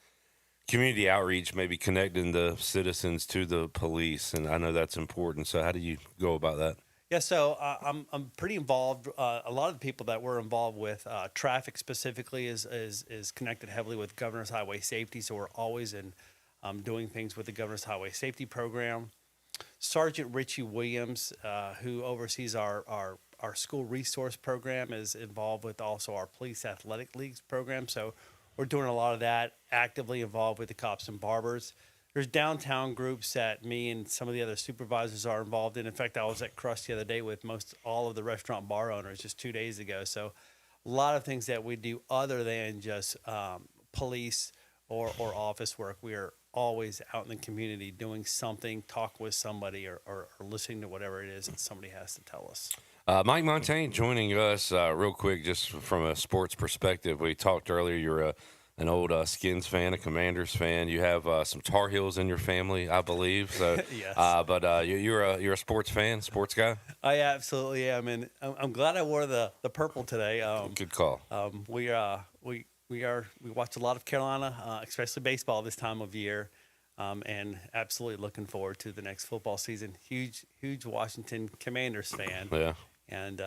community outreach, maybe connecting the citizens to the police? And I know that's important. So how do you go about that? Yeah, so I'm pretty involved. A lot of the people that we're involved with, traffic specifically, is connected heavily with Governor's Highway Safety. So we're always doing things with the Governor's Highway Safety Program. Sergeant Richie Williams, who oversees our school resource program, is involved with also our police athletic leagues program. So we're doing a lot of that, actively involved with the cops and barbers. There's downtown groups that me and some of the other supervisors are involved in. In fact, I was at Crust the other day with all of the restaurant bar owners just 2 days ago. So a lot of things that we do other than just police or office work. We are always out in the community doing something, talk with somebody or listening to whatever it is that somebody has to tell us. Mike Montayne joining us real quick, just from a sports perspective. We talked earlier, you're an old Skins fan, a Commanders fan. You have some Tar Heels in your family, I believe. So, yes. But you're a sports fan, sports guy. I absolutely am, and I'm glad I wore the purple today. Good call. We watch a lot of Carolina, especially baseball this time of year, and absolutely looking forward to the next football season. Huge Washington Commanders fan. Yeah. And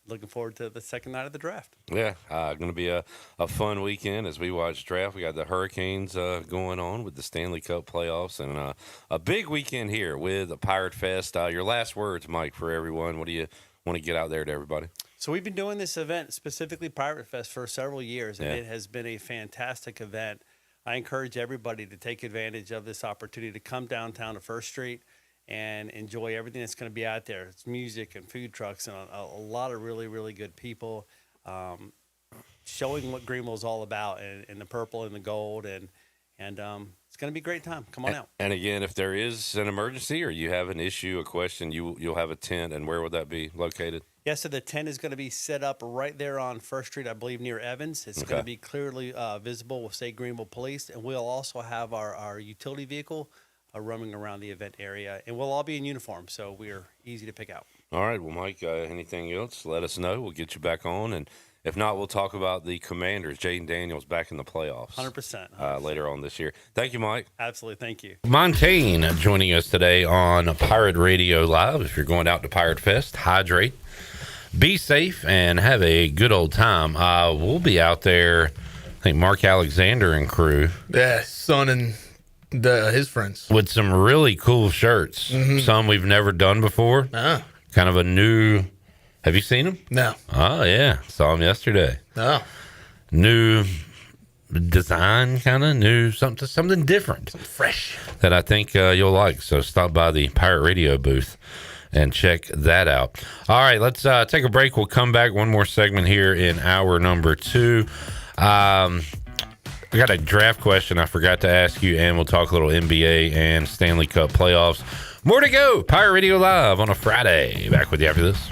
looking forward to the second night of the draft. Yeah, going to be a fun weekend as we watch draft. We got the Hurricanes going on with the Stanley Cup playoffs, and a big weekend here with the Pirate Fest. Your last words, Mike, for everyone. What do you want to get out there to everybody? So we've been doing this event, specifically Pirate Fest, for several years, and Yeah. it has been a fantastic event. I encourage everybody to take advantage of this opportunity to come downtown to First Street and enjoy everything that's going to be out there. It's music and food trucks and a lot of really, really good people showing what Greenville's all about, and the purple and the gold, and it's going to be a great time. Come on out. And again, if there is an emergency or you have an issue, a question, you'll have a tent, and where would that be located? Yeah, so the tent is going to be set up right there on First Street, I believe, near Evans. It's going to be clearly visible with State Greenville Police, and we'll also have our utility vehicle roaming around the event area, and we'll all be in uniform, so we're easy to pick out. All right. Well, Mike, anything else, let us know. We'll get you back on, and if not, we'll talk about the Commanders. Jaden Daniels back in the playoffs. 100%. Later on this year. Thank you, Mike. Absolutely. Thank you. Montayne joining us today on Pirate Radio Live. If you're going out to Pirate Fest, hydrate, be safe, and have a good old time. We'll be out there, I think Mark Alexander and crew. Yeah, son and his friends. With some really cool shirts. Mhm. Some we've never done before. Oh. Kind of a new... Have you seen them? No. Oh, yeah. Saw them yesterday. Oh. New design, kind of new, something different. Something fresh. That I think you'll like. So stop by the Pirate Radio booth and check that out. All right, let's take a break. We'll come back. One more segment here in hour number 2. I got a draft question I forgot to ask you, and we'll talk a little NBA and Stanley Cup playoffs. More to go. Pirate Radio Live on a Friday. Back with you after this.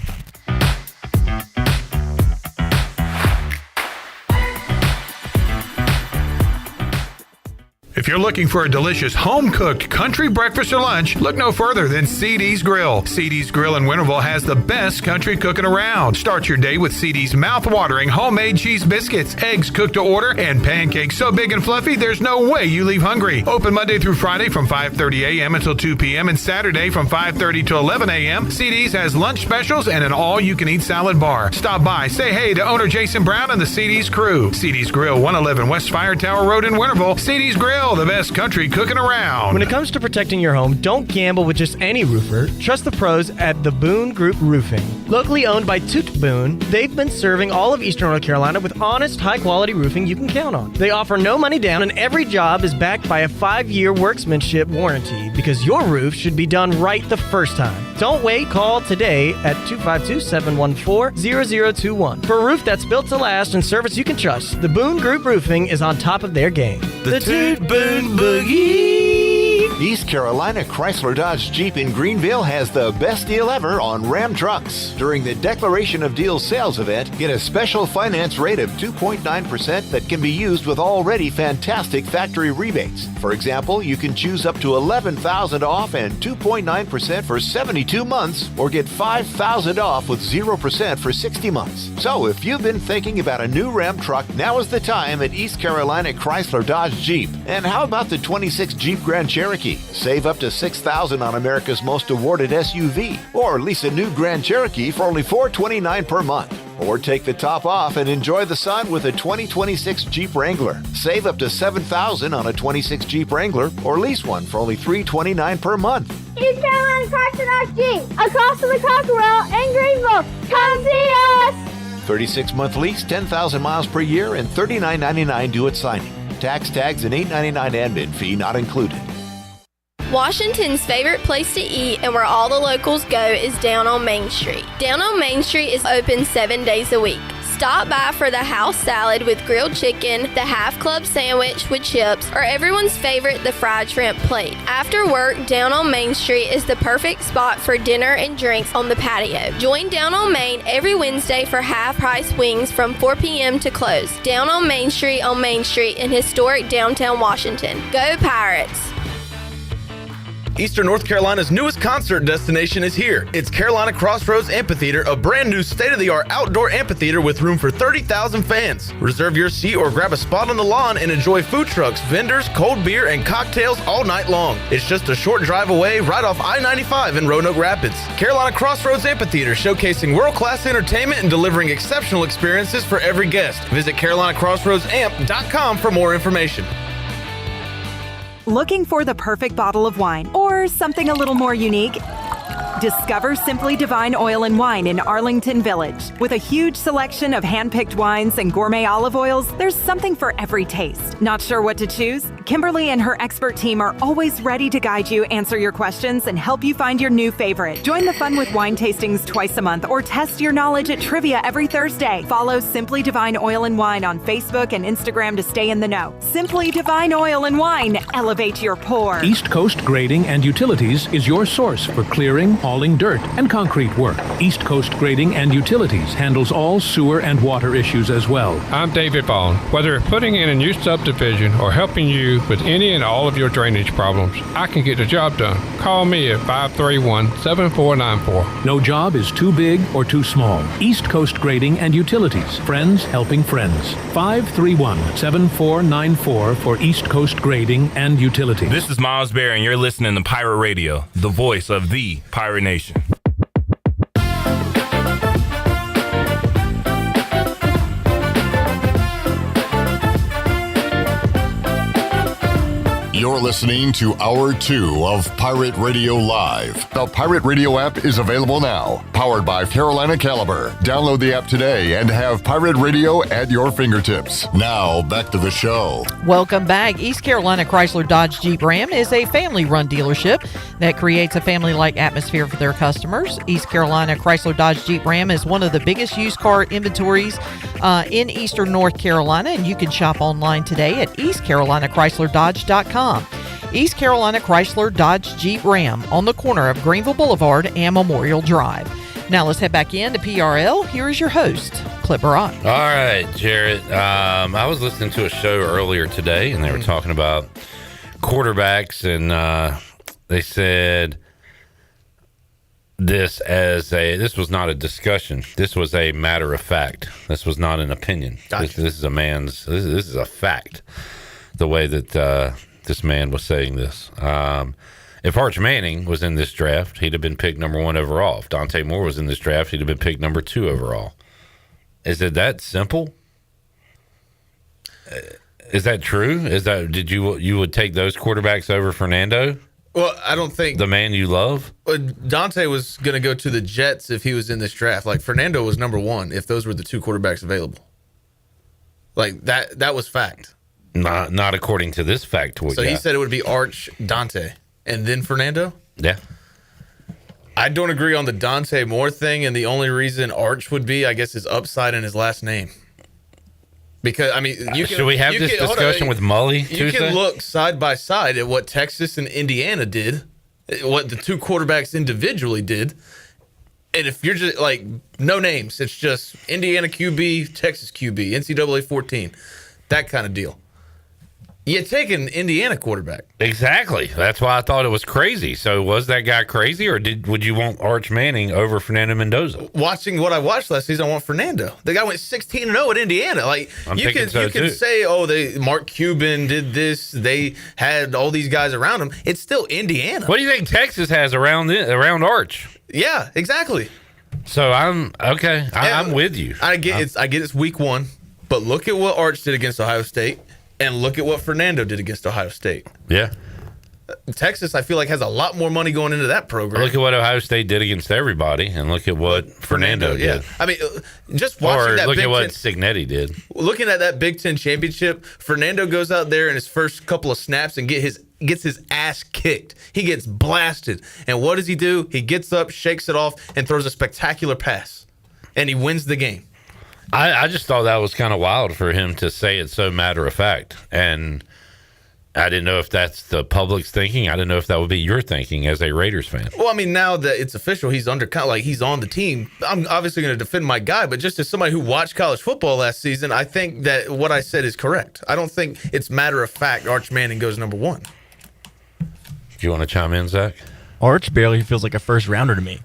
If you're looking for a delicious home-cooked country breakfast or lunch, look no further than CD's Grill. CD's Grill in Winterville has the best country cooking around. Start your day with CD's mouth-watering homemade cheese biscuits, eggs cooked to order, and pancakes so big and fluffy there's no way you leave hungry. Open Monday through Friday from 5:30 a.m. until 2 p.m. and Saturday from 5:30 to 11 a.m. CD's has lunch specials and an all-you-can-eat salad bar. Stop by, say hey to owner Jason Brown and the CD's crew. CD's Grill, 111 West Fire Tower Road in Winterville. CD's Grill, the best country cooking around. When it comes to protecting your home, don't gamble with just any roofer. Trust the pros at the Boone Group Roofing. Locally owned by Toot Boone, they've been serving all of Eastern North Carolina with honest, high-quality roofing you can count on. They offer no money down, and every job is backed by a 5-year workmanship warranty, because your roof should be done right the first time. Don't wait, call today at 252-714-0021 for a roof that's built to last and service you can trust. The Boone Group Roofing is on top of their game. The Toot Boone Boogie! East Carolina Chrysler Dodge Jeep in Greenville has the best deal ever on Ram trucks. During the Declaration of Deals sales event, get a special finance rate of 2.9% that can be used with already fantastic factory rebates. For example, you can choose up to $11,000 off and 2.9% for 72 months, or get $5,000 off with 0% for 60 months. So if you've been thinking about a new Ram truck, now is the time at East Carolina Chrysler Dodge Jeep. And how about the 26 Jeep Grand Cherokee? Save up to $6,000 on America's most awarded SUV, or lease a new Grand Cherokee for only $429 per month. Or take the top off and enjoy the sun with a 2026 Jeep Wrangler. Save up to $7,000 on a 26 Jeep Wrangler, or lease one for only $329 per month. East Carolina Chrysler Dodge Jeep, across from the Cockerell in Greenville. Come see us! 36-month lease, 10,000 miles per year, and $39.99 due at signing. Tax, tags, and $8.99 admin fee not included. Washington's favorite place to eat and where all the locals go is down on Main Street. Down on Main Street is open 7 days a week. Stop by for the house salad with grilled chicken, the half club sandwich with chips, or everyone's favorite, the fried shrimp plate. After work, Down on Main Street is the perfect spot for dinner and drinks on the patio. Join Down on Main every Wednesday for half-price wings from 4 p.m. to close. Down on Main Street in historic downtown Washington. Go Pirates! Eastern North Carolina's newest concert destination is here. It's Carolina Crossroads Amphitheater, a brand new state-of-the-art outdoor amphitheater with room for 30,000 fans. Reserve your seat or grab a spot on the lawn and enjoy food trucks, vendors, cold beer, and cocktails all night long. It's just a short drive away right off I-95 in Roanoke Rapids. Carolina Crossroads Amphitheater, showcasing world-class entertainment and delivering exceptional experiences for every guest. Visit CarolinaCrossroadsAmp.com for more information. Looking for the perfect bottle of wine or something a little more unique? Discover Simply Divine Oil and Wine in Arlington Village. With a huge selection of hand-picked wines and gourmet olive oils, there's something for every taste. Not sure what to choose? Kimberly and her expert team are always ready to guide you, answer your questions, and help you find your new favorite. Join the fun with wine tastings twice a month or test your knowledge at trivia every Thursday. Follow Simply Divine Oil and Wine on Facebook and Instagram to stay in the know. Simply Divine Oil and Wine. Elevate your pour. East Coast Grading and Utilities is your source for clearing, hauling dirt, and concrete work. East Coast Grading and Utilities handles all sewer and water issues as well. I'm David Vaughn. Whether putting in a new subdivision or helping you with any and all of your drainage problems, I can get the job done. Call me at 531-7494. No job is too big or too small. East Coast Grading and Utilities. Friends helping friends. 531-7494 for East Coast Grading and Utilities. This is Miles Bear, and you're listening to Pirate Radio, the voice of the Pirate Nation. You're listening to Hour 2 of Pirate Radio Live. The Pirate Radio app is available now, powered by Carolina Caliber. Download the app today and have Pirate Radio at your fingertips. Now, back to the show. Welcome back. East Carolina Chrysler Dodge Jeep Ram is a family-run dealership that creates a family-like atmosphere for their customers. East Carolina Chrysler Dodge Jeep Ram is one of the biggest used car inventories in Eastern North Carolina, and you can shop online today at eastcarolinachrysler.dodge.com. East Carolina Chrysler Dodge Jeep Ram on the corner of Greenville Boulevard and Memorial Drive. Now let's head back in to PRL. Here is your host, Clip Barat. All right, Jarrett. I was listening to a show earlier today, and they were talking about quarterbacks, and they said this was not a discussion. This was a matter of fact. This was not an opinion. Gotcha. This is a fact. The way that this man was saying this. If Arch Manning was in this draft, he'd have been picked number 1 overall. If Dante Moore was in this draft, he'd have been picked number 2 overall. Is it that simple? Is that true? You would take those quarterbacks over Fernando? Well, I don't think the man you love. Dante was going to go to the Jets if he was in this draft. Like Fernando was number 1 if those were the 2 quarterbacks available. Like that was fact. Not according to this factoid. So he said it would be Arch, Dante, and then Fernando? Yeah. I don't agree on the Dante Moore thing, and the only reason Arch would be, I guess, his upside and his last name. Because, I mean, should we have this discussion with Mully Tuesday? You can look side by side at what Texas and Indiana did, what the two quarterbacks individually did. And if you're just like, no names, it's just Indiana QB, Texas QB, NCAA 14, that kind of deal. You take an Indiana quarterback. Exactly. That's why I thought it was crazy. So was that guy crazy, or would you want Arch Manning over Fernando Mendoza? Watching what I watched last season, I want Fernando. The guy went 16-0 at Indiana. Like you can say, oh, Mark Cuban did this. They had all these guys around him. It's still Indiana. What do you think Texas has around Arch? Yeah, exactly. So I'm okay. I'm with you. I get it's week 1, but look at what Arch did against Ohio State. And look at what Fernando did against Ohio State. Yeah. Texas, I feel like, has a lot more money going into that program. Look at what Ohio State did against everybody, and look at what Fernando did. Yeah. I mean, just watching that look Big at what Ten, Signetti did. Looking at that Big Ten championship, Fernando goes out there in his first couple of snaps and gets his ass kicked. He gets blasted. And what does he do? He gets up, shakes it off, and throws a spectacular pass. And he wins the game. I just thought that was kind of wild for him to say it so matter of fact. And I didn't know if that's the public's thinking. I didn't know if that would be your thinking as a Raiders fan. Well, I mean, now that it's official, he's he's on the team. I'm obviously going to defend my guy, but just as somebody who watched college football last season, I think that what I said is correct. I don't think it's matter of fact Arch Manning goes number 1. Do you want to chime in, Zach? Arch barely feels like a first rounder to me.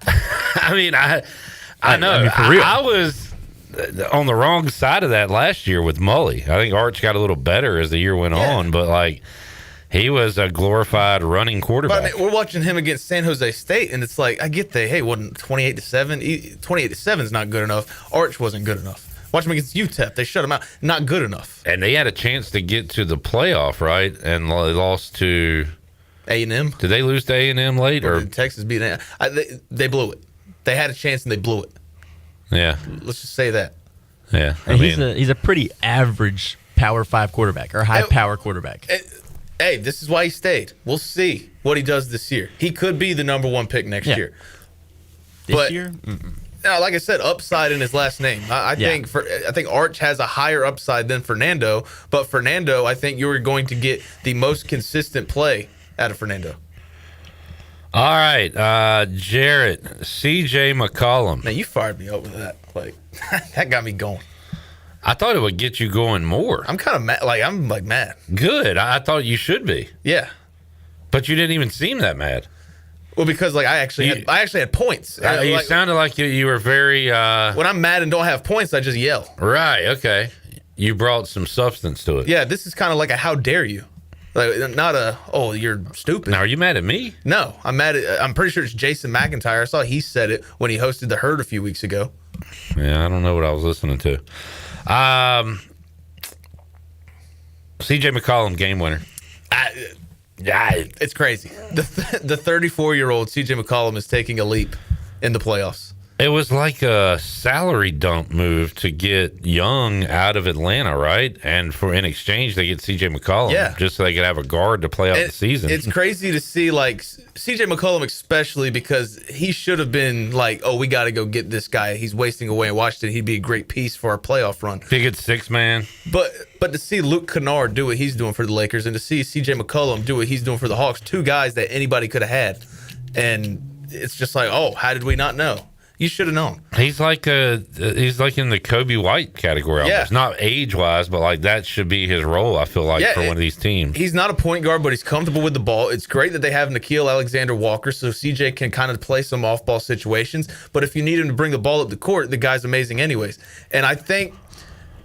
I mean, I know. I mean, for real. I was on the wrong side of that last year with Mully. I think Arch got a little better as the year went on, but like he was a glorified running quarterback. But I mean, we're watching him against San Jose State, and it's like, I get wasn't 28-7. 28-7 is not good enough. Arch wasn't good enough. Watch him against UTEP. They shut him out. Not good enough. And they had a chance to get to the playoff, right? And they lost to A&M. Did they lose to A&M late? Or did Texas beat A&M? They blew it. They had a chance, and they blew it. Yeah. Let's just say that. Yeah. He's a pretty average Power 5 quarterback or high power quarterback. Hey, this is why he stayed. We'll see what he does this year. He could be the number 1 pick next year. This year? Like I said, upside in his last name. I think Arch has a higher upside than Fernando, but Fernando, I think you're going to get the most consistent play out of Fernando. All right, Jarrett, CJ McCollum. Man, you fired me up with that. Like that got me going. I thought it would get you going more. I'm kind of mad. I'm mad. Good. I thought you should be. Yeah, but you didn't even seem that mad. Well, because I actually had points. You sounded like you were very. When I'm mad and don't have points, I just yell. Right. Okay. You brought some substance to it. Yeah. This is kind of like a how dare you. Like, not you're stupid. Now, are you mad at me? No, I'm pretty sure it's Jason McIntyre. I saw he said it when he hosted The Herd a few weeks ago. Yeah, I don't know what I was listening to. CJ McCollum, game winner. It's crazy. The 34-year-old CJ McCollum is taking a leap in the playoffs. It was like a salary dump move to get Young out of Atlanta, right? And in exchange, they get C.J. McCollum, just so they could have a guard to play out the season. It's crazy to see, like, C.J. McCollum especially, because he should have been like, we got to go get this guy. He's wasting away in Washington. He'd be a great piece for our playoff run. Big at 6-man. But to see Luke Kennard do what he's doing for the Lakers and to see C.J. McCollum do what he's doing for the Hawks, 2 guys that anybody could have had. And it's just like, how did we not know? You should have known. He's like in the Kobe White category almost. Not age-wise, but like that should be his role, I feel like, for one of these teams. He's not a point guard, but he's comfortable with the ball. It's great that they have Nickeil Alexander-Walker, so CJ can kind of play some off-ball situations. But if you need him to bring the ball up the court, the guy's amazing anyways. And I think,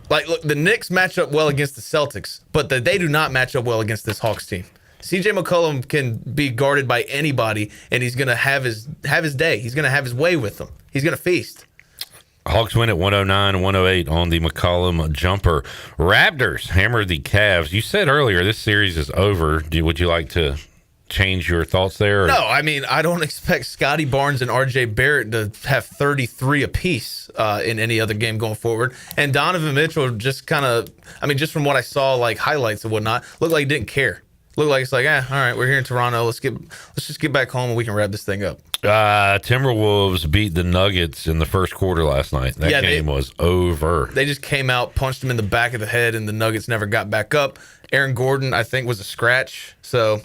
look, the Knicks match up well against the Celtics, but they do not match up well against this Hawks team. C.J. McCollum can be guarded by anybody, and he's going to have his day. He's going to have his way with them. He's going to feast. Hawks win at 109-108 on the McCollum jumper. Raptors hammer the Cavs. You said earlier this series is over. Would you like to change your thoughts there? No, I mean, I don't expect Scotty Barnes and R.J. Barrett to have 33 apiece in any other game going forward. And Donovan Mitchell just kind of, just from what I saw, like highlights and whatnot, looked like he didn't care. looked like it's like, all right, we're here in Toronto. Let's just get back home and we can wrap this thing up. Timberwolves beat the Nuggets in the first quarter last night. That game was over. They just came out, punched them in the back of the head, and the Nuggets never got back up. Aaron Gordon, I think, was a scratch. So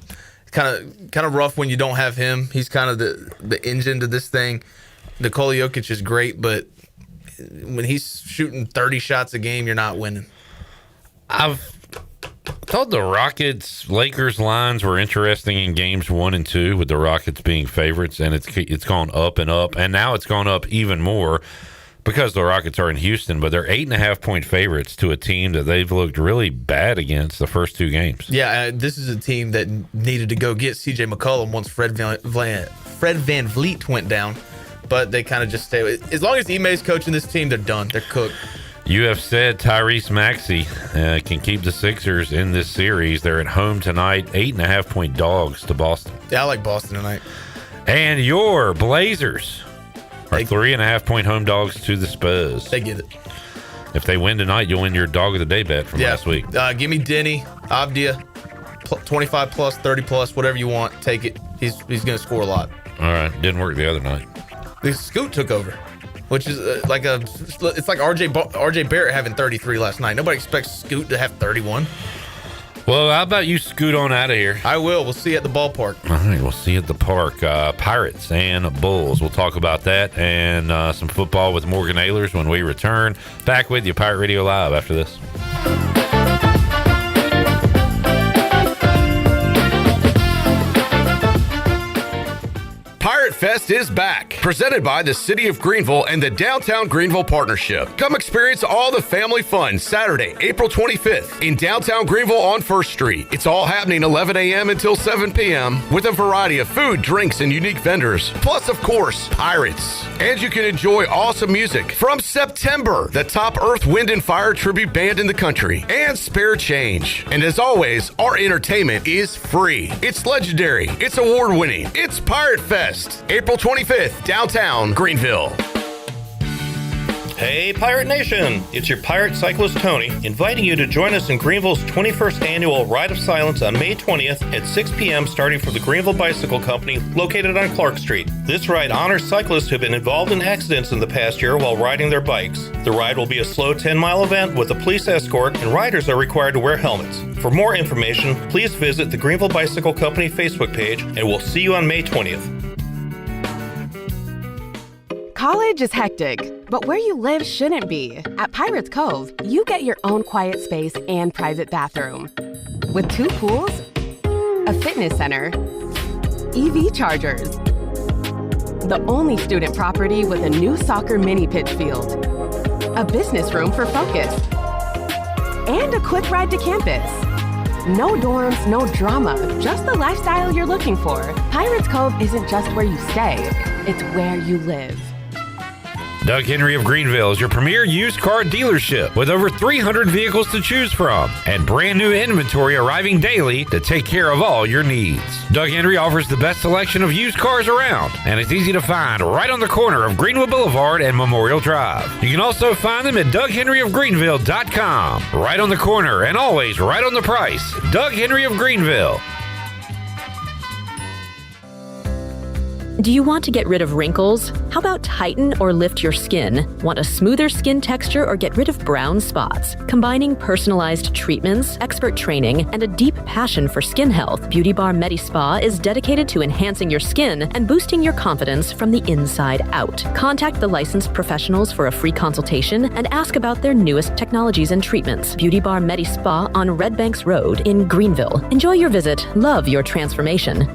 kind of rough when you don't have him. He's kind of the engine to this thing. Nikola Jokic is great, but when he's shooting 30 shots a game, you're not winning. I thought the Rockets-Lakers lines were interesting in games 1 and 2, with the Rockets being favorites, and it's gone up and up, and now it's gone up even more because the Rockets are in Houston, but they're 8.5-point favorites to a team that they've looked really bad against the first 2 games. Yeah, this is a team that needed to go get C.J. McCollum once Fred Van Vliet went down. But they kind of just stay with it. As long as Ime's coaching this team, they're done. They're cooked. You have said Tyrese Maxey can keep the Sixers in this series. They're at home tonight, 8.5-point dogs to Boston. Yeah, I like Boston tonight. And your Blazers are 3.5-point home dogs to the Spurs. They get it. If they win tonight, you'll win your dog of the day bet from last week. Give me Denny, Avdia, 25 plus, 30 plus, whatever you want. Take it. He's going to score a lot. All right. Didn't work the other night. The Scoot took over, which is it's like RJ Barrett having 33 last night. Nobody expects Scoot to have 31. Well, how about you scoot on out of here? I will. We'll see you at the ballpark. All right, we'll see you at the park. Pirates and Bulls. We'll talk about that and some football with Morgan Ehlers when we return. Back with you, Pirate Radio Live, after this. Pirate Fest is back, presented by the City of Greenville and the Downtown Greenville Partnership. Come experience all the family fun Saturday, April 25th in downtown Greenville on 1st Street. It's all happening 11 a.m. until 7 p.m. with a variety of food, drinks, and unique vendors. Plus, of course, pirates. And you can enjoy awesome music from September, the top Earth, Wind, and Fire tribute band in the country, and Spare Change. And as always, our entertainment is free. It's legendary. It's award-winning. It's Pirate Fest. April 25th, downtown Greenville. Hey, Pirate Nation! It's your Pirate Cyclist Tony, inviting you to join us in Greenville's 21st Annual Ride of Silence on May 20th at 6 p.m. starting from the Greenville Bicycle Company located on Clark Street. This ride honors cyclists who have been involved in accidents in the past year while riding their bikes. The ride will be a slow 10-mile event with a police escort, and riders are required to wear helmets. For more information, please visit the Greenville Bicycle Company Facebook page, and we'll see you on May 20th. College is hectic, but where you live shouldn't be. At Pirates Cove, you get your own quiet space and private bathroom. With 2 pools, a fitness center, EV chargers, the only student property with a new soccer mini pitch field, a business room for focus, and a quick ride to campus. No dorms, no drama, just the lifestyle you're looking for. Pirates Cove isn't just where you stay, it's where you live. Doug Henry of Greenville is your premier used car dealership with over 300 vehicles to choose from and brand new inventory arriving daily to take care of all your needs. Doug Henry offers the best selection of used cars around, and it's easy to find right on the corner of Greenwood Boulevard and Memorial Drive. You can also find them at DougHenryofGreenville.com. Right on the corner and always right on the price. Doug Henry of Greenville. Do you want to get rid of wrinkles? How about tighten or lift your skin? Want a smoother skin texture or get rid of brown spots? Combining personalized treatments, expert training, and a deep passion for skin health, Beauty Bar MediSpa is dedicated to enhancing your skin and boosting your confidence from the inside out. Contact the licensed professionals for a free consultation and ask about their newest technologies and treatments. Beauty Bar MediSpa on Red Banks Road in Greenville. Enjoy your visit. Love your transformation.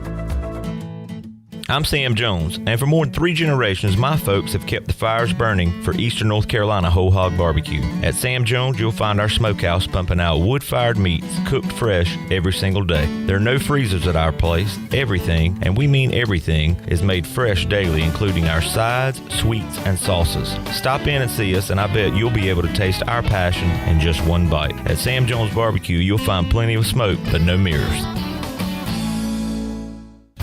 I'm Sam Jones, and for more than 3 generations, my folks have kept the fires burning for Eastern North Carolina Whole Hog Barbecue. At Sam Jones, you'll find our smokehouse pumping out wood-fired meats cooked fresh every single day. There are no freezers at our place. Everything, and we mean everything, is made fresh daily, including our sides, sweets, and sauces. Stop in and see us, and I bet you'll be able to taste our passion in just one bite. At Sam Jones Barbecue, you'll find plenty of smoke, but no mirrors.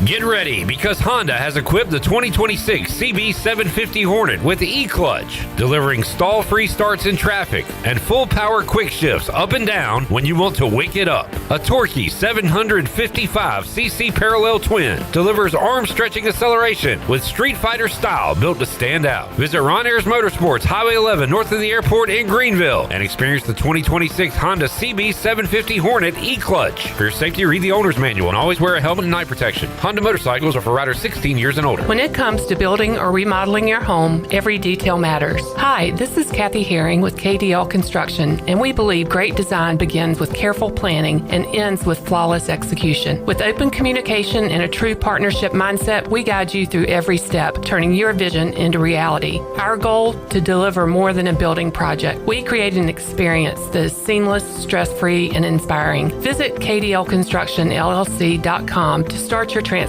Get ready because Honda has equipped the 2026 CB750 Hornet with E-Clutch, delivering stall-free starts in traffic and full-power quick shifts up and down when you want to wake it up. A torquey 755cc parallel twin delivers arm-stretching acceleration with Street Fighter style built to stand out. Visit Ron Ayers Motorsports, Highway 11 north of the airport in Greenville and experience the 2026 Honda CB750 Hornet E-Clutch. For your safety, read the owner's manual and always wear a helmet and night protection. Honda motorcycles are for riders 16 years and older. When it comes to building or remodeling your home, every detail matters. Hi, this is Kathy Herring with KDL Construction, and we believe great design begins with careful planning and ends with flawless execution. With open communication and a true partnership mindset, we guide you through every step, turning your vision into reality. Our goal, to deliver more than a building project. We create an experience that is seamless, stress-free, and inspiring. Visit KDLConstructionLLC.com to start your transformation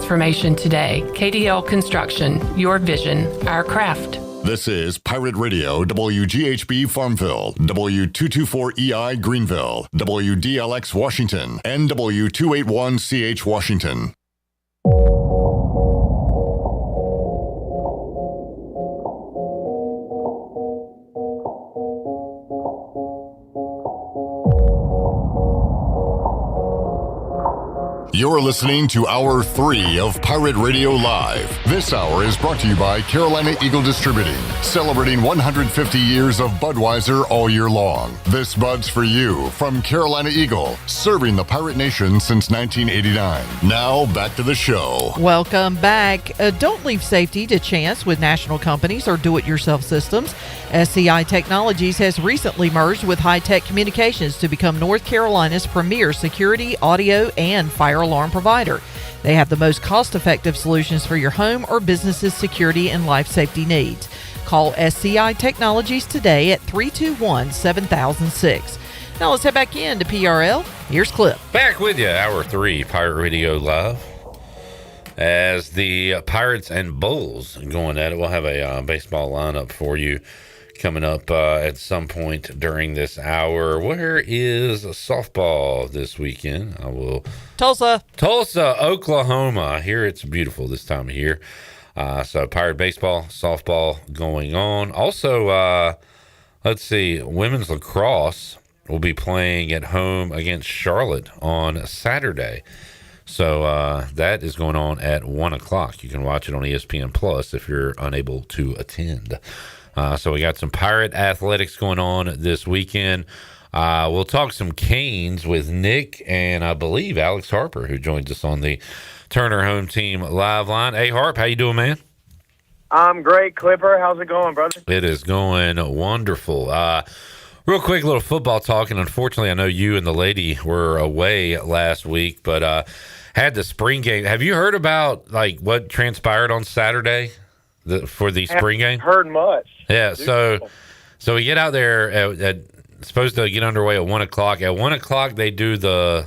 today. KDL Construction, your vision, our craft. This is Pirate Radio, WGHB Farmville, W224EI Greenville, WDLX Washington, and W281CH Washington. You're listening to Hour 3 of Pirate Radio Live. This hour is brought to you by Carolina Eagle Distributing, celebrating 150 years of Budweiser all year long. This Bud's for you from Carolina Eagle, serving the Pirate Nation since 1989. Now, back to the show. Welcome back. Don't leave safety to chance with national companies or do-it-yourself systems. SCI Technologies has recently merged with High Tech Communications to become North Carolina's premier security, audio, and fire alarm provider. They have the most cost-effective solutions for your home or business's security and life safety needs. Call SCI Technologies today at 321-7006. Now let's head back in to PRL. Here's Clip. Back with you, Hour 3, Pirate Radio Live. As the Pirates and Bulls going at it, we'll have a baseball lineup for you coming up at some point during this hour. Where is softball this weekend? Tulsa, Oklahoma. I hear it's beautiful this time of year. So Pirate baseball, softball going on. Also, let's see, women's lacrosse will be playing at home against Charlotte on Saturday. So that is going on at 1 o'clock. You can watch it on ESPN Plus if you're unable to attend. So we got some Pirate athletics going on this weekend. We'll talk some Canes with Nick and I believe Alex Harper, who joins us on the Turner Home Team live line. Harp, how you doing, man? I'm great, Clipper. How's it going, brother? It is going wonderful. Real quick, little football talk, and unfortunately, I know you and the lady were away last week, but had the spring game. Have you heard about like what transpired on Saturday for the spring game? Heard much. Yeah, so we get out there at supposed to get underway at 1 o'clock. At 1 o'clock, they do the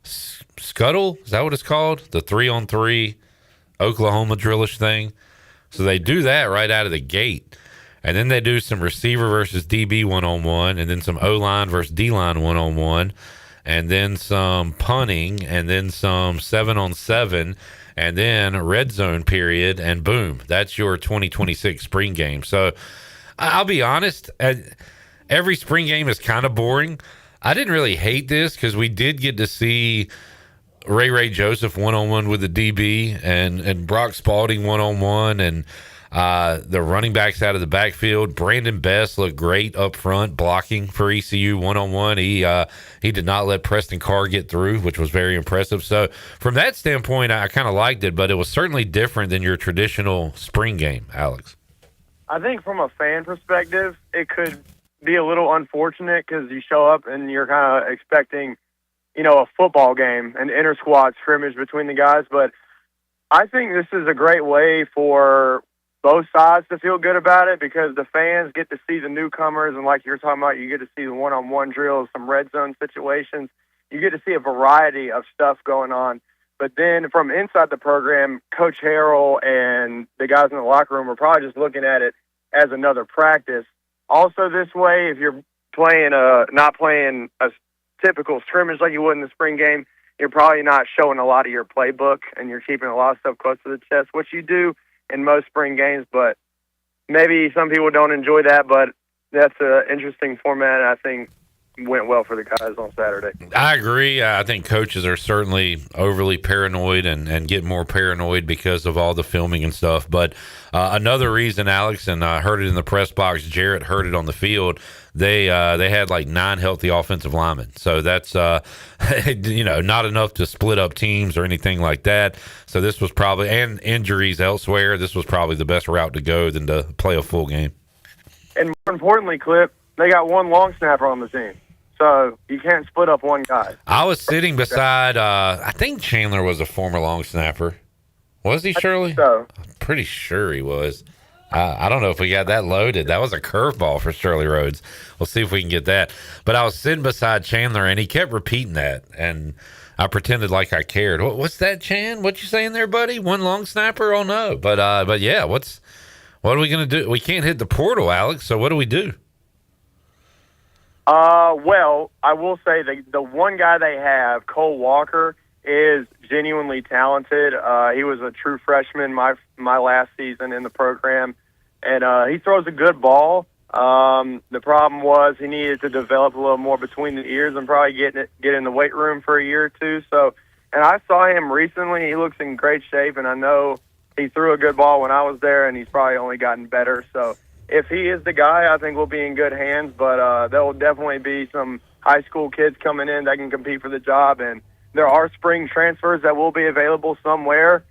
scuttle. Is that what it's called? The 3-on-3 Oklahoma drillish thing. So they do that right out of the gate. And then they do some receiver versus DB one-on-one, and then some O-line versus D-line one-on-one, and then some punting, and then some 7-on-7, and then red zone period, and boom, that's your 2026 spring game. So I'll be honest, every spring game is kind of boring. I didn't really hate this because we did get to see Ray Joseph one-on-one with the DB and Brock Spalding one-on-one, and the running backs out of the backfield. Brandon Best looked great up front blocking for ECU one-on-one. He did not let Preston Carr get through, which was very impressive. So from that standpoint, I kind of liked it, but it was certainly different than your traditional spring game, Alex. I think from a fan perspective, it could be a little unfortunate because you show up and you're kind of expecting, a football game, an inter-squad scrimmage between the guys. But I think this is a great way for both sides to feel good about it because the fans get to see the newcomers, and like you're talking about, you get to see the one-on-one drills, some red zone situations. You get to see a variety of stuff going on. But then from inside the program, Coach Harrell and the guys in the locker room are probably just looking at it as another practice. Also this way, if you're not playing a typical scrimmage like you would in the spring game, you're probably not showing a lot of your playbook, and you're keeping a lot of stuff close to the chest, which you do in most spring games. But maybe some people don't enjoy that, but that's an interesting format, and I think went well for the guys on Saturday. I agree. I think coaches are certainly overly paranoid and get more paranoid because of all the filming and stuff. But another reason, Alex, and I heard it in the press box, Jarrett heard it on the field, they had like 9 healthy offensive linemen. So that's, not enough to split up teams or anything like that. So this was probably, and injuries elsewhere, this was probably the best route to go than to play a full game. And more importantly, Clip, they got one long snapper on the team. So you can't split up one guy. I was sitting beside, I think Chandler was a former long snapper. Was he, Shirley? So. I'm pretty sure he was. I don't know if we got that loaded. That was a curveball for Shirley Rhodes. We'll see if we can get that. But I was sitting beside Chandler, and he kept repeating that, and I pretended like I cared. What's that, Chan? What you saying there, buddy? One long snapper? Oh, no. But yeah, what are we going to do? We can't hit the portal, Alex, so what do we do? Well, I will say the one guy they have, Cole Walker, is genuinely talented. He was a true freshman my last season in the program, and he throws a good ball. The problem was he needed to develop a little more between the ears and probably get in the weight room for a year or two. So, and I saw him recently. He looks in great shape, and I know he threw a good ball when I was there, and he's probably only gotten better. So if he is the guy, I think we'll be in good hands, but there will definitely be some high school kids coming in that can compete for the job, and there are spring transfers that will be available somewhere.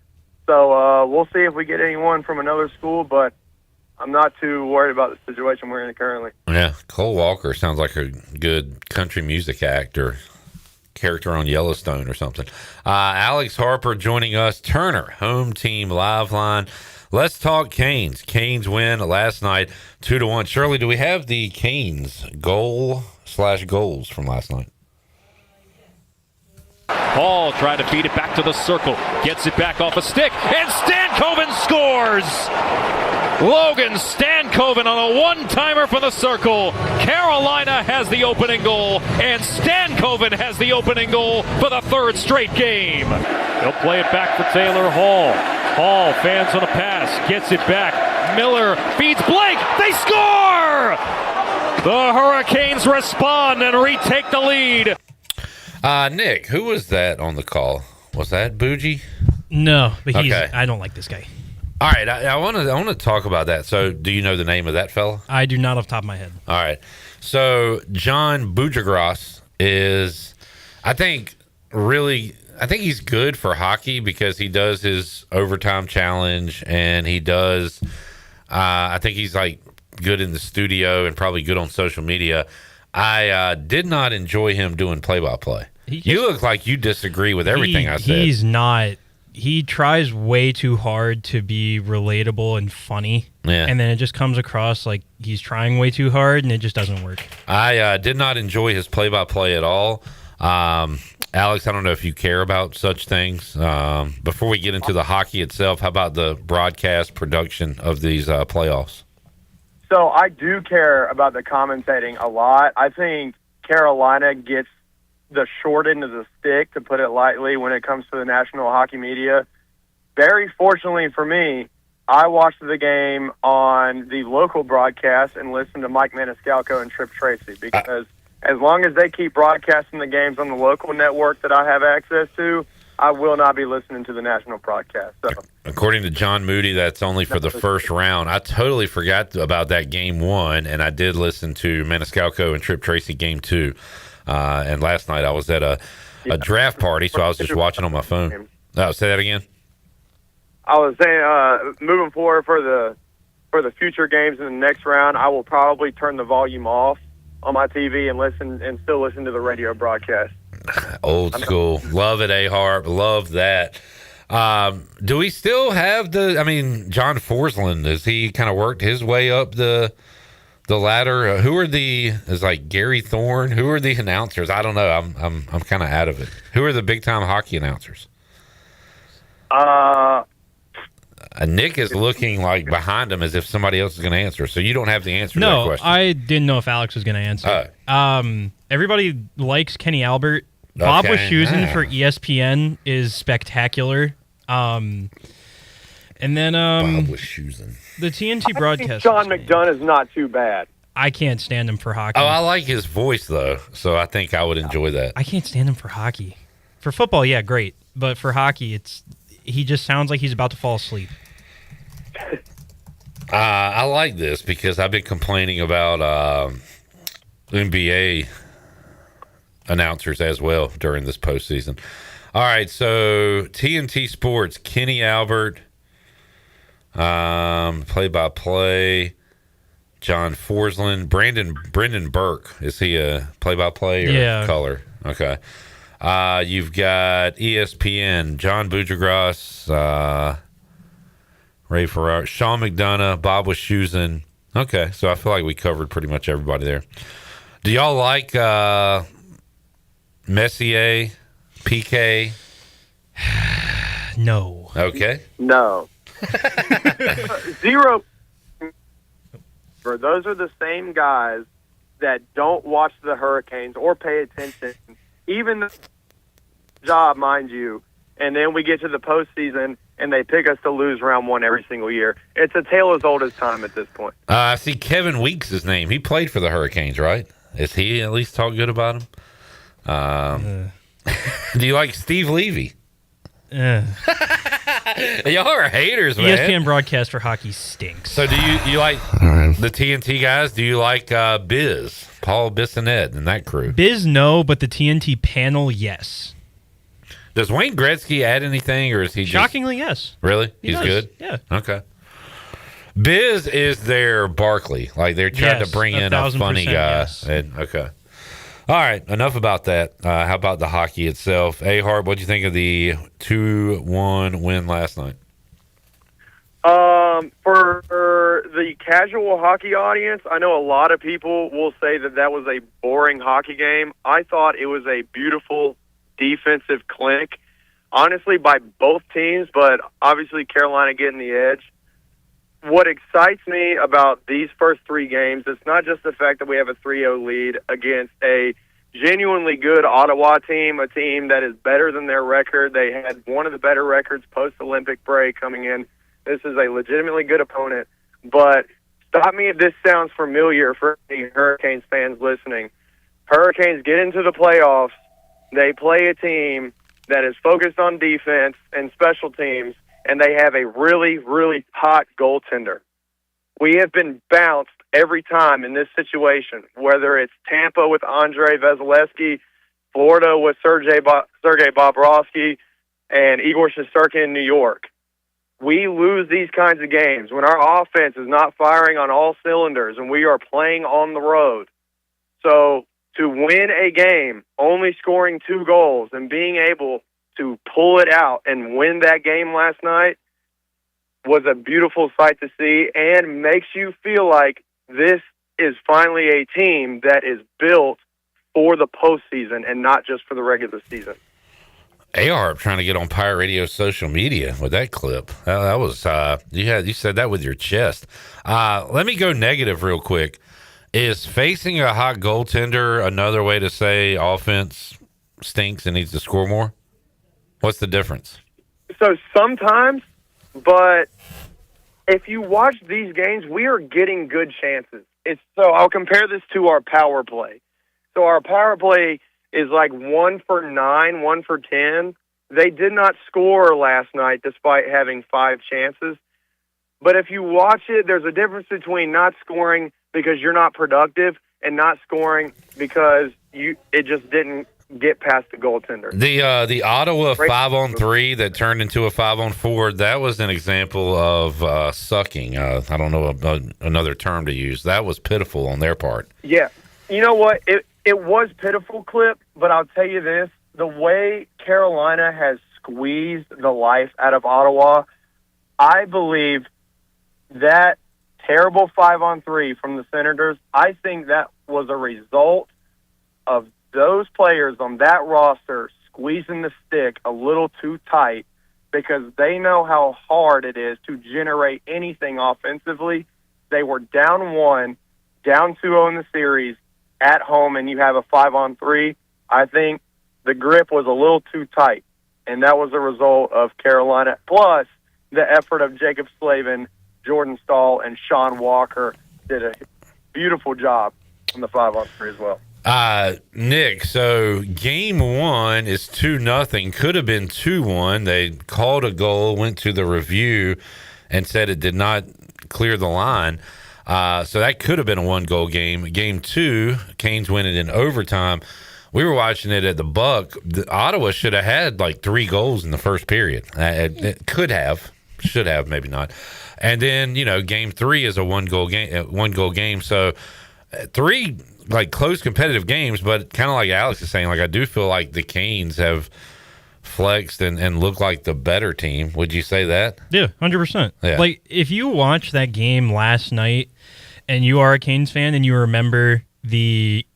So we'll see if we get anyone from another school, but I'm not too worried about the situation we're in currently. Yeah, Cole Walker sounds like a good country music act or character on Yellowstone or something. Alex Harper joining us, Turner, home team live line. Let's talk Canes. Canes win last night 2-1. Shirley, do we have the Canes goals from last night? Hall trying to feed it back to the circle. Gets it back off a stick. And Stankoven scores! Logan Stankoven on a one-timer for the circle. Carolina has the opening goal, and Stankoven has the opening goal for the third straight game. They'll play it back for Taylor Hall. Hall fans on a pass, gets it back. Miller feeds Blake. They score! The Hurricanes respond and retake the lead. Nick, who was that on the call? Was that Bougie? No, but Okay. I don't like this guy. All right, I want to talk about that. So, do you know the name of that fella? I do not off the top of my head. All right. So, John Bujagross is, I think he's good for hockey because he does his overtime challenge and he does, I think he's like good in the studio and probably good on social media. I did not enjoy him doing play-by-play. You look like you disagree with everything I said. He's not. He tries way too hard to be relatable and funny. Yeah. And then it just comes across like he's trying way too hard, and it just doesn't work. I did not enjoy his play-by-play at all. Alex, I don't know if you care about such things. Before we get into the hockey itself, how about the broadcast production of these playoffs? So I do care about the commentating a lot. I think Carolina gets the short end of the stick, to put it lightly, when it comes to the national hockey media. Very fortunately for me, I watched the game on the local broadcast and listened to Mike Maniscalco and Trip Tracy, because as long as they keep broadcasting the games on the local network that I have access to, I will not be listening to the national broadcast. So, according to John Moody, that's only for the first round. I totally forgot about that game one, and I did listen to Maniscalco and Trip Tracy game two. And last night I was at a draft party, so I was just watching on my phone. Oh, say that again. I was saying, moving forward for the future games in the next round, I will probably turn the volume off on my TV and still listen to the radio broadcast. Old school. Love it, AHarp. Love that. Do we still have John Forsland, has he kind of worked his way up the ladder? Who are is like Gary Thorne? Who are the announcers? I don't know. I'm kind of out of it. Who are the big time hockey announcers? Nick is looking like behind him as if somebody else is going to answer. So you don't have the answer to that question. I didn't know if Alex was going to answer. Everybody likes Kenny Albert, Bob Okay. Wischusen for ESPN is spectacular. And then Bob Wischusen. the TNT broadcast. Sean McDonough is not too bad. I can't stand him for hockey. Oh, I like his voice though, so I think I would enjoy that. I can't stand him for hockey. For football, yeah, great, but for hockey, he just sounds like he's about to fall asleep. I like this because I've been complaining about NBA announcers as well during this postseason. All right, so TNT Sports, Kenny Albert, play-by-play, John Forsland, Brendan Burke. Is he a play-by-play or Yeah. color? Okay. You've got ESPN, John Bujagrass, Ray Ferraro, Sean McDonough, Bob Wischusen. Okay, so I feel like we covered pretty much everybody there. Do y'all like Messier, PK? No. Okay. No. Zero. Those are the same guys that don't watch the Hurricanes or pay attention, even the job, mind you. And then we get to the postseason, and they pick us to lose round one every single year. It's a tale as old as time at this point. I see Kevin Weeks' name. He played for the Hurricanes, right? Is he at least talk good about him? Do you like Steve Levy? Y'all are haters, man. ESPN broadcast for hockey stinks. So do you like the TNT guys? Do you like Biz, Paul Bissonnette, and that crew? Biz, no, but the TNT panel, yes. Does Wayne Gretzky add anything, or is he Shockingly, yes. Really? He He's does, good? yeah. Okay. Biz is their Barkley. Like they're trying Yes, to bring in a 1,000%, funny guy. yes. Okay. All right. Enough about that. How about the hockey itself? AHarp, what do you think of the 2-1 win last night? For the casual hockey audience, I know a lot of people will say that was a boring hockey game. I thought it was a beautiful defensive clinic, honestly, by both teams, but obviously Carolina getting the edge. What excites me about these first three games, it's not just the fact that we have a 3-0 lead against a genuinely good Ottawa team, a team that is better than their record. They had one of the better records post-Olympic break coming in. This is a legitimately good opponent. But stop me if this sounds familiar for any Hurricanes fans listening. Hurricanes get into the playoffs. They play a team that is focused on defense and special teams, and they have a really, really hot goaltender. We have been bounced every time in this situation, whether it's Tampa with Andrei Vasilevsky, Florida with Sergei Bobrovsky, and Igor Shesterkin in New York. We lose these kinds of games when our offense is not firing on all cylinders and we are playing on the road. So to win a game, only scoring 2 goals and being able to pull it out and win that game last night was a beautiful sight to see and makes you feel like this is finally a team that is built for the postseason and not just for the regular season. AHarp trying to get on Pirate Radio social media with that clip. That was you said that with your chest. Let me go negative real quick. Is facing a hot goaltender another way to say offense stinks and needs to score more? What's the difference? So sometimes, but if you watch these games, we are getting good chances. So I'll compare this to our power play. So our power play is like 1 for 9, 1 for 10. They did not score last night despite having 5 chances. But if you watch it, there's a difference between not scoring because you're not productive and not scoring because it just didn't get past the goaltender. The Ottawa 5-on-3 that turned into a 5-on-4, that was an example of sucking. I don't know another term to use. That was pitiful on their part. Yeah. You know what? It was pitiful, Clip, but I'll tell you this. The way Carolina has squeezed the life out of Ottawa, I believe that terrible 5-on-3 from the Senators, I think that was a result of those players on that roster squeezing the stick a little too tight because they know how hard it is to generate anything offensively. They were down 1, down 2-0 in the series at home, and you have a 5-on-3. I think the grip was a little too tight, and that was a result of Carolina, plus the effort of Jacob Slavin, Jordan Stahl, and Sean Walker did a beautiful job on the 5-on-3 as well. Nick, so game 1 is 2-0. Could have been 2-1. They called a goal, went to the review, and said it did not clear the line. So that could have been a 1-goal game. Game 2, Canes win it in overtime. We were watching it at the Buck. Ottawa should have had like 3 goals in the first period. It could have, should have, maybe not. And then, game 3 is a 1-goal game. So 3 like close competitive games, but kind of like Alex is saying, like I do feel like the Canes have flexed and look like the better team. Would you say that? Yeah, 100%. Yeah. Like if you watch that game last night and you are a Canes fan and you remember the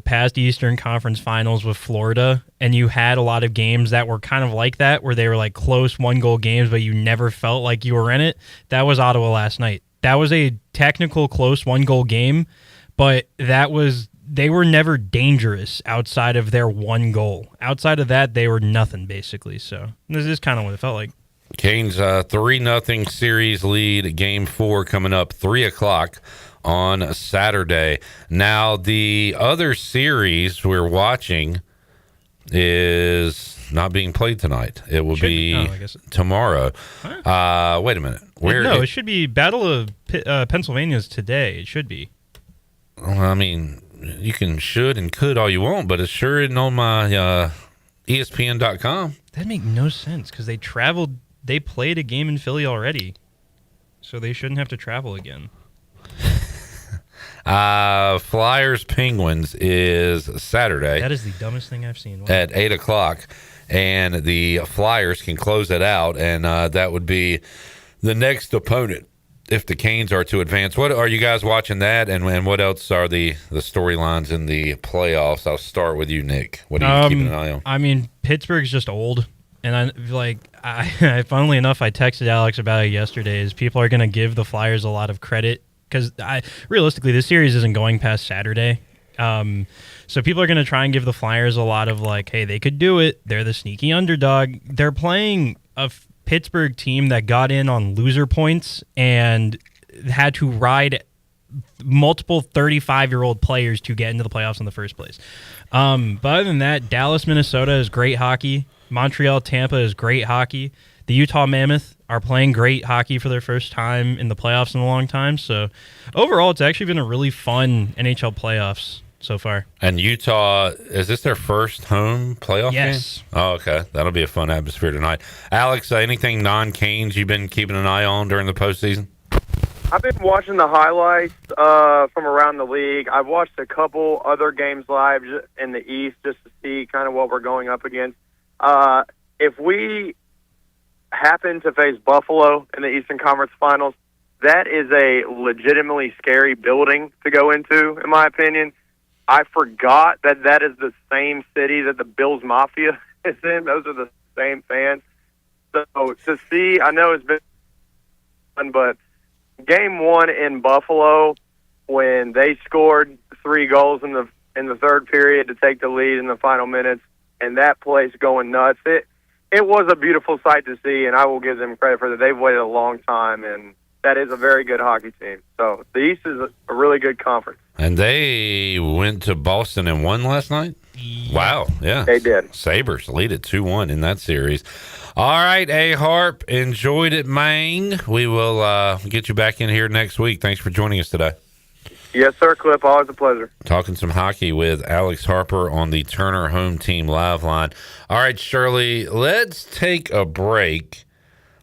past Eastern Conference Finals with Florida, and you had a lot of games that were kind of like that, where they were like close 1-goal games, but you never felt like you were in it. That was Ottawa last night. That was a technical close 1-goal game, but they were never dangerous outside of their 1 goal. Outside of that, they were nothing, basically. So this is kind of what it felt like. Canes 3-0 series lead. Game 4 coming up 3:00 on Saturday. Now, the other series we're watching is not being played tonight. It will be tomorrow. Huh? Wait a minute. It should be Battle of Pennsylvania's today. It should be. Well, I mean, you can should and could all you want, but it's sure isn't on my ESPN.com. That makes no sense because they traveled. They played a game in Philly already, so they shouldn't have to travel again. Flyers Penguins is Saturday. That is the dumbest thing I've seen. Wow. At 8:00, and the Flyers can close it out, and that would be the next opponent if the Canes are to advance. What are you guys watching that, and what else are the storylines in the playoffs? I'll start with you, Nick. What are you keeping an eye on? I mean, Pittsburgh's just old, and I funnily enough, I texted Alex about it yesterday. Is people are going to give the Flyers a lot of credit because realistically, this series isn't going past Saturday. So people are going to try and give the Flyers a lot of hey, they could do it. They're the sneaky underdog. They're playing a Pittsburgh team that got in on loser points and had to ride multiple 35-year-old players to get into the playoffs in the first place. But other than that, Dallas, Minnesota is great hockey. Montreal, Tampa is great hockey. The Utah Mammoth are playing great hockey for their first time in the playoffs in a long time. So overall, it's actually been a really fun NHL playoffs so far. And Utah, is this their first home playoff game? Yes. Oh, okay. That'll be a fun atmosphere tonight. Alex, anything non-Canes you've been keeping an eye on during the postseason? I've been watching the highlights from around the league. I've watched a couple other games live in the East just to see kind of what we're going up against. If we happen to face Buffalo in the Eastern Conference Finals, that is a legitimately scary building to go into, in my opinion. I forgot that is the same city that the Bills Mafia is in. Those are the same fans. So to see, I know it's been fun, but Game 1 in Buffalo, when they scored 3 goals in the third period to take the lead in the final minutes, and that place going nuts, it was a beautiful sight to see, and I will give them credit for that. They've waited a long time, and that is a very good hockey team. So the East is a really good conference. And they went to Boston and won last night? Wow, yeah. They did. Sabres lead at 2-1 in that series. All right, AHarp, enjoyed it, man. We will get you back in here next week. Thanks for joining us today. Yes, sir, Clip. Always a pleasure. Talking some hockey with Alex Harper on the Turner Home Team Live Line. All right, Shirley, let's take a break.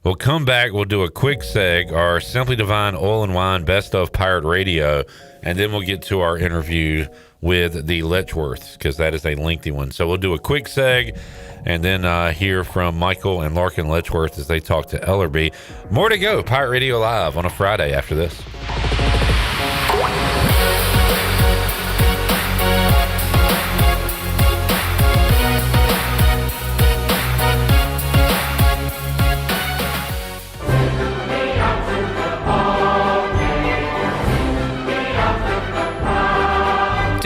We'll come back. We'll do a quick seg, our Simply Divine Oil and Wine Best of Pirate Radio, and then we'll get to our interview with the Letchworths, because that is a lengthy one. So we'll do a quick seg and then hear from Michael and Larkin Letchworth as they talk to Ellerby. More to go. Pirate Radio Live on a Friday after this.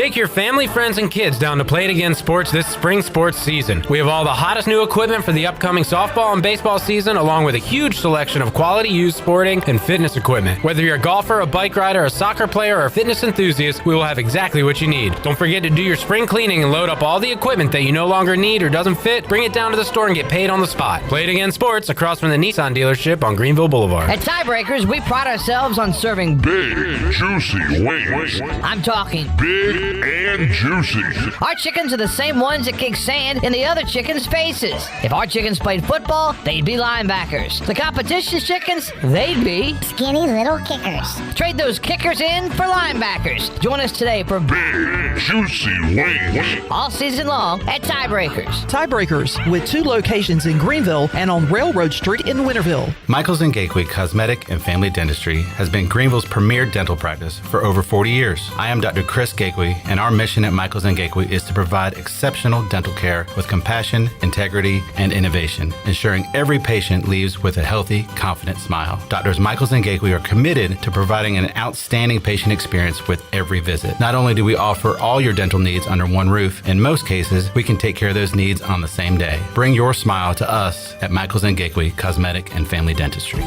Take your family, friends, and kids down to Play It Again Sports this spring sports season. We have all the hottest new equipment for the upcoming softball and baseball season, along with a huge selection of quality used sporting and fitness equipment. Whether you're a golfer, a bike rider, a soccer player, or a fitness enthusiast, we will have exactly what you need. Don't forget to do your spring cleaning and load up all the equipment that you no longer need or doesn't fit. Bring it down to the store and get paid on the spot. Play It Again Sports across from the Nissan dealership on Greenville Boulevard. At Tiebreakers, we pride ourselves on serving big, juicy wings. I'm talking big and juicy. Our chickens are the same ones that kick sand in the other chickens' faces. If our chickens played football, they'd be linebackers. The competition's chickens, they'd be skinny little kickers. Trade those kickers in for linebackers. Join us today for big, juicy wings. All season long at Tiebreakers. Tiebreakers, with 2 locations in Greenville and on Railroad Street in Winterville. Michaels & Gateway Cosmetic and Family Dentistry has been Greenville's premier dental practice for over 40 years. I am Dr. Chris Gateway, and our mission at Michaels & Gateway is to provide exceptional dental care with compassion, integrity, and innovation, ensuring every patient leaves with a healthy, confident smile. Doctors Michaels & Gateway are committed to providing an outstanding patient experience with every visit. Not only do we offer all your dental needs under one roof, in most cases, we can take care of those needs on the same day. Bring your smile to us at Michaels & Gateway Cosmetic and Family Dentistry.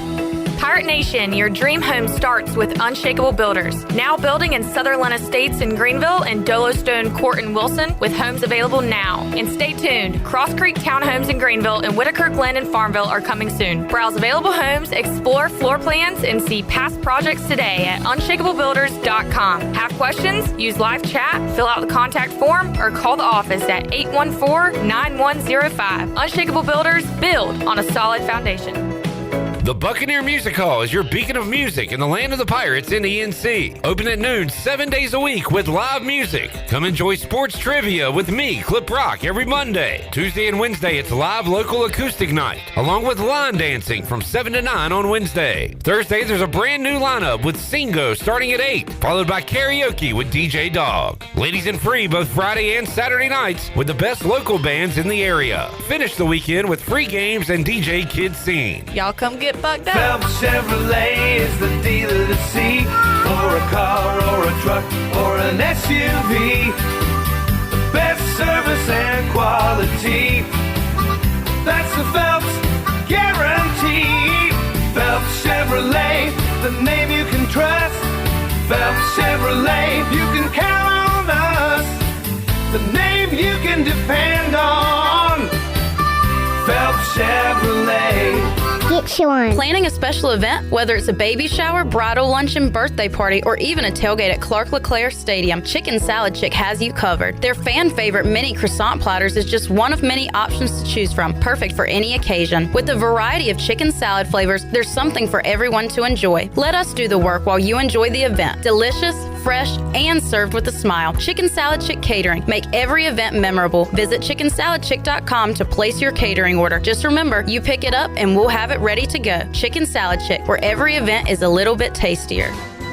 Pirate Nation, your dream home starts with Unshakable Builders. Now building in Sutherland Estates in Greenville and Dolostone Court in Wilson, with homes available now. And stay tuned, Cross Creek Townhomes in Greenville and Whitaker Glen in Farmville are coming soon. Browse available homes, explore floor plans, and see past projects today at unshakablebuilders.com. Have questions? Use live chat, fill out the contact form, or call the office at 814-9105. Unshakable Builders, build on a solid foundation. The Buccaneer Music Hall is your beacon of music in the land of the Pirates in the NC. Open at noon 7 days a week with live music. Come enjoy sports trivia with me, Clip Rock, every Monday. Tuesday and Wednesday, it's live local acoustic night, along with line dancing from 7 to 9 on Wednesday. Thursday, there's a brand new lineup with Singo starting at 8, followed by karaoke with DJ Dog. Ladies and free both Friday and Saturday nights with the best local bands in the area. Finish the weekend with free games and DJ Kids Scene. Y'all come get bugged up. Phelps Chevrolet is the dealer to see for a car or a truck or an SUV. The best service and quality. That's the Phelps guarantee. Phelps Chevrolet, the name you can trust. Phelps Chevrolet, you can count on us. The name you can depend on. Phelps Chevrolet. Get you one. Planning a special event, whether it's a baby shower, bridal luncheon, birthday party, or even a tailgate at Clark LeClaire Stadium, Chicken Salad Chick has you covered. Their fan favorite mini croissant platters is just one of many options to choose from, perfect for any occasion. With a variety of chicken salad flavors, there's something for everyone to enjoy. Let us do the work while you enjoy the event. Delicious, fresh, and served with a smile. Chicken Salad Chick Catering. Make every event memorable. Visit chickensaladchick.com to place your catering order. Just remember, you pick it up and we'll have it ready to go. Chicken Salad Chick, where every event is a little bit tastier.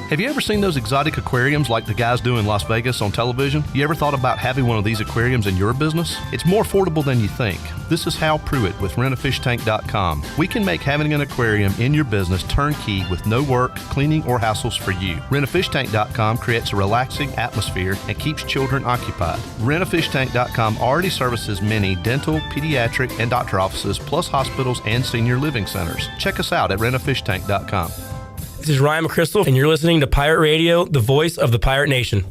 Have you ever seen those exotic aquariums like the guys do in Las Vegas on television? You ever thought about having one of these aquariums in your business? It's more affordable than you think. This is Hal Pruitt with rentafishtank.com. We can make having an aquarium in your business turnkey with no work, cleaning, or hassles for you. Rentafishtank.com creates a relaxing atmosphere and keeps children occupied. Rentafishtank.com already services many dental, pediatric, and doctor offices, plus hospitals and senior living centers. Check us out at rentafishtank.com. This is Ryan McChrystal, and you're listening to Pirate Radio, the voice of the Pirate Nation.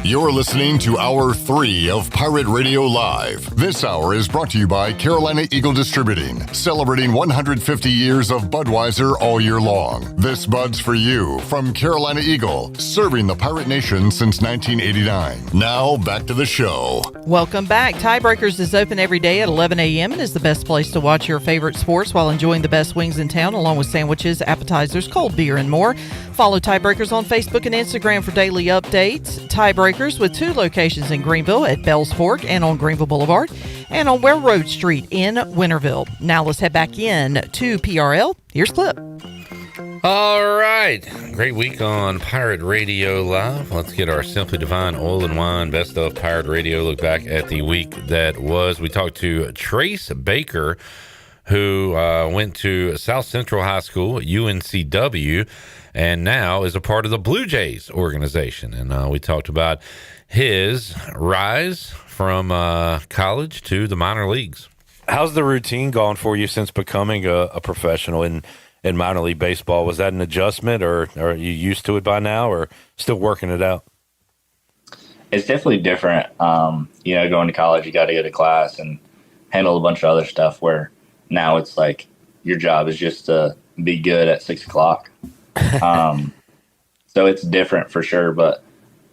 You're listening to Hour 3 of Pirate Radio Live. This hour is brought to you by Carolina Eagle Distributing, celebrating 150 years of Budweiser all year long. This Bud's for you from Carolina Eagle, serving the Pirate Nation since 1989. Now, back to the show. Welcome back. Tiebreakers is open every day at 11 a.m. and is the best place to watch your favorite sports while enjoying the best wings in town, along with sandwiches, appetizers, cold beer, and more. Follow Tiebreakers on Facebook and Instagram for daily updates. Tiebreakers with 2 locations in Greenville at Bells Fork and on Greenville Boulevard, and on Railroad Street in Winterville. Now let's head back in to PRL. Here's Clip. All right. Great week on Pirate Radio Live. Let's get our Simply Divine Oil and Wine Best of Pirate Radio look back at the week that was. We talked to Trace Baker, who went to South Central High School, UNCW, and now is a part of the Blue Jays organization. And we talked about his rise from college to the minor leagues. How's the routine gone for you since becoming a professional in minor league baseball? Was that an adjustment, or are you used to it by now, or still working it out? It's definitely different. Going to college, you got to go to class and handle a bunch of other stuff, where now it's like your job is just to be good at 6 o'clock. So it's different for sure, but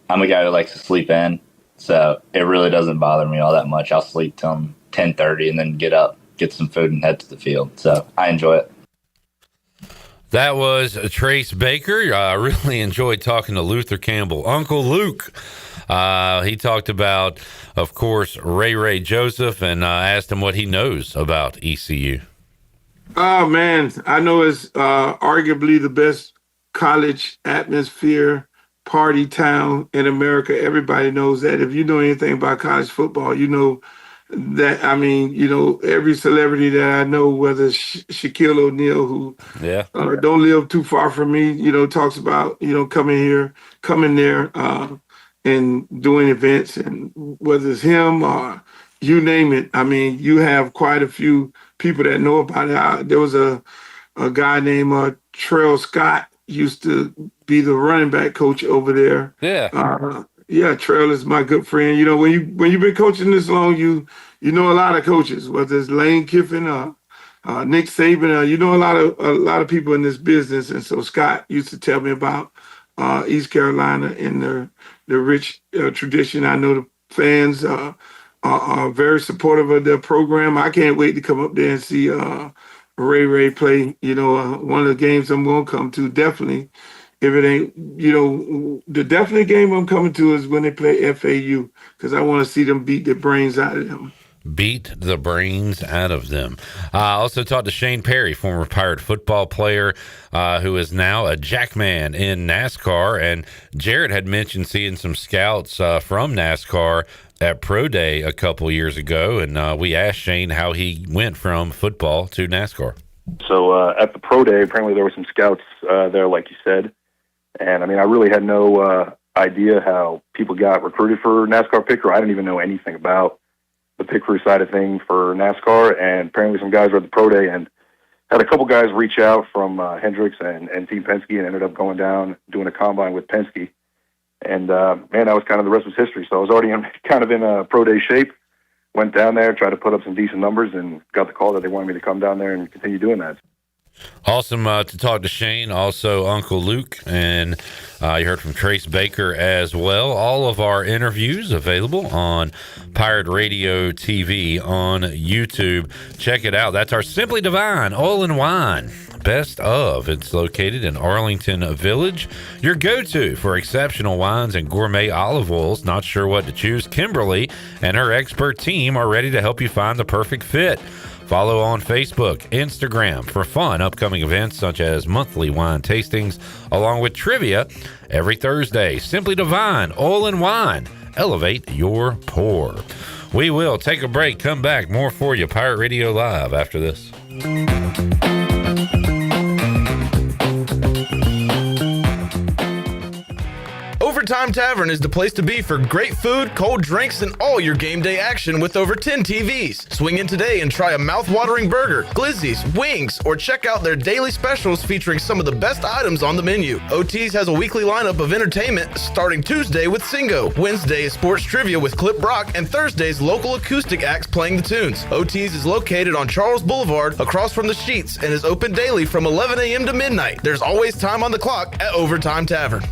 I'm a guy who likes to sleep in, so it really doesn't bother me all that much. I'll sleep till 10:30 and then get up, get some food, and head to the field. So I enjoy it. That was Trace Baker. I really enjoyed talking to Luther Campbell. Uncle Luke, he talked about, of course, Ray Joseph, and asked him what he knows about ECU. Oh, man, I know it's arguably the best college atmosphere, party town in America. Everybody knows that. If you know anything about college football, you know that. I mean, every celebrity that I know, whether it's Shaquille O'Neal, who don't live too far from me, talks about, coming there and doing events, and whether it's him or you name it. I mean, you have quite a few people that know about it. There was a guy named Trell Scott, used to be the running back coach over there. Yeah, Trell is my good friend. When you've been coaching this long, you know a lot of coaches, whether it's Lane Kiffin or Nick Saban, a lot of people in this business. And so Scott used to tell me about East Carolina and the rich tradition. I know the fans are very supportive of their program. I can't wait to come up there and see Ray play. One of the games I'm going to come to, definitely. If it ain't, the definite game I'm coming to is when they play FAU, because I want to see them beat the brains out of them. Beat the brains out of them. I also talked to Shane Perry, former Pirate football player, who is now a jackman in NASCAR. And Jared had mentioned seeing some scouts from NASCAR at Pro Day a couple years ago, and we asked Shane how he went from football to NASCAR. So at the Pro Day, apparently there were some scouts there, like you said. And, I mean, I really had no idea how people got recruited for NASCAR pick crew. I didn't even know anything about the pick crew side of things for NASCAR. And apparently some guys were at the Pro Day and had a couple guys reach out from Hendricks and Team Penske, and ended up going down, doing a combine with Penske. And, man, that was kind of the rest was history. So I was already in a Pro Day shape, went down there, tried to put up some decent numbers, and got the call that they wanted me to come down there and continue doing that. Awesome to talk to Shane, also Uncle Luke, and you heard from Trace Baker as well. All of our interviews available on Pirate Radio TV on YouTube. Check it out. That's our Simply Divine Oil and Wine Best Of. It's located in Arlington Village. Your go-to for exceptional wines and gourmet olive oils. Not sure what to choose? Kimberly and her expert team are ready to help you find the perfect fit. Follow on Facebook, Instagram for fun upcoming events such as monthly wine tastings, along with trivia every Thursday. Simply Divine Oil and Wine. Elevate your pour. We will take a break, come back, more for you. Pirate Radio Live after this. Overtime Tavern is the place to be for great food, cold drinks, and all your game day action with over 10 TVs. Swing in today and try a mouth-watering burger, glizzies, wings, or check out their daily specials featuring some of the best items on the menu. OT's has a weekly lineup of entertainment starting Tuesday with Singo, Wednesday is sports trivia with Clip Brock, and Thursday's local acoustic acts playing the tunes. OT's is located on Charles Boulevard across from the Sheets and is open daily from 11 a.m. to midnight. There's always time on the clock at Overtime Tavern.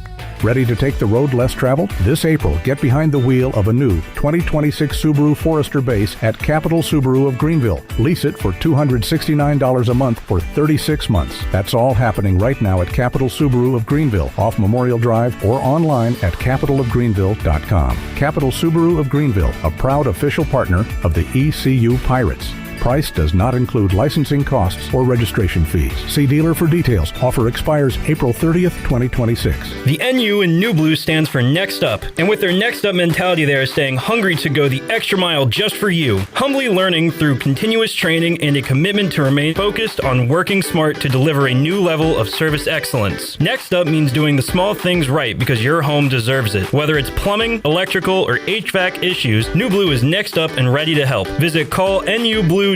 Ready to take the road less traveled? This April, get behind the wheel of a new 2026 Subaru Forester base at Capital Subaru of Greenville. Lease it for $269 a month for 36 months. That's all happening right now at Capital Subaru of Greenville, off Memorial Drive, or online at capitalofgreenville.com. Capital Subaru of Greenville, a proud official partner of the ECU Pirates. Price does not include licensing costs or registration fees. See dealer for details. Offer expires April 30th, 2026. The NU in New Blue stands for Next Up, and with their Next Up mentality, they are staying hungry to go the extra mile just for you, humbly learning through continuous training and a commitment to remain focused on working smart to deliver a new level of service excellence. Next Up means doing the small things right because your home deserves it. Whether it's plumbing, electrical, or HVAC issues, New Blue is next up and ready to help. Visit callnublue.com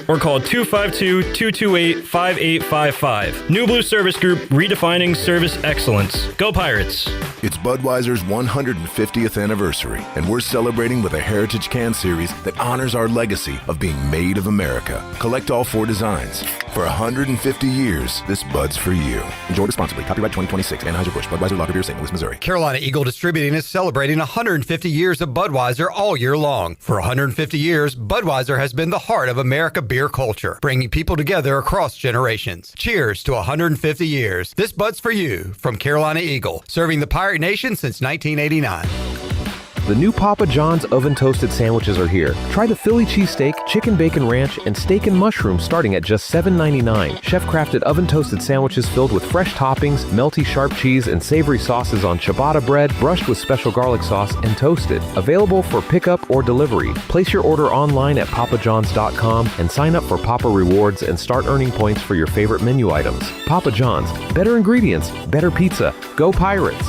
or call 252-228-5855. New Blue Service Group, redefining service excellence. Go Pirates! It's Budweiser's 150th anniversary, and we're celebrating with a Heritage Can Series that honors our legacy of being made of America. Collect all 4 designs. For 150 years, this Bud's for you. Enjoy responsibly. Copyright 2026. Anheuser-Busch. Budweiser Lager Beer, St. Louis, Missouri. Carolina Eagle Distributing is celebrating 150 years of Budweiser all year long. For 150 years, Budweiser has been the heart of America beer culture, bringing people together across generations. Cheers to 150 years. This Bud's for you from Carolina Eagle, serving the Pirate Nation since 1989. The new Papa John's oven toasted sandwiches are here. Try the Philly cheesesteak, chicken bacon ranch, and steak and mushroom starting at just $7.99. Chef-crafted oven toasted sandwiches filled with fresh toppings, melty sharp cheese, and savory sauces on ciabatta bread, brushed with special garlic sauce, and toasted. Available for pickup or delivery. Place your order online at papajohns.com and sign up for Papa Rewards and start earning points for your favorite menu items. Papa John's. Better ingredients, better pizza. Go Pirates!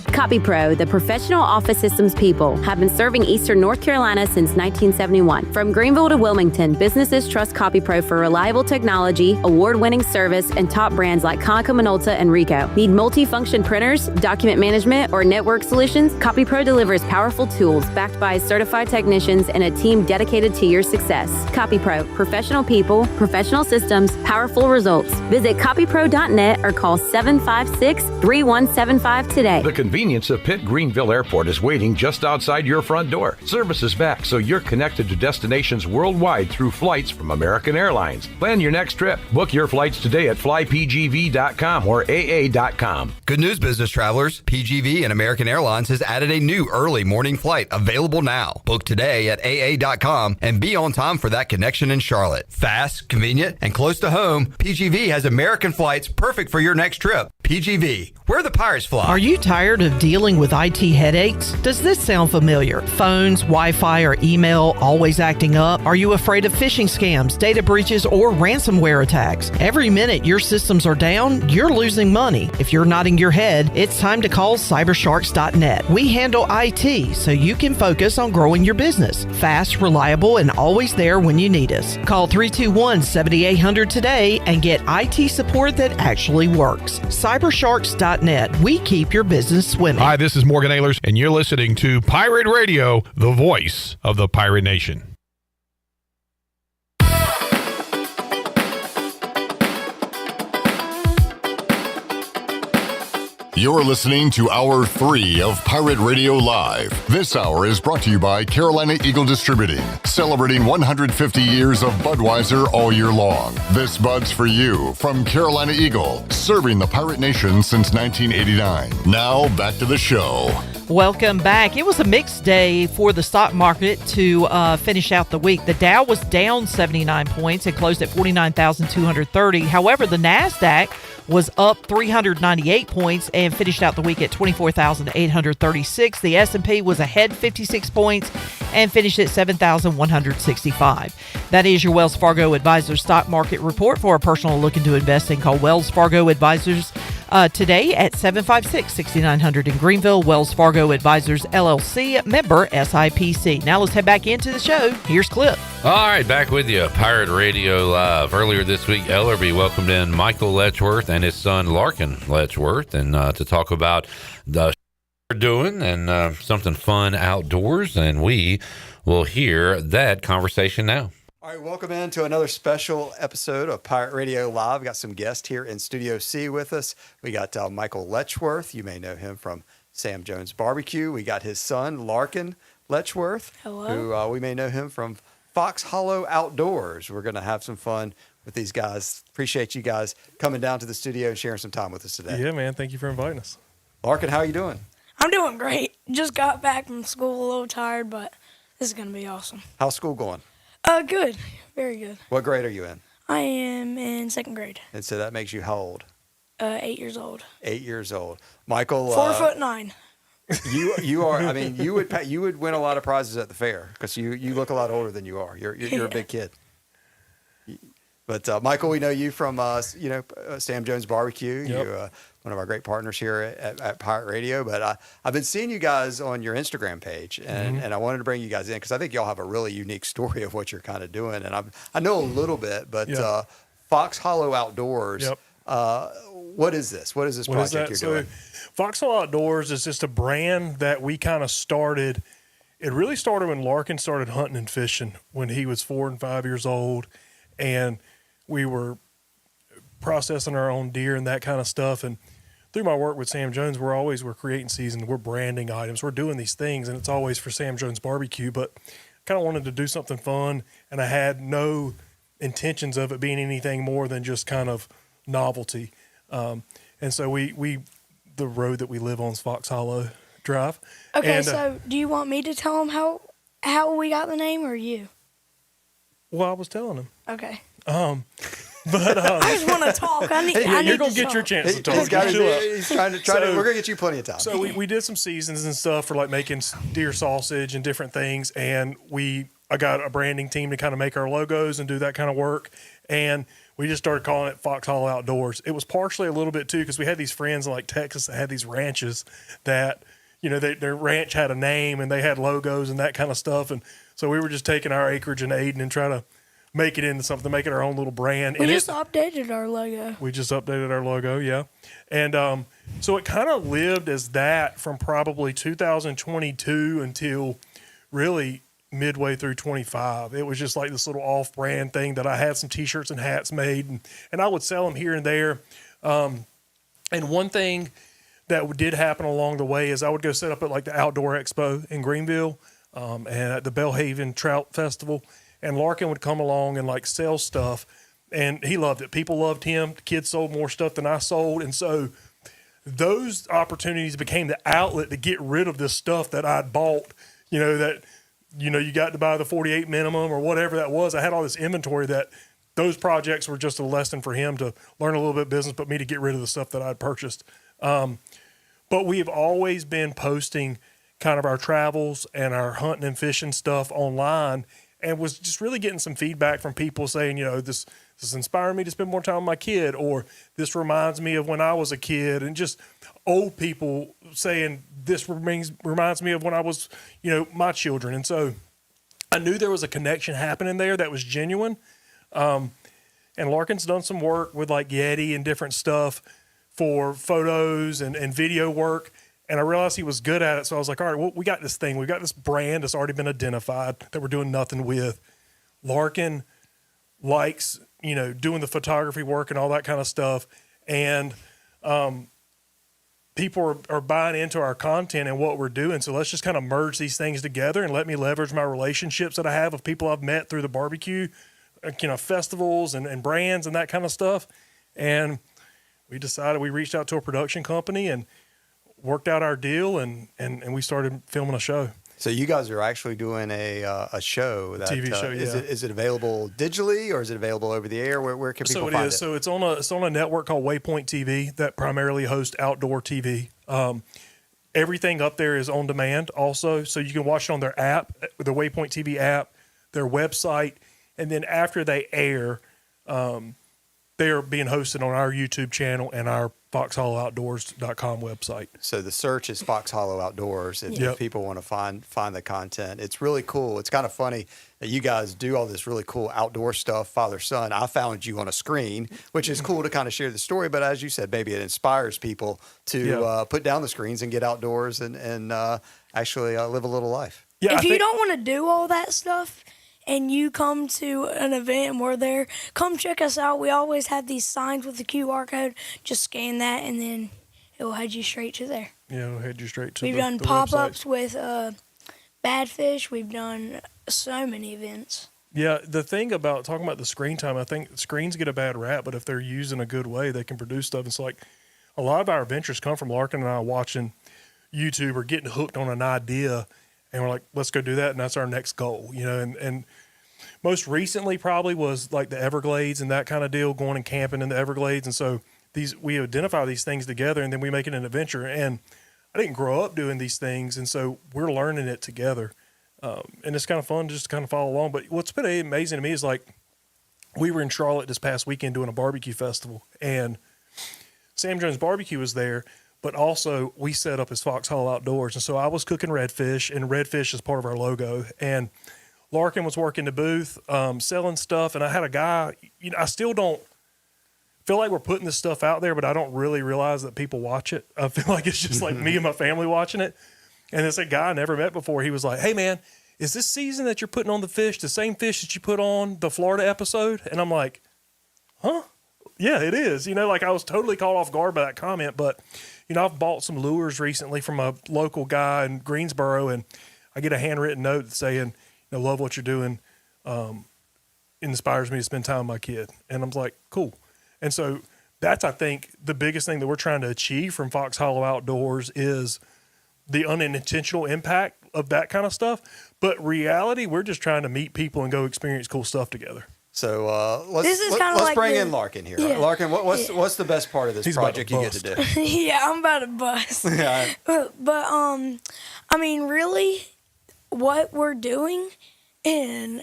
CopyPro, the professional office systems people, have been serving Eastern North Carolina since 1971. From Greenville to Wilmington, businesses trust CopyPro for reliable technology, award-winning service, and top brands like Konica Minolta and Ricoh. Need multi-function printers, document management, or network solutions? CopyPro delivers powerful tools backed by certified technicians and a team dedicated to your success. CopyPro, professional people, professional systems, powerful results. Visit copypro.net or call 756-3175 today. The convenience of Pitt Greenville Airport is waiting just outside your front door. Service is back, so you're connected to destinations worldwide through flights from American Airlines. Plan your next trip. Book your flights today at flypgv.com or aa.com. Good news, business travelers. PGV and American Airlines has added a new early morning flight available now. Book today at aa.com and be on time for that connection in Charlotte. Fast, convenient, and close to home, PGV has American flights perfect for your next trip. PGV, where the Pirates fly. Are you tired of dealing with IT headaches? Does this sound familiar? Phones, Wi-Fi, or email always acting up? Are you afraid of phishing scams, data breaches, or ransomware attacks? Every minute your systems are down, you're losing money. If you're nodding your head, it's time to call cybersharks.net. We handle IT so you can focus on growing your business. Fast, reliable, and always there when you need us. Call 321-7800 today and get IT support that actually works. Cybersharks.net. We keep your business swimming. Hi, this is Morgan Ehlers, and you're listening to Pirate Radio, the voice of the Pirate Nation. You're listening to Hour 3 of Pirate Radio Live. This hour is brought to you by Carolina Eagle Distributing, celebrating 150 years of Budweiser all year long. This Bud's for you from Carolina Eagle, serving the Pirate Nation since 1989. Now, back to the show. Welcome back. It was a mixed day for the stock market to finish out the week. The Dow was down 79 points. It closed at 49,230. However, the NASDAQ was up 398 points and finished out the week at 24,836. The S&P was ahead 56 points and finished at 7,165. That is your Wells Fargo Advisors stock market report. For a personal look into investing, call Wells Fargo Advisors today at 756-6900 in Greenville. Wells Fargo Advisors, LLC, member SIPC. Now let's head back into the show. Here's Clip. All right, back with you, Pirate Radio Live. Earlier this week, Ellerby welcomed in Michael Letchworth and his son Larkin Letchworth, and to talk about the they're doing and something fun outdoors, and we will hear that conversation now. All right, welcome into another special episode of Pirate Radio Live. We got some guests here in Studio C with us. We got Michael Letchworth. You may know him from Sam Jones Barbecue. We got his son, Larkin Letchworth. Hello. Who we may know him from Fox Hollow Outdoors. We're going to have some fun with these guys. Appreciate you guys coming down to the studio and sharing some time with us today. Yeah, man. Thank you for inviting us. Larkin, how are you doing? I'm doing great. Just got back from school, a little tired, but This is going to be awesome. How's school going? Good. Very good. What grade are you in? I am in 2nd grade. And so that makes you how old? 8 years old. 8 years old. Michael. 4'9". You are. I mean, you would win a lot of prizes at the fair because you look a lot older than you are. You're a big kid. But Michael, we know you from Sam Jones Barbecue. Yep. You're one of our great partners here at Pirate Radio. But I've been seeing you guys on your Instagram page, and I wanted to bring you guys in because I think y'all have a really unique story of what you're kind of doing. And I know a little bit, but Fox Hollow Outdoors. Yep. What is this? What is this project you're doing? Foxhole Outdoors is just a brand that we kind of started. It really started when Larkin started hunting and fishing when he was 4 and 5 years old, and we were processing our own deer and that kind of stuff. And through my work with Sam Jones, we're creating season, we're branding items, we're doing these things, and it's always for Sam Jones Barbecue. But kind of wanted to do something fun, and I had no intentions of it being anything more than just kind of novelty. And so the road that we live on is Fox Hollow Drive. Okay, and, so do you want me to tell him how we got the name, or you? Well, I was telling him. Okay. But I just want to talk. I need you're gonna to get talk. your chance to talk. He's trying to. We're gonna get you plenty of time. So we did some seasons and stuff for like making deer sausage and different things, and I got a branding team to kind of make our logos and do that kind of work, and we just started calling it Fox Hollow Outdoors. It was partially a little bit too because we had these friends in like Texas that had these ranches that their ranch had a name and they had logos and that kind of stuff, and so we were just taking our acreage in Aden and trying to make it into something, make it our own little brand. We and just updated our logo. We just updated our logo, yeah. And so it kind of lived as that from probably 2022 until really midway through 25. It was just like this little off-brand thing that I had some T-shirts and hats made, and I would sell them here and there. And one thing that did happen along the way is I would go set up at like the Outdoor Expo in Greenville and at the Bellhaven Trout Festival, and Larkin would come along and like sell stuff, and he loved it. People loved him. The kids sold more stuff than I sold, and so those opportunities became the outlet to get rid of this stuff that I'd bought, you got to buy the 48 minimum or whatever that was. I had all this inventory that those projects were just a lesson for him to learn a little bit of business, but me to get rid of the stuff that I'd purchased. But we've always been posting kind of our travels and our hunting and fishing stuff online, and was just really getting some feedback from people saying, this inspired me to spend more time with my kid, or this reminds me of when I was a kid, and just old people saying this reminds me of when I was, my children. And so I knew there was a connection happening there that was genuine. And Larkin's done some work with like Yeti and different stuff for photos and video work. And I realized he was good at it. So I was like, all right, well, we got this thing. We got this brand that's already been identified that we're doing nothing with. Larkin likes, doing the photography work and all that kind of stuff. And people are buying into our content and what we're doing. So let's just kind of merge these things together and let me leverage my relationships that I have with people I've met through the barbecue, festivals and brands and that kind of stuff. And we reached out to a production company and worked out our deal, and we started filming a show. So you guys are actually doing a show. TV show, yeah. Is it available digitally, or is it available over the air? Where can people find it? So it's on a network called Waypoint TV that primarily hosts outdoor TV. Everything up there is on demand also, so you can watch it on their app, the Waypoint TV app, their website, and then after they air, they are being hosted on our YouTube channel and our foxhollooutdoors.com website. So the search is Fox Hollow Outdoors if people want to find the content. It's really cool. It's kind of funny that you guys do all this really cool outdoor stuff, father-son. I found you on a screen, which is cool to kind of share the story. But as you said, maybe it inspires people to put down the screens and get outdoors and actually live a little life. Yeah, if you don't want to do all that stuff, and you come to an event and we're there, come check us out. We always have these signs with the QR code. Just scan that, and then it will head you straight to there. Yeah, it'll head you straight to We've done pop-ups with Badfish. We've done so many events. Yeah, the thing about talking about the screen time, I think screens get a bad rap, but if they're used in a good way, they can produce stuff. It's like a lot of our adventures come from Larkin and I watching YouTube or getting hooked on an idea and we're like, let's go do that, and that's our next goal, and most recently probably was like the Everglades and that kind of deal, going and camping in the Everglades. And so we identify these things together, and then we make it an adventure. And I didn't grow up doing these things, and so we're learning it together. And it's kind of fun just to kind of follow along. But what's been amazing to me is, like, we were in Charlotte this past weekend doing a barbecue festival, and Sam Jones Barbecue was there, but also we set up as Fox Hall Outdoors. And so I was cooking redfish, and redfish is part of our logo. And Larkin was working the booth, selling stuff. And I had a guy, I still don't feel like we're putting this stuff out there, but I don't really realize that people watch it. I feel like it's just like me and my family watching it. And it's a guy I never met before. He was like, hey man, is this season that you're putting on the fish the same fish that you put on the Florida episode? And I'm like, huh? Yeah, it is. Like, I was totally caught off guard by that comment. But, I've bought some lures recently from a local guy in Greensboro, and I get a handwritten note saying, love what you're doing. Inspires me to spend time with my kid. And I'm like, cool. And so that's, I think, the biggest thing that we're trying to achieve from Fox Hollow Outdoors is the unintentional impact of that kind of stuff. But reality, we're just trying to meet people and go experience cool stuff together. So let's bring in Larkin here. Yeah. Larkin, what's the best part of this project you get to do? Yeah, I'm about to bust. Yeah. But really, what we're doing, and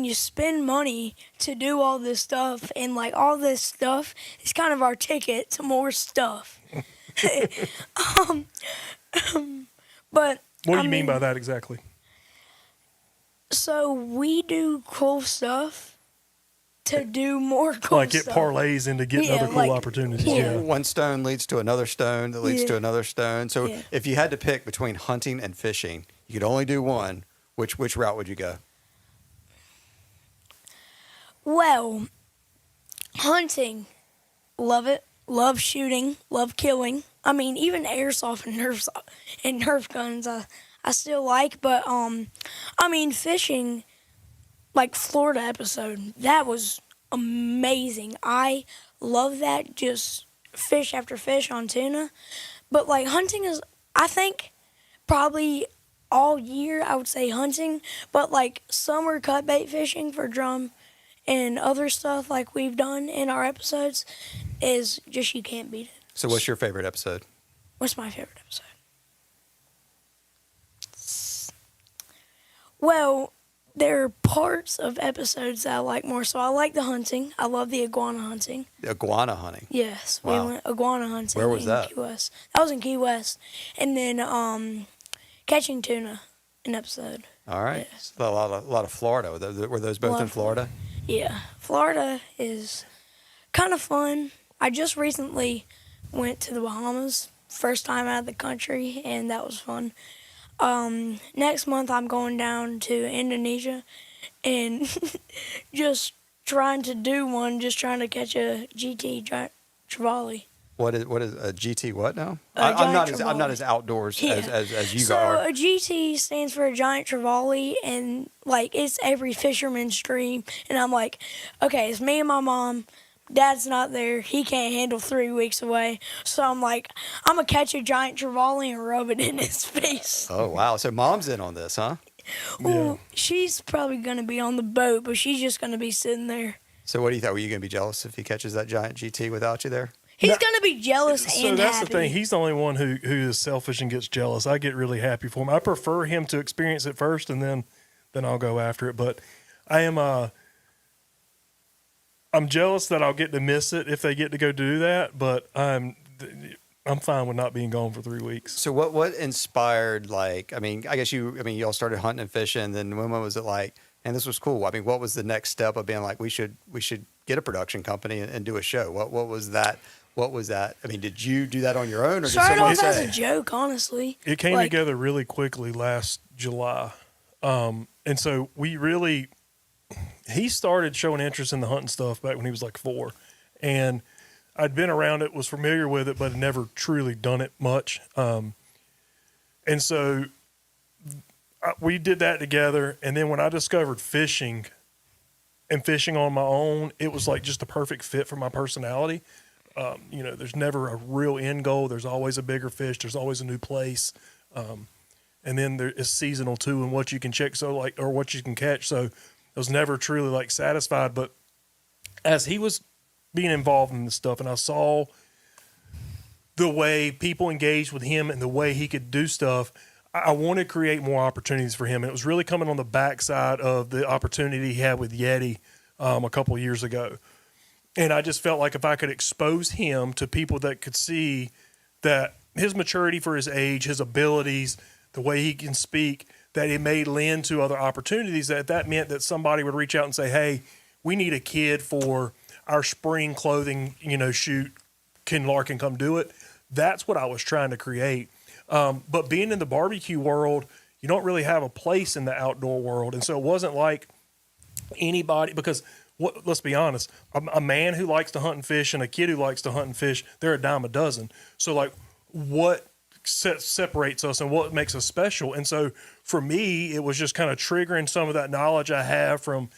you spend money to do all this stuff, and like all this stuff is kind of our ticket to more stuff. But what do you mean by that exactly? So we do cool stuff to do more cool like it stuff. Parlays into getting other cool opportunities. Yeah. One stone leads to another stone that leads to another stone. So if you had to pick between hunting and fishing, you could only do one. Which route would you go? Well, hunting, love it. Love shooting, love killing. Even airsoft and Nerf guns I still like, but fishing, like Florida episode, that was amazing. I love that, just fish after fish on tuna. But like hunting is, I think, probably all year I would say hunting, but like summer cut bait fishing for drum and other stuff like we've done in our episodes is just, you can't beat it. So what's your favorite episode? What's my favorite episode? Well, there are parts of episodes that I like more. So I like the hunting. I love the iguana hunting. The iguana hunting? Yes. Wow. We went iguana hunting. Where was in that? Key West. That was in Key West. And then catching tuna, an episode. All right. Yeah. So a lot of Florida. Were those both in Florida? Yeah. Florida is kind of fun. I just recently went to the Bahamas, first time out of the country, and that was fun. Next month I'm going down to Indonesia and just trying to catch a GT giant trevally. What is a GT what now? I'm not as outdoors as you are. So a GT stands for a giant trevally, and like it's every fisherman's dream. And I'm like, okay, it's me and my mom. Dad's not there. He can't handle 3 weeks away. So I'm like, I'm going to catch a giant trevally and rub it in his face. Oh, wow. So mom's in on this, huh? Well, she's probably going to be on the boat, but she's just going to be sitting there. So what do you think? Were you going to be jealous if he catches that giant GT without you there? He's going to be jealous and happy. So that's the thing. He's the only one who is selfish and gets jealous. I get really happy for him. I prefer him to experience it first, and then I'll go after it. But I'm jealous that I'll get to miss it if they get to go do that, but I'm fine with not being gone for 3 weeks. So what inspired, I guess you all started hunting and fishing, and then when was it like, and this was cool. What was the next step of being like, we should get a production company and do a show? What was that? What was that? Did you do that on your own, or did someone say? Started off as a joke, honestly. It came together really quickly last July. And so he started showing interest in the hunting stuff back when he was like 4. And I'd been around it, was familiar with it, but had never truly done it much. And so we did that together. And then when I discovered fishing on my own, it was like just a perfect fit for my personality. There's never a real end goal. There's always a bigger fish. There's always a new place. and then there is seasonal too, and what you can check, so like, or what you can catch. So I was never truly like satisfied. But as he was being involved in this stuff, and I saw the way people engaged with him and the way he could do stuff, I wanted to create more opportunities for him. And it was really coming on the backside of the opportunity he had with Yeti a couple of years ago. And I just felt like if I could expose him to people that could see that his maturity for his age, his abilities, the way he can speak, that it may lend to other opportunities, that meant that somebody would reach out and say, hey, we need a kid for our spring clothing, shoot. Can Larkin come do it? That's what I was trying to create. But being in the barbecue world, you don't really have a place in the outdoor world. And so it wasn't like anybody, because let's be honest, a man who likes to hunt and fish and a kid who likes to hunt and fish, they're a dime a dozen. So like what separates us and what makes us special? And so for me, it was just kind of triggering some of that knowledge I have from,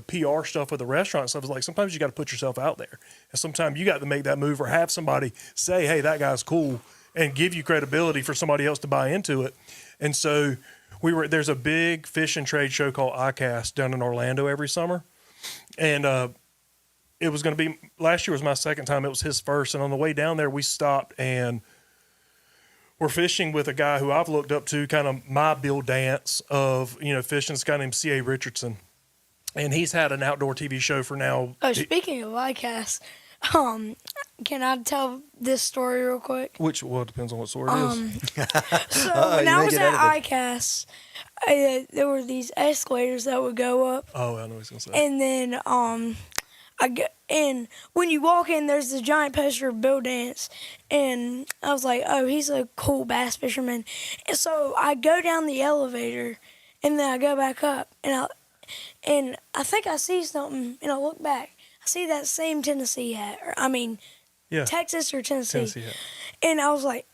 PR stuff with the restaurant stuff. Is like, sometimes you got to put yourself out there, and sometimes you got to make that move or have somebody say, hey, that guy's cool, and give you credibility for somebody else to buy into it. And so there's a big fishing trade show called ICAST down in Orlando every summer. And it was going to be, last year was my second time. It was his first. And on the way down there, we stopped and we're fishing with a guy who I've looked up to, kind of my Bill Dance of, fishing. This guy named C.A. Richardson. And he's had an outdoor TV show for now. Oh, speaking of ICAST, can I tell this story real quick? Well, it depends on what story it is. So when I was at ICAST, there were these escalators that would go up. Oh, I know what he's going to say. And then and when you walk in, there's this giant poster of Bill Dance. And I was like, oh, he's a cool bass fisherman. And so I go down the elevator, and then I go back up, and I think I see something, and I look back. I see that same Tennessee hat. Texas or Tennessee hat. And I was like,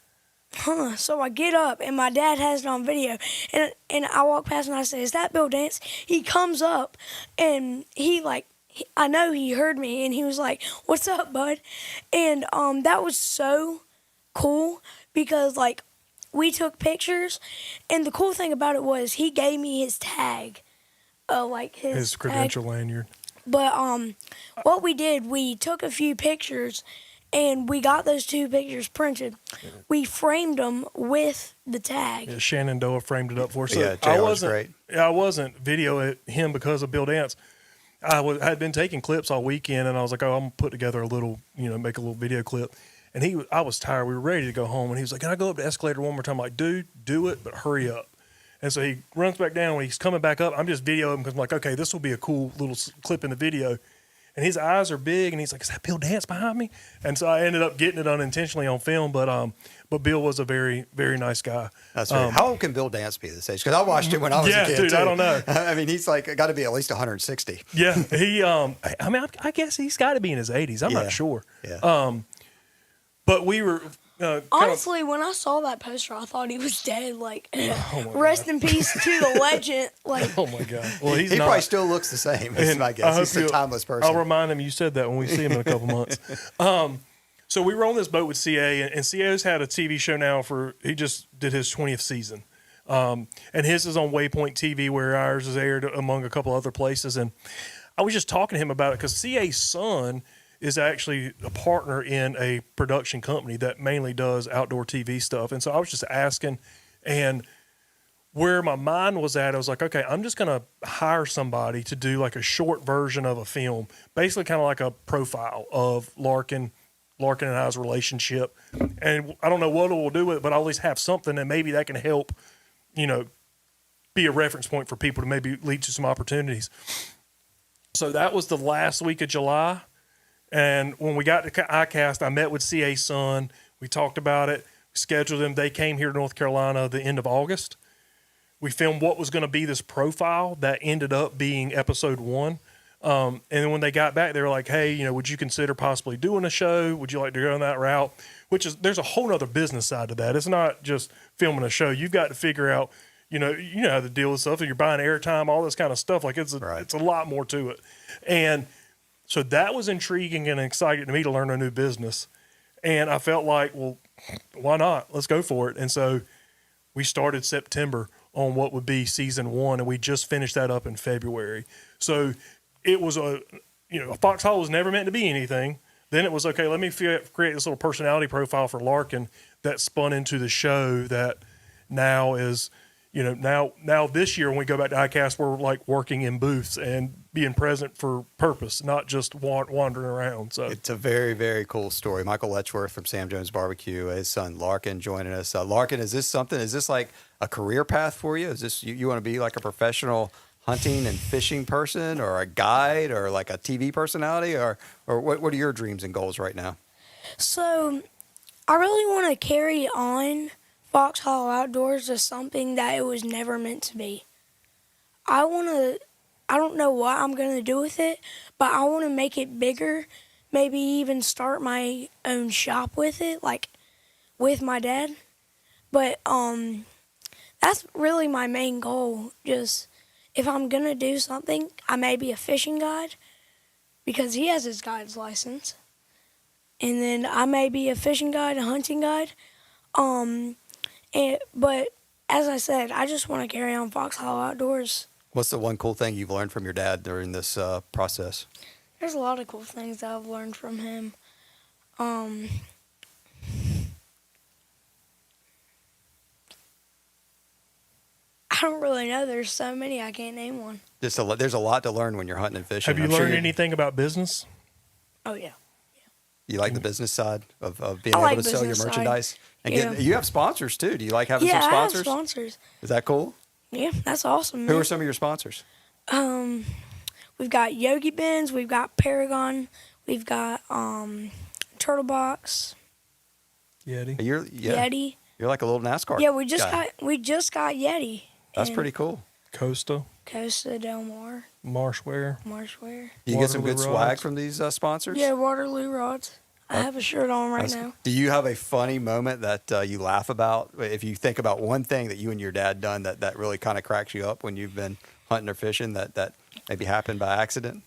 huh. So I get up, and my dad has it on video. And I walk past, and I say, is that Bill Dance? He comes up, and I know he heard me, and he was like, what's up, bud? And that was so cool because, we took pictures, and the cool thing about it was he gave me his tag. His credential lanyard. But what we did, we took a few pictures, and we got those 2 pictures printed. We framed them with the tag. Yeah, Shenandoah framed it up for us. So yeah, JR's great. I wasn't videoing him because of Bill Dance. I had been taking clips all weekend, and I was like, oh, I'm going to put together a little, make a little video clip. And I was tired. We were ready to go home, and he was like, can I go up the escalator one more time? I'm like, dude, do it, but hurry up. And so he runs back down. When he's coming back up, I'm just videoing him because I'm like, okay, this will be a cool little clip in the video. And his eyes are big, and he's like, is that Bill Dance behind me? And so I ended up getting it unintentionally on film, but Bill was a very, very nice guy. That's right. How old can Bill Dance be this age? Because I watched him when I was a kid, dude, too. I don't know. I mean, he's got to be at least 160. Yeah, he, I guess he's got to be in his 80s. I'm not sure. Yeah. But we were... honestly, when I saw that poster, I thought he was dead. Rest in peace to the legend. Oh my God! Well, he probably still looks the same. Is my guess. He's a timeless person. I'll remind him you said that when we see him in a couple months. So we were on this boat with CA, and CA's had a TV show now he just did his 20th season, and his is on Waypoint TV, where ours is aired among a couple other places. And I was just talking to him about it because CA's son is actually a partner in a production company that mainly does outdoor TV stuff. And so I was just asking, and where my mind was at, I was like, okay, I'm just going to hire somebody to do a short version of a film, basically kind of like a profile of Larkin and I's relationship. And I don't know what we'll do with it, but I'll at least have something, and maybe that can help, be a reference point for people to maybe lead to some opportunities. So that was the last week of July. And when we got to ICAST, I met with CA's son. We talked about it, scheduled them. They came here to North Carolina the end of August. We filmed what was going to be this profile that ended up being episode 1. And then when they got back, they were like, hey, would you consider possibly doing a show? Would you like to go on that route? There's a whole other business side to that. It's not just filming a show. You've got to figure out, you know how to deal with stuff. You're buying airtime, all this kind of stuff. It's a lot more to it. And so that was intriguing and exciting to me to learn a new business. And I felt like, well, why not? Let's go for it. And so we started September on what would be season 1, and we just finished that up in February. So it was Foxhall was never meant to be anything. Then it was, okay, let me create this little personality profile for Larkin that spun into the show that now is, now this year when we go back to ICAST, we're like working in booths and being present for purpose, not just wandering around. So it's a very, very cool story. Michael Letchworth from Sam Jones Barbecue, his son Larkin joining us. Larkin, is this like a career path for you? Is this, you want to be like a professional hunting and fishing person, or a guide, or like a TV personality, or what are your dreams and goals right now? So I really want to carry on Foxhall Outdoors as something that it was never meant to be. I don't know what I'm going to do with it, but I want to make it bigger, maybe even start my own shop with it, like with my dad. But that's really my main goal. Just if I'm going to do something, I may be a fishing guide because he has his guide's license. And then I may be a fishing guide, a hunting guide. But as I said, I just want to carry on Foxhall Outdoors. What's the one cool thing you've learned from your dad during this process? There's a lot of cool things that I've learned from him. I don't really know. There's so many, I can't name one. There's a lot to learn when you're hunting and fishing. Have you learned anything about business? Oh, yeah. You like the business side of being able to sell your merchandise? And you have sponsors, too. Do you like having some sponsors? Yeah, I have sponsors. Is that cool? Yeah, that's awesome, man. Who are some of your sponsors? We've got Yogi Bins, we've got Paragon, we've got Turtle Box. Yeti. Yeti. You're like a little NASCAR. Yeah, we just guy. got Yeti. That's pretty cool. Costa Del Mar. Marshware. Do you get some good swag from these sponsors? Yeah, Waterloo rods. I have a shirt on right now. Do you have a funny moment that you laugh about? If you think about one thing that you and your dad done that really kind of cracks you up when you've been hunting or fishing that maybe happened by accident?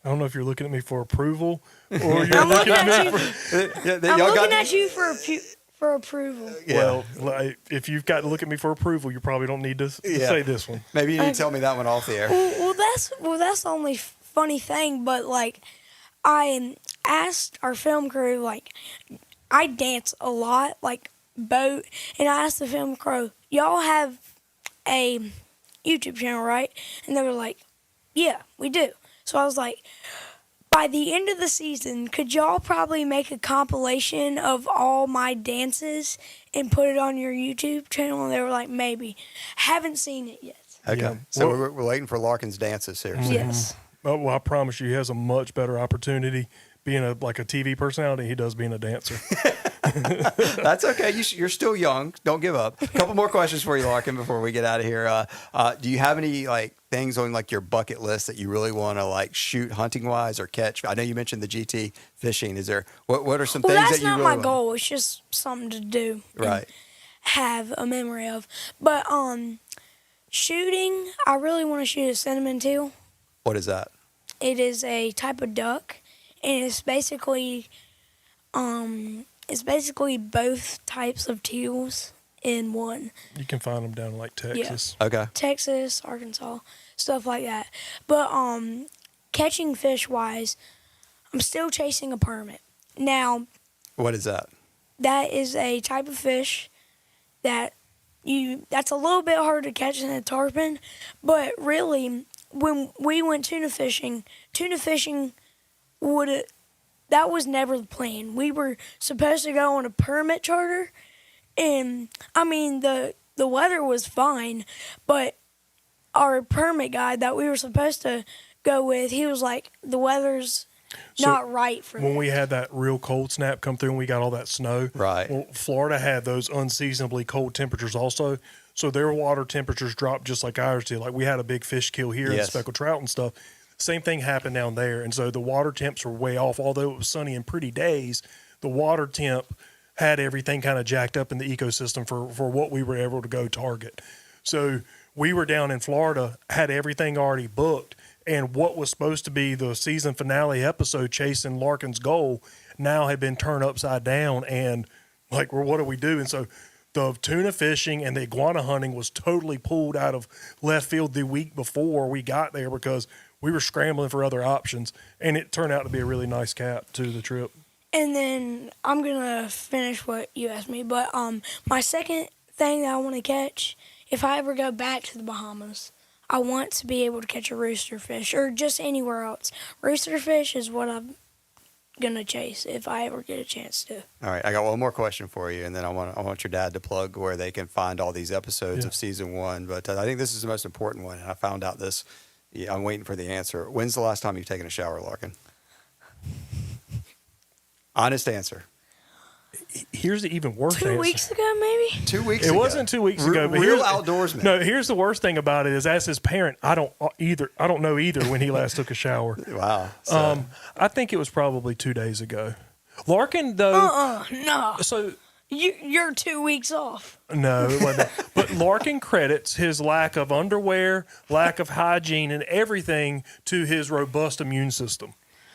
I don't know if you're looking at me for approval or you're looking at me for approval. Yeah. Well, if you've got to look at me for approval, you probably don't need to say this one. Maybe you need to tell me that one off the air. Well, that's the only funny thing. But like, I asked our film crew, like, I dance a lot, like boat, and I asked the film crew, y'all have a YouTube channel, right? And they were like, yeah, we do. So I was like, by the end of the season, could y'all probably make a compilation of all my dances and put it on your YouTube channel? And they were like, maybe. Haven't seen it yet. Okay. Yeah. So we're waiting for Larkin's dances here. Mm-hmm. Yes. Oh, well, I promise you, he has a much better opportunity being a TV personality he does being a dancer. That's okay. You're still young. Don't give up. A couple more questions for you, Larkin, before we get out of here. Do you have any things on your bucket list that you really want to shoot hunting wise or catch? I know you mentioned the GT fishing. Is there what are some things that you really that's not my goal. It's just something to do. Right. Have a memory of. But shooting, I really want to shoot a cinnamon teal. What is that? It is a type of duck, and it's basically both types of teals in one. You can find them down in Texas. Yeah. Okay. Texas, Arkansas, stuff like that. But catching fish wise, I'm still chasing a permit. Now, what is that? That is a type of fish that's a little bit harder to catch than a tarpon, but really when we went tuna fishing that was never the plan. We were supposed to go on a permit charter, and I mean the weather was fine, but our permit guy that we were supposed to go with, he was like, the weather's not right for when that. We had that real cold snap come through and we got all that snow. Right. Well, Florida had those unseasonably cold temperatures also, so their water temperatures dropped just like ours did. Like we had a big fish kill here, and speckled trout and stuff. Same thing happened down there, and so the water temps were way off. Although it was sunny and pretty days, the water temp had everything kind of jacked up in the ecosystem for what we were able to go target. So we were down in Florida, had everything already booked, and what was supposed to be the season finale episode, chasing Larkin's goal, now had been turned upside down. And like, well, what do we do? And so the tuna fishing and the iguana hunting was totally pulled out of left field the week before we got there because we were scrambling for other options, and it turned out to be a really nice cap to the trip. And then I'm going to finish what you asked me, but my second thing that I want to catch, if I ever go back to the Bahamas, I want to be able to catch a rooster fish or just anywhere else. Rooster fish is what I'm going to chase if I ever get a chance to. All right, I got one more question for you, and then I want your dad to plug where they can find all these episodes of season 1. But I think this is the most important one, and I found out this. Yeah, I'm waiting for the answer. When's the last time you've taken a shower, Larkin? Honest answer. Here's the even worse answer. 2 weeks ago, maybe? 2 weeks ago. It wasn't 2 weeks ago. But real outdoorsman. No, here's the worst thing about it is, as his parent, I don't know either when he last took a shower. Wow. So. I think it was probably 2 days ago. Larkin, though. No. So you're 2 weeks off. No, it wasn't. But Larkin credits his lack of underwear, lack of hygiene, and everything to his robust immune system.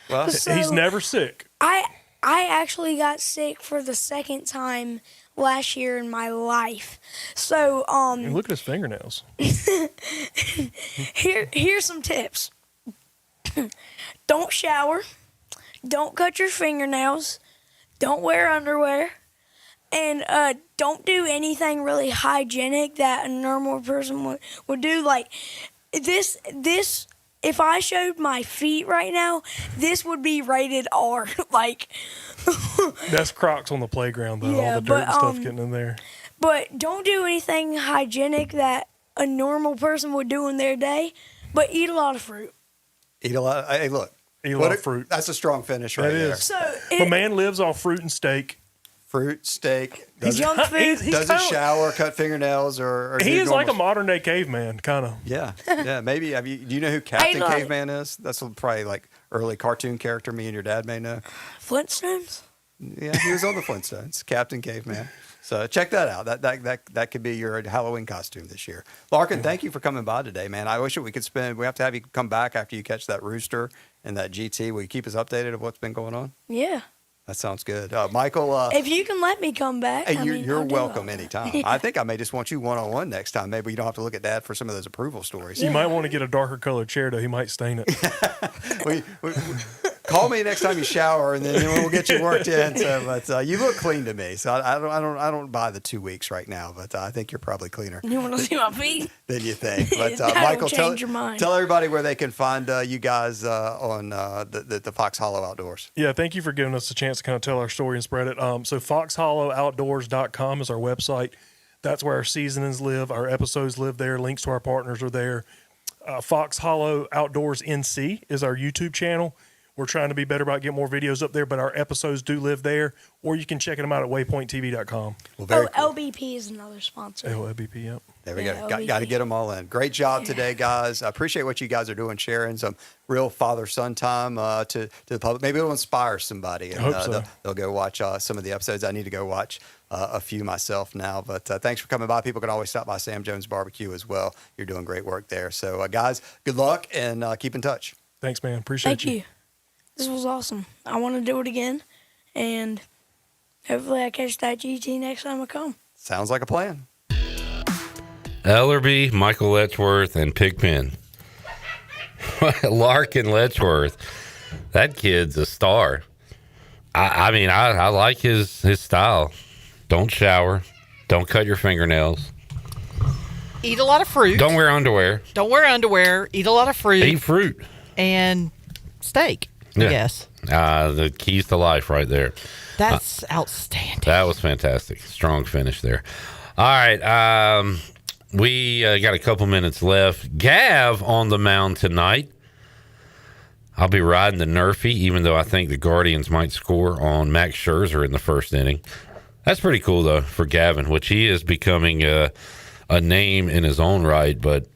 Well, he's never sick. I actually got sick for the second time last year in my life. So and look at his fingernails. Here's some tips. Don't shower. Don't cut your fingernails. Don't wear underwear. And don't do anything really hygienic that a normal person would do. Like this, if I showed my feet right now, this would be rated R. Like that's Crocs on the playground, though. Yeah, all the dirt and stuff getting in there. But don't do anything hygienic that a normal person would do in their day. But eat a lot of fruit. Eat a lot. Hey, look. Eat a lot of fruit. That's a strong finish right there. So my man lives off fruit and steak. Fruit, steak. Junk food. Does he shower, cut fingernails, or he is like a modern day caveman, kind of. Yeah, yeah. Maybe. Do you know who Captain Caveman is? That's probably like early cartoon character me and your dad may know. Flintstones. Yeah, he was on the Flintstones. Captain Caveman. So check that out. That could be your Halloween costume this year. Larkin, thank you for coming by today, man. I wish that we could we have to have you come back after you catch that rooster and that GT. Will you keep us updated of what's been going on? Yeah. That sounds good. Michael. If you can let me come back. Hey, you're welcome anytime. I think I may just want you one-on-one next time. Maybe you don't have to look at Dad for some of those approval stories. You might want to get a darker colored chair, though. He might stain it. we call me next time you shower, and then we'll get you worked in. So, but you look clean to me. So I don't buy the 2 weeks right now. But I think you're probably cleaner. You want to see my feet? Than you think. But Michael, tell everybody where they can find you guys on the Fox Hollow Outdoors. Yeah, thank you for giving us a chance to kind of tell our story and spread it. So foxhollowOutdoors.com is our website. That's where our seasonings live. Our episodes live there. Links to our partners are there. Fox Hollow Outdoors NC is our YouTube channel. We're trying to be better about getting more videos up there, but our episodes do live there, or you can check them out at waypointtv.com. Well, cool. LBP is another sponsor. LBP, yep. There we go. Got to get them all in. Great job today, guys. I appreciate what you guys are doing, sharing some real father-son time to the public. Maybe it'll inspire somebody. And, I hope so. They'll go watch some of the episodes. I need to go watch a few myself now. But thanks for coming by. People can always stop by Sam Jones Barbecue as well. You're doing great work there. So, guys, good luck and keep in touch. Thanks, man. Appreciate you. Thank you. This was awesome. I want to do it again, and hopefully I catch that GT next time I come. Sounds like a plan. Ellerby, Michael Letchworth, and Pigpen. Larkin Letchworth. That kid's a star. I mean, I like his style. Don't shower. Don't cut your fingernails. Eat a lot of fruit. Don't wear underwear. Don't wear underwear. Eat a lot of fruit. Eat fruit. And steak, I guess. The keys to life right there. That's outstanding. That was fantastic. Strong finish there. All right. We got a couple minutes left. Gav on the mound tonight. I'll be riding the Nerfy, even though I think the Guardians might score on Max Scherzer in the first inning. That's pretty cool, though, for Gavin, which he is becoming a name in his own right, but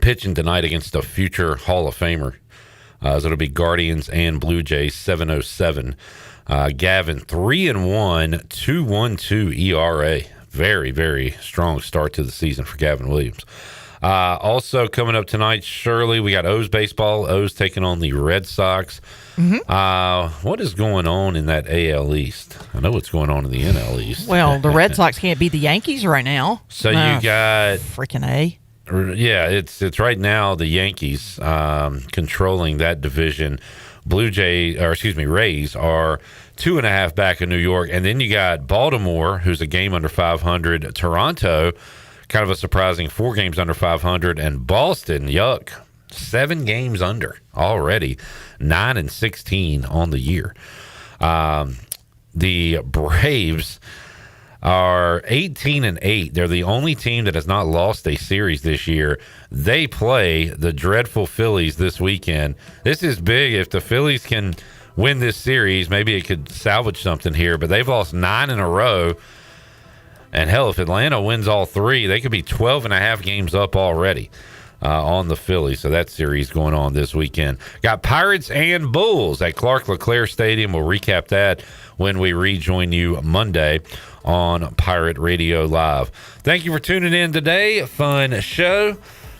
pitching tonight against a future Hall of Famer. So it'll be Guardians and Blue Jays, 7:07. Gavin, 3-1, 2.12 ERA. very, very strong start to the season for Gavin Williams. Also coming up tonight, Shirley, we got O's baseball. O's taking on the Red Sox. What is going on in that AL East? I know what's going on in the NL East. Well, the Red Sox can't beat the Yankees right now. So you got freaking A. Yeah, it's right now the Yankees controlling that division. Rays are 2.5 back in New York, and then you got Baltimore, who's a game under 500. Toronto, kind of a surprising 4 games under 500, and Boston, 7 games under already, 9-16 on the year. The Braves are 18-8. They're the only team that has not lost a series this year. They play the dreadful Phillies this weekend. This is big. If the Phillies can win this series, maybe it could salvage something here, but they've lost 9 in a row. And hell, if Atlanta wins all 3, they could be 12.5 games up already on the Phillies. So that series going on this weekend. Got Pirates and Bulls at Clark LeClaire Stadium. We'll recap that when we rejoin you Monday on Pirate Radio Live. Thank you for tuning in today. Fun show.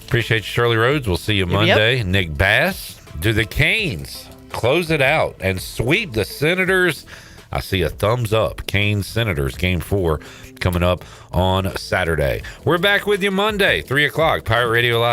Appreciate you, Shirley Rhodes. We'll see you Monday. Yep. Nick Bass. Do the Canes close it out and sweep the Senators? I see a thumbs up. Canes Senators game 4 coming up on Saturday. We're back with you Monday, 3 o'clock, Pirate Radio Live.